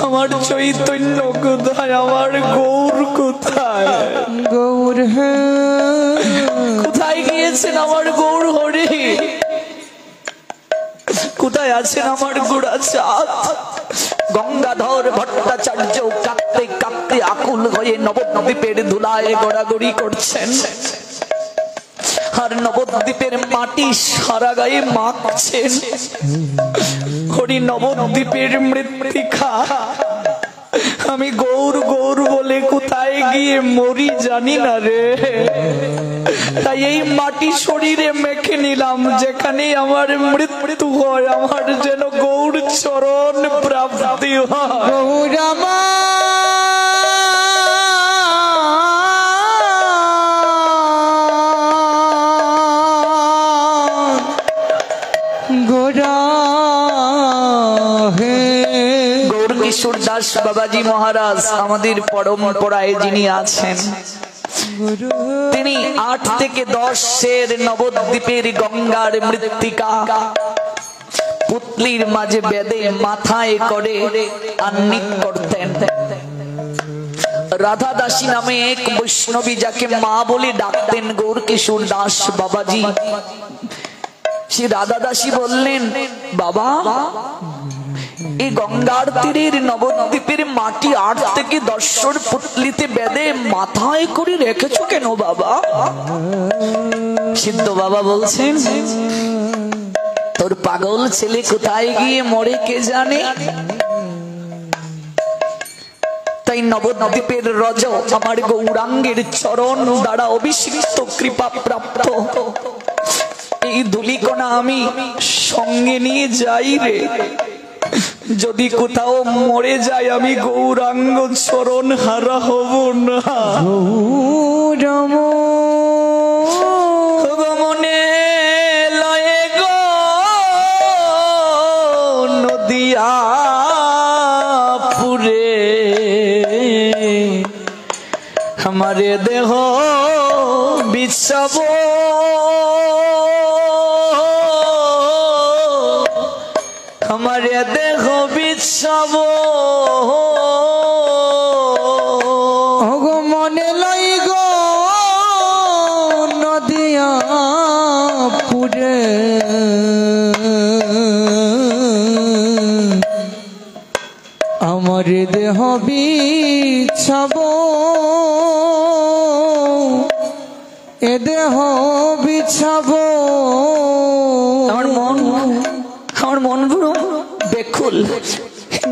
আমার চৈতন্য কোথায়, আমার গৌর কোথায়? গৌর হে কোথায় গিয়েছেন আমার গৌর হরি? কোথায় আছেন আমার গোড়াচাঁদ? গঙ্গাধর ভট্টাচার্য কাঁদতে কাঁদতে আকুল হয়ে নবদ্বীপের ধুলায় গড়াগড়ি করছেন, আর নবদ্বীপের মাটি সারা গায়ে মাখছেন। হরি নবদ্বীপের মৃত্তিকা আমি গৌর গৌর বলে কোথায় গিয়ে মরি জানি না রে। তাই এই মাটি শরীরে মেখে নিলাম, যেখানে আমার মৃত্যু হয় আমার যেন গৌর চরণ প্রাপ্তি হয়। গৌরামা কিশোর দাস বাবাজি মহারাজ আমাদের পরম্পরায় যিনি আছেন, তিনি 8 থেকে 10 নবদ্বীপের গঙ্গার মৃত্তিকা পুতলির মাঝে বেঁধে মাথায় করে আহ্নিক করতেন। রাধা দাসী নামে এক বৈষ্ণবী, যাকে মা বলে ডাকতেন গৌর কিশোর দাস বাবাজি, সে রাধা দাসী বললেন, বাবা এই গঙ্গার তীরের নবদ্বীপের মাটি 8 থেকে 10 পুতলিতে বেঁধে মাথায় করে রেখেছো কেন বাবা? সিদ্ধ বাবা বলছেন, তোর পাগল ছেলে কোথায় গিয়ে মরে কে জানে। তাই নবদ্বীপের রজ আমার গৌরাঙ্গের চরণ দ্বারা অভিষিক্ত কৃপা প্রাপ্ত এই ধূলিকণা আমি সঙ্গে নিয়ে যাই রে। যদি কোথাও মরে যায় আমি গৌরাঙ্গ চরণ হারা হব না। মনে লয়ে গো নদিয়া পুরে हमारे देह बिछाबो हमारे देह बिछाबो गो मने लाई गो नदिया पुरे हमारे देह बिछाबो ए देह बिछाबो। আমার মন বড় বেকুল,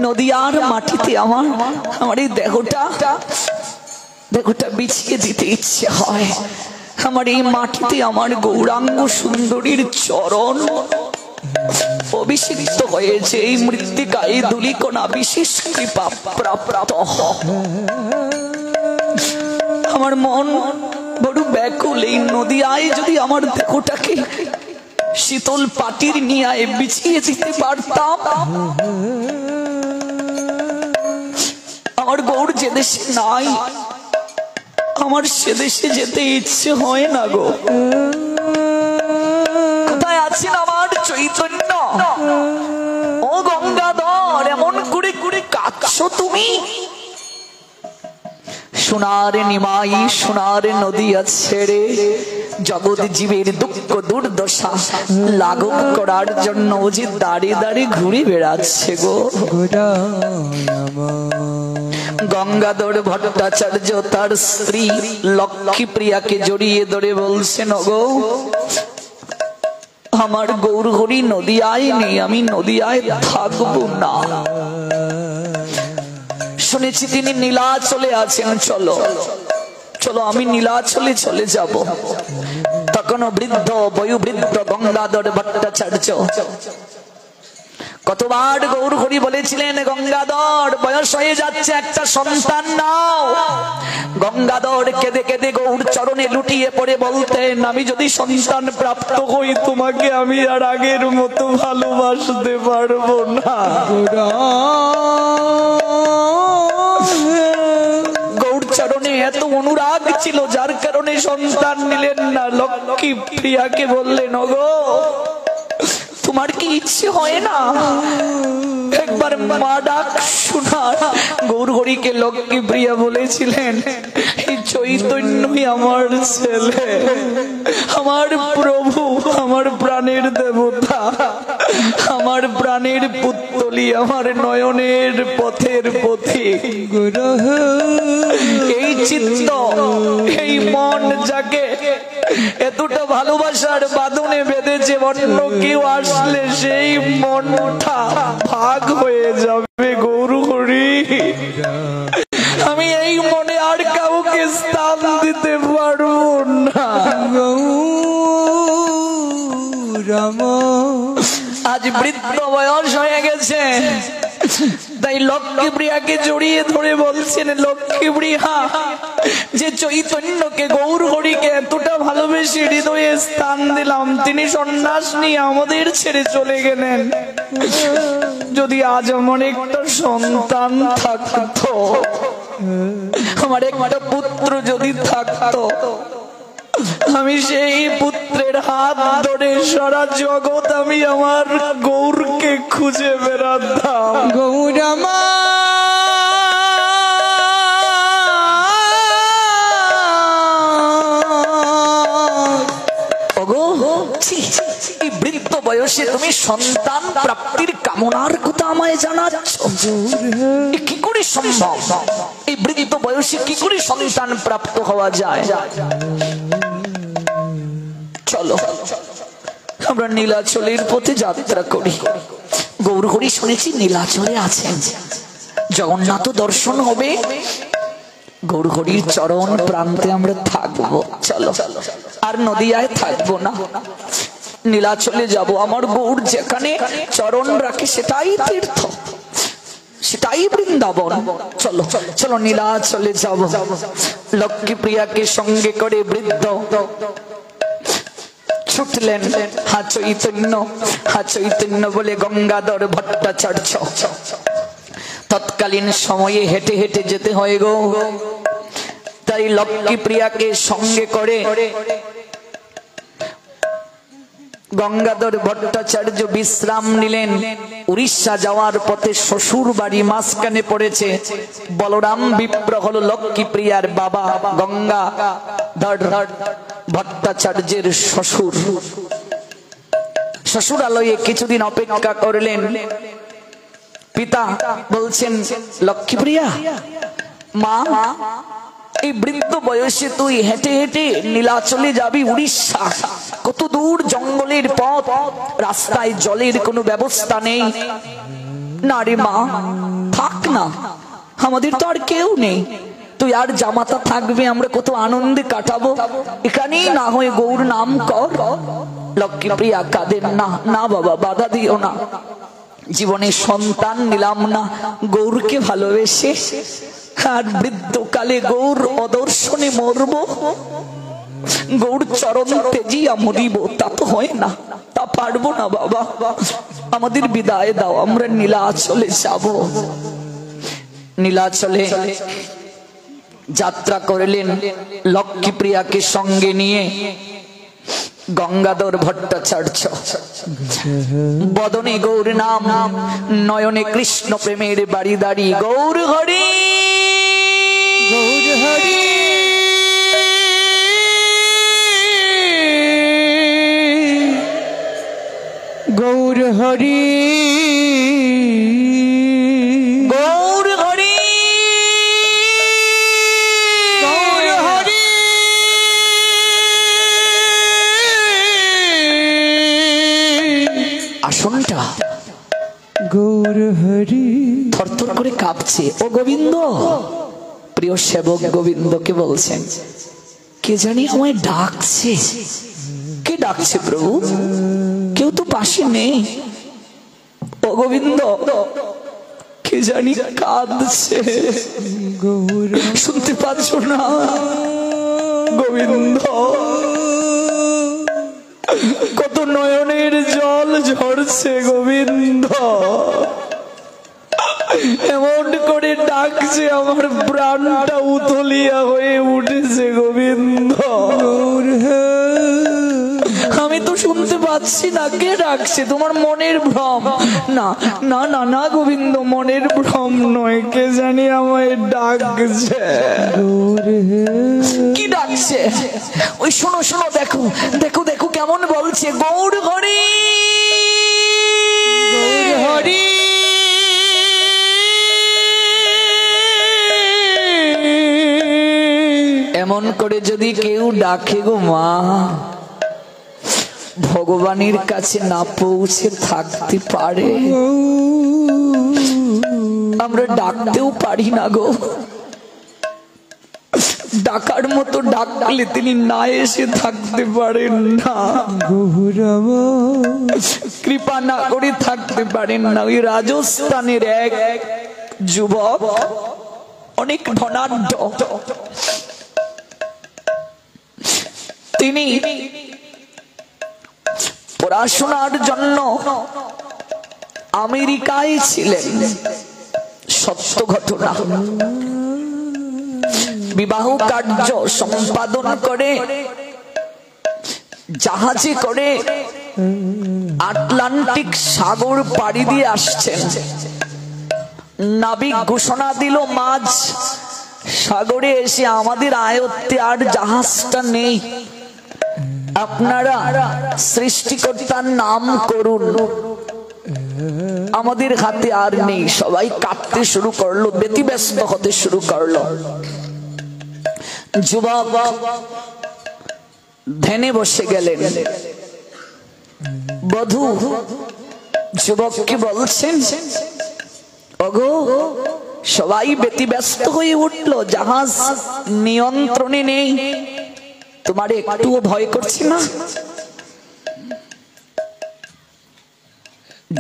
নদিয়ার মাটিতে আমার এই দেহটা বিছিয়ে দিতে ইচ্ছে হয়। আমার এই মাটিতে আমার গৌরাঙ্গ সুন্দরীর চরণ অভিষিক্ত হয়েছে, এই মৃত্তিকায় ধূলিকণা বিশেষ কৃপা প্রাপ্ত। আমার মন বড় ব্যাকুল, এই নদিয়ায় যদি আমার দেহটাকে শীতল পাটির নিয়ায় বিছিয়ে দিতে পারতাম। আমার গৌর যে দেশে নাই, আমার সে দেশে যেতে ইচ্ছে হয় না গো। কোথায় আছেন আমার চৈতন্য? ও গঙ্গাধর, এমন করে করে কাঁদছো তুমি? সোনার নিমাই সোনার নদিয়া ছেড়ে জগৎ জীবের দুঃখ দুর্দশা লাঘব করার জন্য যে দাঁড়িয়ে দাঁড়িয়ে ঘুরে বেড়াচ্ছে গো। গঙ্গাধর ভট্টাচার্য তার স্ত্রী লক্ষ্মী প্রিয়াকে জড়িয়ে ধরে বলছেন, গো আমার গৌর হরি নদিয়ায় নেই, আমি নদিয়ায় থাকবো না। শুনেছি তিনি নীলাচলে আছেন, চলো চলো আমি নীলাচলে চলে যাব। তখনও বৃদ্ধ বয়োবৃদ্ধ গঙ্গাধর ভট্টাচার্য কতবার গৌর হরি বলেছিলেন, গঙ্গাধর বয়স হয়ে যাচ্ছে, একটা সন্তান নাও। গঙ্গাধর কেঁদে কেঁদে গৌর চরণে লুটিয়ে পড়ে বলতেন, আমি যদি সন্তান প্রাপ্ত হই তোমাকে আমি আর আগের মতো ভালোবাসতে পারবো না। গৌর চরণে এত অনুরাগ ছিল যার কারণে সন্তান নিলেন না। লক্ষ্মী প্রিয়াকে বললেন, ওগো তোমার কি ইচ্ছে হয় না একবার মা ডাক শোনার? গৌর হরিকে লক্ষ্মী প্রিয়া বলেছিলেন, এই চৈতন্যই আমার ছেলে, আমার প্রভু, আমার প্রাণের দেবতা, আমার প্রাণের পুত্তলি, আমার নয়নের পথের পথিক। এই চিত্ত, এই মন যাকে এতটা ভালোবাসার বাঁধনে বেঁধেছে, অন্য কেউ আসলে সেই মনটা ভাগ হয়ে যাবে। গৌর হরি আমি এই মনে আর কাউকে স্থান দিতে পারবো না। আজ বৃদ্ধ বয়স হয়ে গেছে, তাই লক্ষ্মী প্রিয়াকে জড়িয়ে ধরে বলছেন, লক্ষ্মী প্রিয়া, যে চৈতন্যকে গৌর হরিকে এতটা ভালোবেসে হৃদয়ে স্থান দিলাম, তিনি সন্ন্যাস নিয়ে আমাদের ছেড়ে চলে গেলেন। যদি আজ আমার একটা সন্তান থাকতো, আমার একটা পুত্র যদি থাকতো, আমি সেই পুত্রের হাত ধরে সারা জগৎ আমি আমার গৌরকে খুঁজে বেড়াতাম। গৌরমা এই বৃদ্ধ বয়সে তুমি সন্তান প্রাপ্তির কামনার কথা আমায় জানাচ্ছ, কি করে সম্ভব? এই বৃদ্ধ বয়সে কি করে সন্তান প্রাপ্ত হওয়া যায়? চলো আমরা নীলাচলের পথে যাত্রা করি। গৌর হরি শুনেছি নীলাচলে আছেন, জগন্নাথ দর্শন হবে, গৌর হরির চরণ প্রান্তে আমরা থাকবো। চলো আর নদিয়ায় থাকবো না, নীলাচলে যাব। আমার গৌর যেখানে চরণ রাখে সেটাই তীর্থ, সেটাই বৃন্দাবন। চলো চলো নীলাচলে যাব। লক্ষ্মী প্রিয়াকে সঙ্গে করে বৃদ্ধ ছুটলেন। হা চৈতন্য, হা চৈতন্য বলে গঙ্গাধর ভট্টাচার্য। তৎকালীন সময়ে হেঁটে হেঁটে যেতে হয় গো, তাই লক্ষ্মী প্রিয়াকে সঙ্গে করে গঙ্গাধর ভট্টাচার্য বিশ্রাম নিলেন। উড়িষ্যা যাওয়ার পথে শ্বশুর বাড়ি মাঝখানে পড়েছে। বলরাম বিপ্র হলো লক্ষ্মী প্রিয়ার বাবা, গঙ্গাধর ভট্টাচার্যের শ্বশুর। শ্বশুরালয়ে কিছুদিন অপেক্ষা করলেন। পিতা বলছেন, লক্ষ্মী প্রিয়া মা, এই বৃদ্ধ বয়সে তুই হেঁটে হেঁটে নীলাচলে যাবি উড়িষ্যা, কত দূর জঙ্গলের পথ, রাস্তায় জলের কোনো ব্যবস্থা নেই। না রে মা, থাক না, আমাদের তো আর কেউ নেই, তুই আর জামাতা থাকবে, আমরা কত আনন্দে কাটাবো, এখানেই না হয় গৌর নাম কর। লক্ষ্মী প্রিয়া কাঁদেন, না না বাবা, বাধা দিও না, জীবনে সন্তান নিলাম না, গৌরকে ভালোবেসে আর বৃদ্ধকালে গৌর অদর্শনে মরব, গৌর চরণ তেজিয়া মরিব, তা তো হয় না, তা পারবো না বাবা, আমাদের বিদায় দাও, আমরা নীলাচলে যাব। নীলাচলে যাত্রা করলেন লক্ষ্মী প্রিয়াকে সঙ্গে নিয়ে গঙ্গাধর ভট্টাচার্য। বদনে গৌর নাম, নয়নে কৃষ্ণ প্রেমের বাড়িদারি। গৌর হরি, গৌর হরি, গৌর হরি, গৌর হরি, গৌর হরি। আসনটা গৌর হরি থরথর করে কাঁপছে। ও গোবিন্দ, প্রিয় সেবক গোবিন্দকে বলছেন, কে জানি আমায় ডাকছে। কে ডাকছে প্রভু? কেউ তো পাশে নেই। ও গোবিন্দ, কে জানি কাঁদছে, শুনতে পাচ্ছ না গোবিন্দ? কত নয়নের জল ঝরছে গোবিন্দ, এমন করে ডাকছে, আমার প্রাণটা উতলিয়া হয়ে উঠেছে গোবিন্দ। আমি তো শুনতে পাচ্ছি না, কে ডাকছে? তোমার মনের ভ্রম। না না না না গোবিন্দ, মনের ভ্রম নয়, কে জানি আমায় ডাকছে। কি ডাকছে? ওই শোনো শোনো, দেখো দেখো দেখো কেমন বলছে, গৌর হরি, গৌর হরি। এমন করে যদি কেউ ডাকে গো মা, ভগবানের কাছে না পৌঁছে থাকতে পারে। আমরা ডাকতেও পারি না গো। ডাকার মতো ডাকলে তিনি না এসে থাকতে পারেন না, কৃপা না করে থাকতে পারেন না। ওই রাজস্থানের এক যুবক, অনেক ধনাঢ্য, তিনি পড়াশোনার জন্য আমেরিকায় ছিলেন। সত্য ঘটনা। বিবাহ কার্য সম্পাদন করে জাহাজে করে আটলান্টিক সাগর পাড়ি দিয়ে আসছেন। নাবিক ঘোষণা দিল মাঝ সাগরে এসে আমাদের আয়ত্তে আর জাহাজটা নেই, আপনারা সৃষ্টিকর্তার নাম করুন, আমাদের হাতে আর নেই। সবাই কাঁদতে শুরু করলো, ব্যতিব্যস্ত হতে শুরু করলো। যুবক ধ্যানে বসে গেলেন। বধূ যুবককে বলছেন, ওগো, সবাই ব্যতিব্যস্ত হয়ে উঠলো, জাহাজ নিয়ন্ত্রণে নেই, তোমার একটুও ভয় করছে না?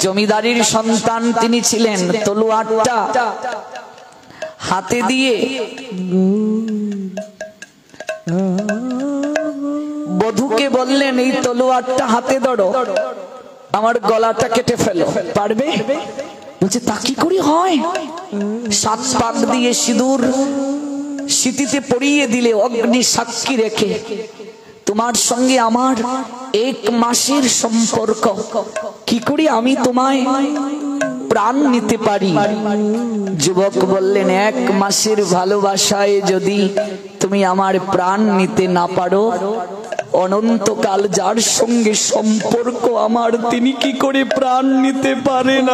জমিদারের সন্তান তিনি ছিলেন। তলোয়ারটা হাতে দিয়ে বধূকে বললেন, এই তলোয়ারটা হাতে ধরো, আমার গলাটা কেটে ফেলো, পারবে? বলছে, তা কি করে হয়? 7 পাক দিয়ে সিঁদুর সিঁথিতে পরিয়ে দিলে অগ্নি সাক্ষী রেখে তোমার সঙ্গে আমার 1 মাসের সম্পর্ক, কি করে আমি তোমায় প্রাণ নিতে পারি? যুবক বললেন, 1 মাসের ভালোবাসায় যদি তুমি আমার প্রাণ নিতে না পারো, অনন্তকাল যার সঙ্গে সম্পর্ক আমার, তিনি কি করে প্রাণ নিতে পারেন?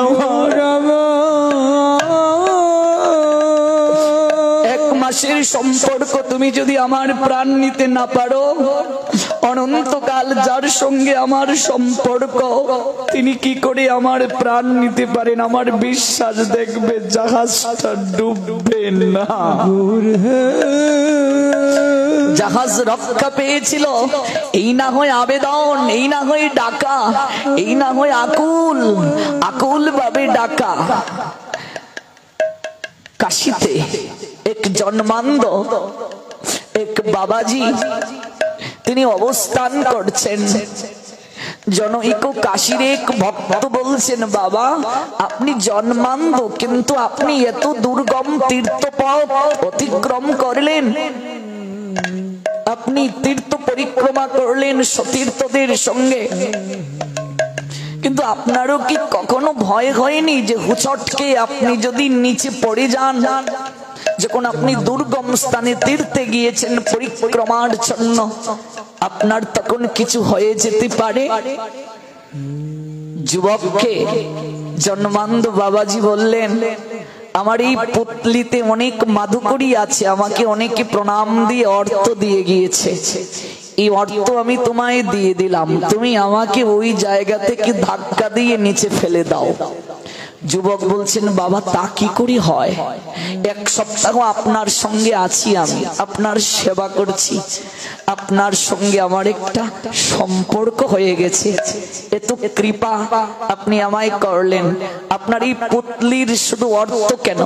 1 মাসের সম্পর্ক তুমি যদি আমার প্রাণ নিতে না পারো, অনন্তকাল যার সঙ্গে আমার সম্পর্ক, তিনি কি করে আমার প্রাণ নিতে পারেন? আমার বিশ্বাস, দেখবে জাহাজটা ডুববে না। জাহাজ রক্ষা পেয়েছিল। এই না হয় আবেদন, এই না হয় ডাকা, এই না হয় আকুল আকুল ভাবে ডাকা। কাশিতে এক জন্মান্ধ এক বাবাজি তিনি অবস্থান করছেন। জনৈক কাশীর এক ভক্ত বলছেন, বাবা, আপনি জন্মান্ধ, কিন্তু আপনি এত দুর্গম তীর্থপথ অতিক্রম করলেন, আপনি তীর্থ পরিক্রমা করলেন সতীর্থদের সঙ্গে, কিন্তু আপনারও কি কখনো ভয় হয়নি যে হুচটকে আপনি যদি নিচে পড়ে যান? যখন আপনি দুর্গম স্থানে তীর্থে গিয়েছেন পরিক্রমার জন্য, আপনার তখন কিছু হয়ে যেতে পারে। যুবককে জন্মান্ধ বাবাজি বললেন, আমার এই পুতলিতে অনেক মাধুকরী আছে, আমাকে অনেকে প্রণাম দিয়ে অর্থ দিয়ে গিয়েছে, এই অর্থ আমি তোমায় দিয়ে দিলাম, তুমি আমাকে ওই জায়গা থেকে ধাক্কা দিয়ে নিচে ফেলে দাও। যুবক বলছেন, বাবা, তা কি করে হয়? 1 সপ্তাহ আপনার সঙ্গে আছি, আমি আপনার সেবা করছি, আপনার সঙ্গে আমার একটা সম্পর্ক হয়ে গেছে, এত কৃপা আপনি আমায় করলেন। আপনার এই পুতলির শুধু অর্থ কেন,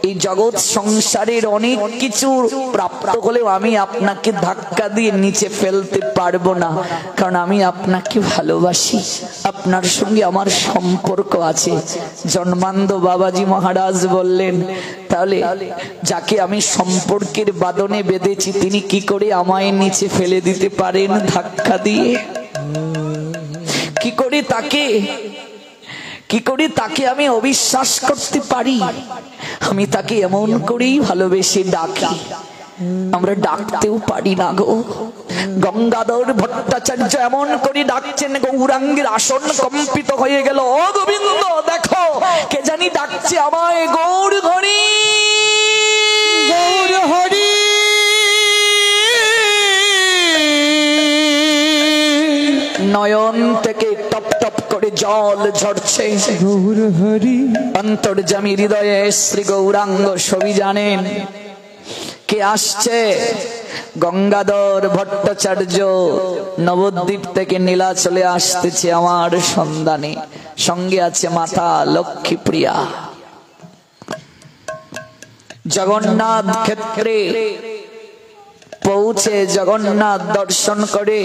এই জগৎ সংসারের অনেক কিছু প্রাপ্ত হলেও আমি আপনাকে ধাক্কা দিয়ে নিচে ফেলতে পারবো না, কারণ আমি আপনাকে ভালোবাসি, আপনার সঙ্গে আমার সম্পর্ক আছে। জন্মান্ধ বাবাজি মহারাজ বললেন, তাহলে যাকে আমি সম্পর্কের বাঁধনে বেঁধেছি, তিনি কি করে আমায় নিচে ফেলে দিতে পারেন ধাক্কা দিয়ে? কি করে তাকে আমি অবিশ্বাস করতে পারি? আমি তাকে এমন করেই ভালোবেসে ডাকি, আমরা ডাকতেও পারি না গো। গঙ্গাধর ভট্টাচার্য এমন করে ডাকছেন, গৌরাঙ্গের আসন কম্পিত হয়ে গেল। ও গোবিন্দ, দেখো কে জানি ডাকছে আমায়, গৌর হরি গৌর হরি। নয়ন থেকে টপ টপ করে জল ঝরছে। গৌর হরি অন্তর্যামী হৃদয়ে শ্রী গৌরাঙ্গ সবই জানেন। কে আসছে? গঙ্গাধর ভট্টাচার্য নবদ্বীপ থেকে নীলাচলে আসতেছে আমার সন্ধানে। সঙ্গে আছে মাতা লক্ষ্মীপ্রিয়া। জগন্নাথ ক্ষেত্রে পৌঁছে জগন্নাথ দর্শন করে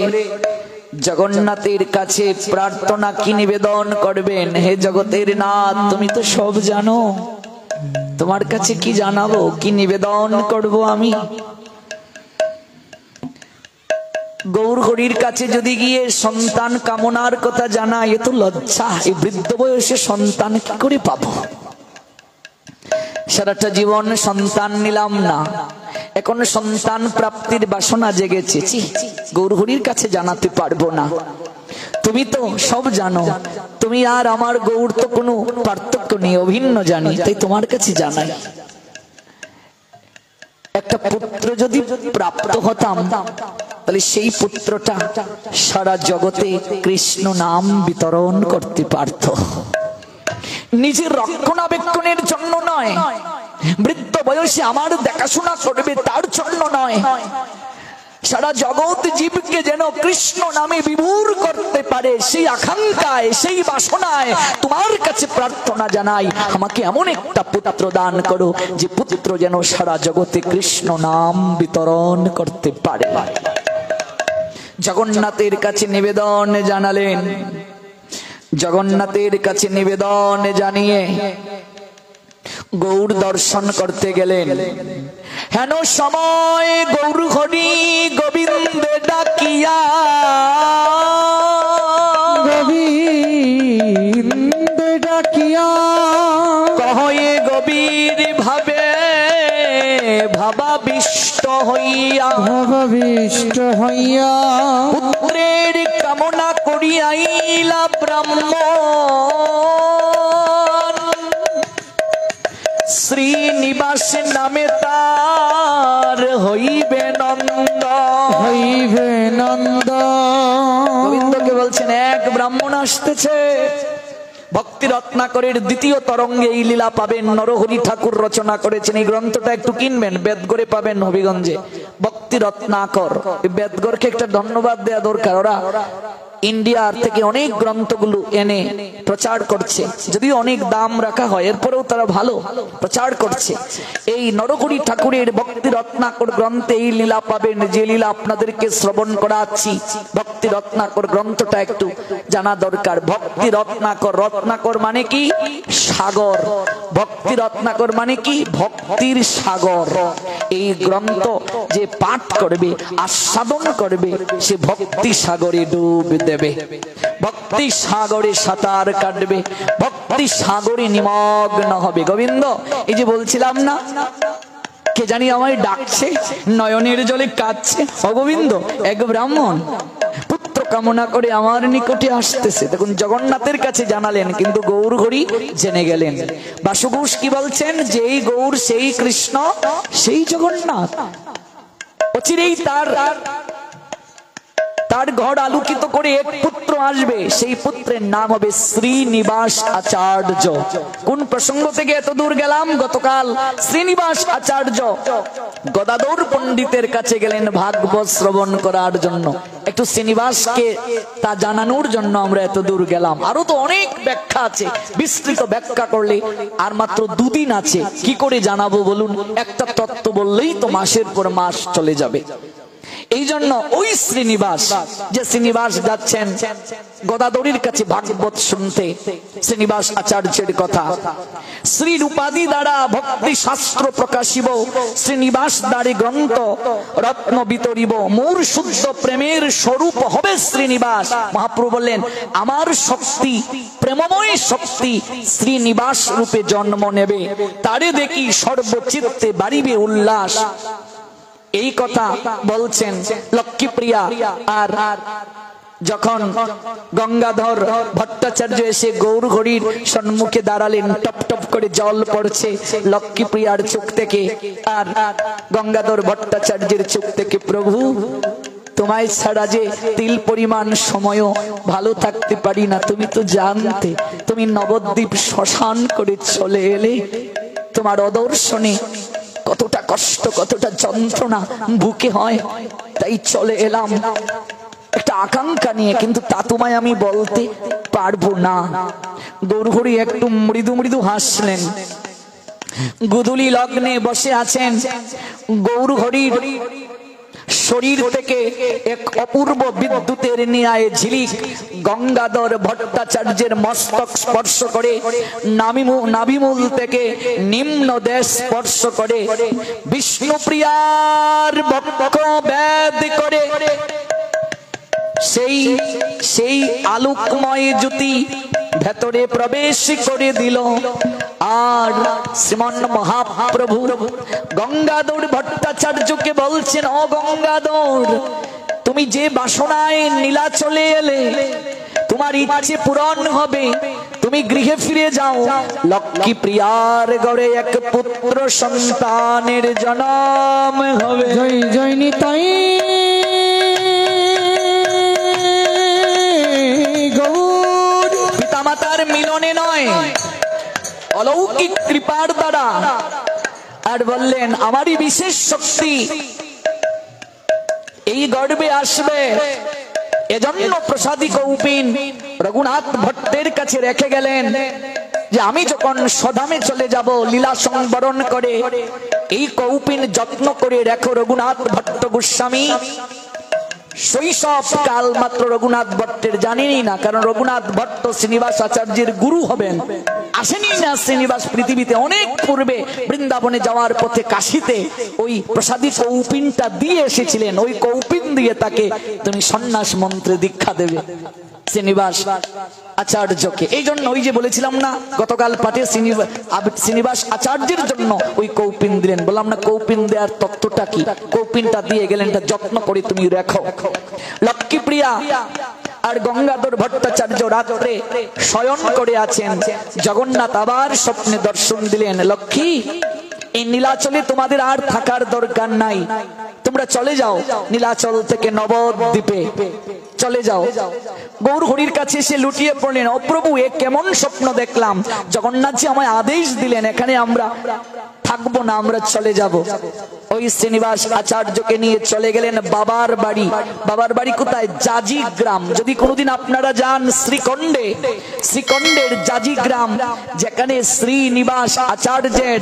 জগন্নাথের কাছে প্রার্থনা কি নিবেদন করবেন? হে জগতের নাথ, তুমি তো সব জানো, তোমার কাছে কি জানাবো, কি নিবেদন করব আমি? গৌর হরির কাছে যদি গিয়ে সন্তান কামনার কথা জানাই, এ তো লজ্জা। এই বৃদ্ধ বয়সে সন্তান কি করে পাবো? সারাটা জীবন সন্তান নিলাম না, এখন সন্তান প্রাপ্তির বাসনা জেগেছে। গৌর হরির কাছে জানাতে পারবো না। তুমি তো সব জানো, তুমি আর আমার গৌর তো কোনো পার্থক্য নেই, অভিন্ন জানি, তাই তোমার কাছে জানাই। একটা পুত্র যদি প্রাপ্ত হতাম, তাহলে সেই পুত্রটা সারা জগতে কৃষ্ণ নাম বিতরণ করতে পারত। নিজের রক্ষণাবেক্ষণের জন্য নয়, বৃদ্ধ বয়সে আমার দেখাশোনা করবে তার জন্য নয়, সারা জগৎ জীবকে যেন কৃষ্ণ নামে বিভোর করতে পারে, সেই আকাঙ্ক্ষায়, সেই বাসনায় তোমার কাছে প্রার্থনা জানাই, আমাকে এমন একটা পুত্র দান করো যে পুত্র যেন সারা জগতে কৃষ্ণ নাম বিতরণ করতে পারে। জগন্নাথের কাছে নিবেদন জানালেন। জগন্নাথের কাছে নিবেদন জানিয়ে গৌর দর্শন করতে গেলেন। হেন সময় গৌর হরি গোবিন্দ ডাকিয়া, গোবিন্দ ডাকিয়া কহে গভীর ভাবে ভাবাবিষ্ট হইয়া, ভাবাবিষ্ট হইয়া পুত্রের কামনা করিয়াইলা ব্রাহ্মণ। শ্রীনিবাস নামে তার হইবে নন্দ, হইবে নন্দ। গোবিন্দকে বলছেন এক ব্রাহ্মণ আসতেছে। ভক্তি রত্নাকরের দ্বিতীয় তরঙ্গে এই লীলা পাবেন। নরহরি ঠাকুর রচনা করেছেন। এই গ্রন্থটা একটু কিনবেন, বেদগড়ে পাবেন হবিগঞ্জে। ভক্তি রত্নাকর, বেদগড়কে একটা ধন্যবাদ দেওয়া দরকার। ওরা ইন্ডিয়ার থেকে অনেক গ্রন্থগুলো এনে প্রচার করছে, যদিও অনেক দাম রাখা হয়, এরপরেও তারা ভালো প্রচার করছে। এই নরহরি ঠাকুরের ভক্তি রত্নাকর গ্রন্থে এই লীলা পাবেন, যে লীলা আপনাদেরকে শ্রবণ করাচ্ছি। ভক্তি রত্নাকর গ্রন্থটা একটু জানা দরকার। ভক্তি রত্নাকর, রত্নাকর মানে কি? সাগর। ভক্তি রত্নাকর মানে কি? ভক্তির সাগর। এই গ্রন্থ যে পাঠ করবে, আস্বাদন করবে, সে ভক্তি সাগরে ডুব দেবে, ভক্তি সাগরে সাঁতার কাটবে, ভক্তি সাগরে নিমগ্ন হবে। গোবিন্দ, এই যে বলছিলাম না, কে জানি আমায় ডাকছে, নয়নের জলে কাঁদছে। অগোবিন্দ, এক ব্রাহ্মণ পুত্র কামনা করে আমার নিকটে আসতেছে। দেখুন, জগন্নাথের কাছে জানালেন, কিন্তু গৌর হরি জেনে গেলেন। বাসুঘোষ কি বলছেন? যেই গৌর, সেই কৃষ্ণ, সেই জগন্নাথ। অচিরেই তার ঘর আলোকিত করে এক পুত্র আসবে, সেই পুত্রের নাম হবে শ্রীনিবাস আচার্য। কোন প্রসঙ্গ থেকে এত দূর গেলাম? গতকাল শ্রীনিবাস আচার্য গদাধর পণ্ডিতের কাছে গেলেন ভাগবত শ্রবণ করার জন্য। একটু শ্রীনিবাসকে তা জানানোর জন্য আমরা এত দূর গেলাম। আরো তো অনেক ব্যাখ্যা আছে, বিস্তৃত ব্যাখ্যা করলে আর মাত্র দুদিন আছে, কি করে জানাবো বলুন? একটা তত্ত্ব বললেই তো মাসের পর মাস চলে যাবে। এই জন্য ওই শ্রীনিবাস, যে শ্রীনিবাস যাচ্ছেন গদাধরীর কাছে ভাগবত শুনতে, শ্রীনিবাস আচার্যের কথা। শ্রী রূপাদি দ্বারা ভক্তি শাস্ত্র প্রকাশিব, শ্রীনিবাস দ্বারে গ্রন্থ রত্ন বিতরিব, মোর শুদ্ধ প্রেমের স্বরূপ হবে শ্রীনিবাস। মহাপ্রভু বললেন, আমার শক্তি, প্রেমময় শক্তি শ্রীনিবাস রূপে জন্ম নেবে, তারে দেখি সর্বচিত্তে বাড়িবে উল্লাস। এই কথা বলছেন লক্ষ্মীপ্রিয়া। আর যখন গঙ্গাধর ভট্টাচার্য এসে গৌর হরির সম্মুখে দাঁড়ালেন, টপ টপ করে জল পড়ছে লক্ষ্মীপ্রিয়ার চোখ থেকে আর গঙ্গাধর ভট্টাচার্যের চোখ থেকে। প্রভু, তোমায় ছাড়া যে তিল পরিমাণ সময়ও ভালো থাকতে পারি না। তুমি তো জানতে, তুমি নবদ্বীপ শ্মশান করে চলে এলে। তোমার অদর্শনে কতটা কষ্ট, কতটা যন্ত্রণা বুকে হয়, তাই চলে এলাম একটা আকাঙ্ক্ষা নিয়ে, কিন্তু তা তোমায় আমি বলতে পারবো না। গৌরহরি একটু মৃদু মৃদু হাসলেন। গুদুলি লগ্নে বসে আছেন। গৌরহরির শরীর থেকে এক অপূর্ব বিদ্যুতের ন্যায় ঝিলিক গঙ্গাধর ভট্টাচার্যের মস্তক স্পর্শ করে, নাভিমূল থেকে নিম্ন দেশ স্পর্শ করে, বিষ্ণুপ্রিয়ার বক্ষ ভেদ করে সেই আলোকময় জ্যোতি ভেতরে প্রবেশ করে দিল। আর শ্রীমন মহাপ্রভু গঙ্গাধর ভট্টাচার্যকে বলছেন, ও গঙ্গাধর, তুমি যে বাসনায় নীলাচলে এলে, তোমার ইচ্ছে পূরণ হবে। তুমি গৃহে ফিরে যাও। লক্ষ্মী প্রিয়ার গড়ে এক পুত্র সন্তানের জন্ম হবে। জয় জয় নিতাই গৌর। পিতামাতার মিলনে নয়, অলৌকিক কৃপার দ্বারা। আর বললেন, আমারই বিশেষ শক্তি এই গর্বে আসবে। এজন্য প্রসাদী কৌপিন রঘুনাথ ভট্টের কাছে রেখে গেলেন যে আমি যখন সধামে চলে যাব লীলা সংবরণ করে, এই কৌপিন যত্ন করে রেখো। রঘুনাথ ভট্ট গোস্বামী শৈশব কাল মাত্র রঘুনাথ ভট্টের জানেনি না, কারণ রঘুনাথ ভট্ট শ্রীনিবাস আচার্যের গুরু হবেন। আসেনি না শ্রীনিবাস পৃথিবীতে, অনেক পূর্বে বৃন্দাবনে যাওয়ার পথে কাশীতে ওই প্রসাদী কৌপিনটা দিয়ে এসেছিলেন। ওই কৌপিন দিয়ে তাকে তুমি সন্ন্যাস মন্ত্রে দীক্ষা দেবে শ্রীনিবাস আচার্যকে। এই জন্য ওই যে বলেছিলাম না গতকাল পাঠে, শ্রীনিবাস আচার্যের জন্য ওই কৌপিন দিলেন। বললাম না কৌপিন দেওয়ার তত্ত্বটা কি? কৌপিনটা দিয়ে গেলেন, এটা যত্ন করে তুমি রেখো। লক্ষ্মীপ্রিয়া আর গঙ্গাধর ভট্টাচার্য রাত্রে শয়ন করে আছেন। জগন্নাথ আবার স্বপ্নে দর্শন দিলেন, লক্ষ্মী, এই নীলাচলে তোমাদের আর থাকার দরকার নাই, তোমরা চলে যাও নীলাচল থেকে নবদ্বীপে চলে যাও। গৌরহরির কাছে এসে লুটিয়ে পড়লেন, ও প্রভু, এ কেমন স্বপ্ন দেখলাম? জগন্নাথজি আমায় আদেশ দিলেন এখানে আমরা থাকবো না, আমরা চলে যাব। ওই শ্রীনিবাস আচার্যকে নিয়ে চলে গেলেন বাবার বাড়ি। বাবার বাড়ি কোথায়? জাজি গ্রাম। যদি কোনোদিন আপনারা যান শ্রীখণ্ডে, শ্রীখণ্ডের জাজি গ্রাম, যেখানে শ্রীনিবাস আচার্যের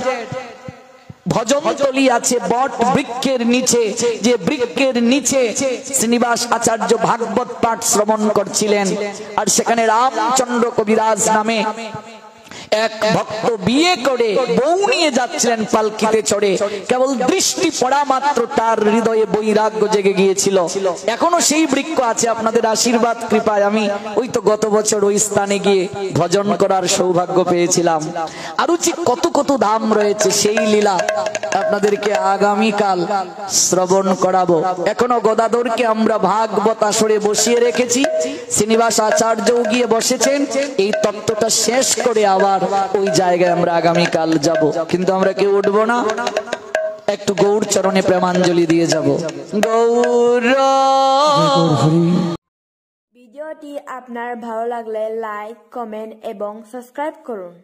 ভজনতলি আছে বট বৃক্ষের নিচে, যে বৃক্ষের নিচে শ্রীনিবাস আচার্য ভাগবত পাঠ শ্রবণ করছিলেন। আর সেখানে রামচন্দ্র কবিরাজ নামে এক ভক্ত বিয়ে করে বউ নিয়ে যাচ্ছিলেন পালকিতে চড়ে। কেবল দৃষ্টি পড়া মাত্র তার হৃদয়ে বৈরাগ্য জেগে গিয়েছিল। এখনো সেই বৃক্ষ আছে। আপনাদের আশীর্বাদ কৃপায় আমি ওই তো গত বছর ওই স্থানে গিয়ে ভজন করার সৌভাগ্য পেয়েছিলাম। আরো যে কত কত ধাম রয়েছে, সেই লীলা আপনাদেরকে আগামীকাল শ্রবণ করাবো। এখনো গদাধরকে আমরা ভাগবত আসরে বসিয়ে রেখেছি, শ্রীনিবাস আচার্যও গিয়ে বসেছেন। এই তত্ত্বটা শেষ করে আবার ওই জায়গায় আমরা আগামীকাল যাব, কিন্তু আমরা কেউ উঠবো না। একটু গৌর চরণে প্রেমাঞ্জলি দিয়ে যাব। গৌর। ভিডিওটি আপনার ভালো লাগলে লাইক, কমেন্ট এবং সাবস্ক্রাইব করুন।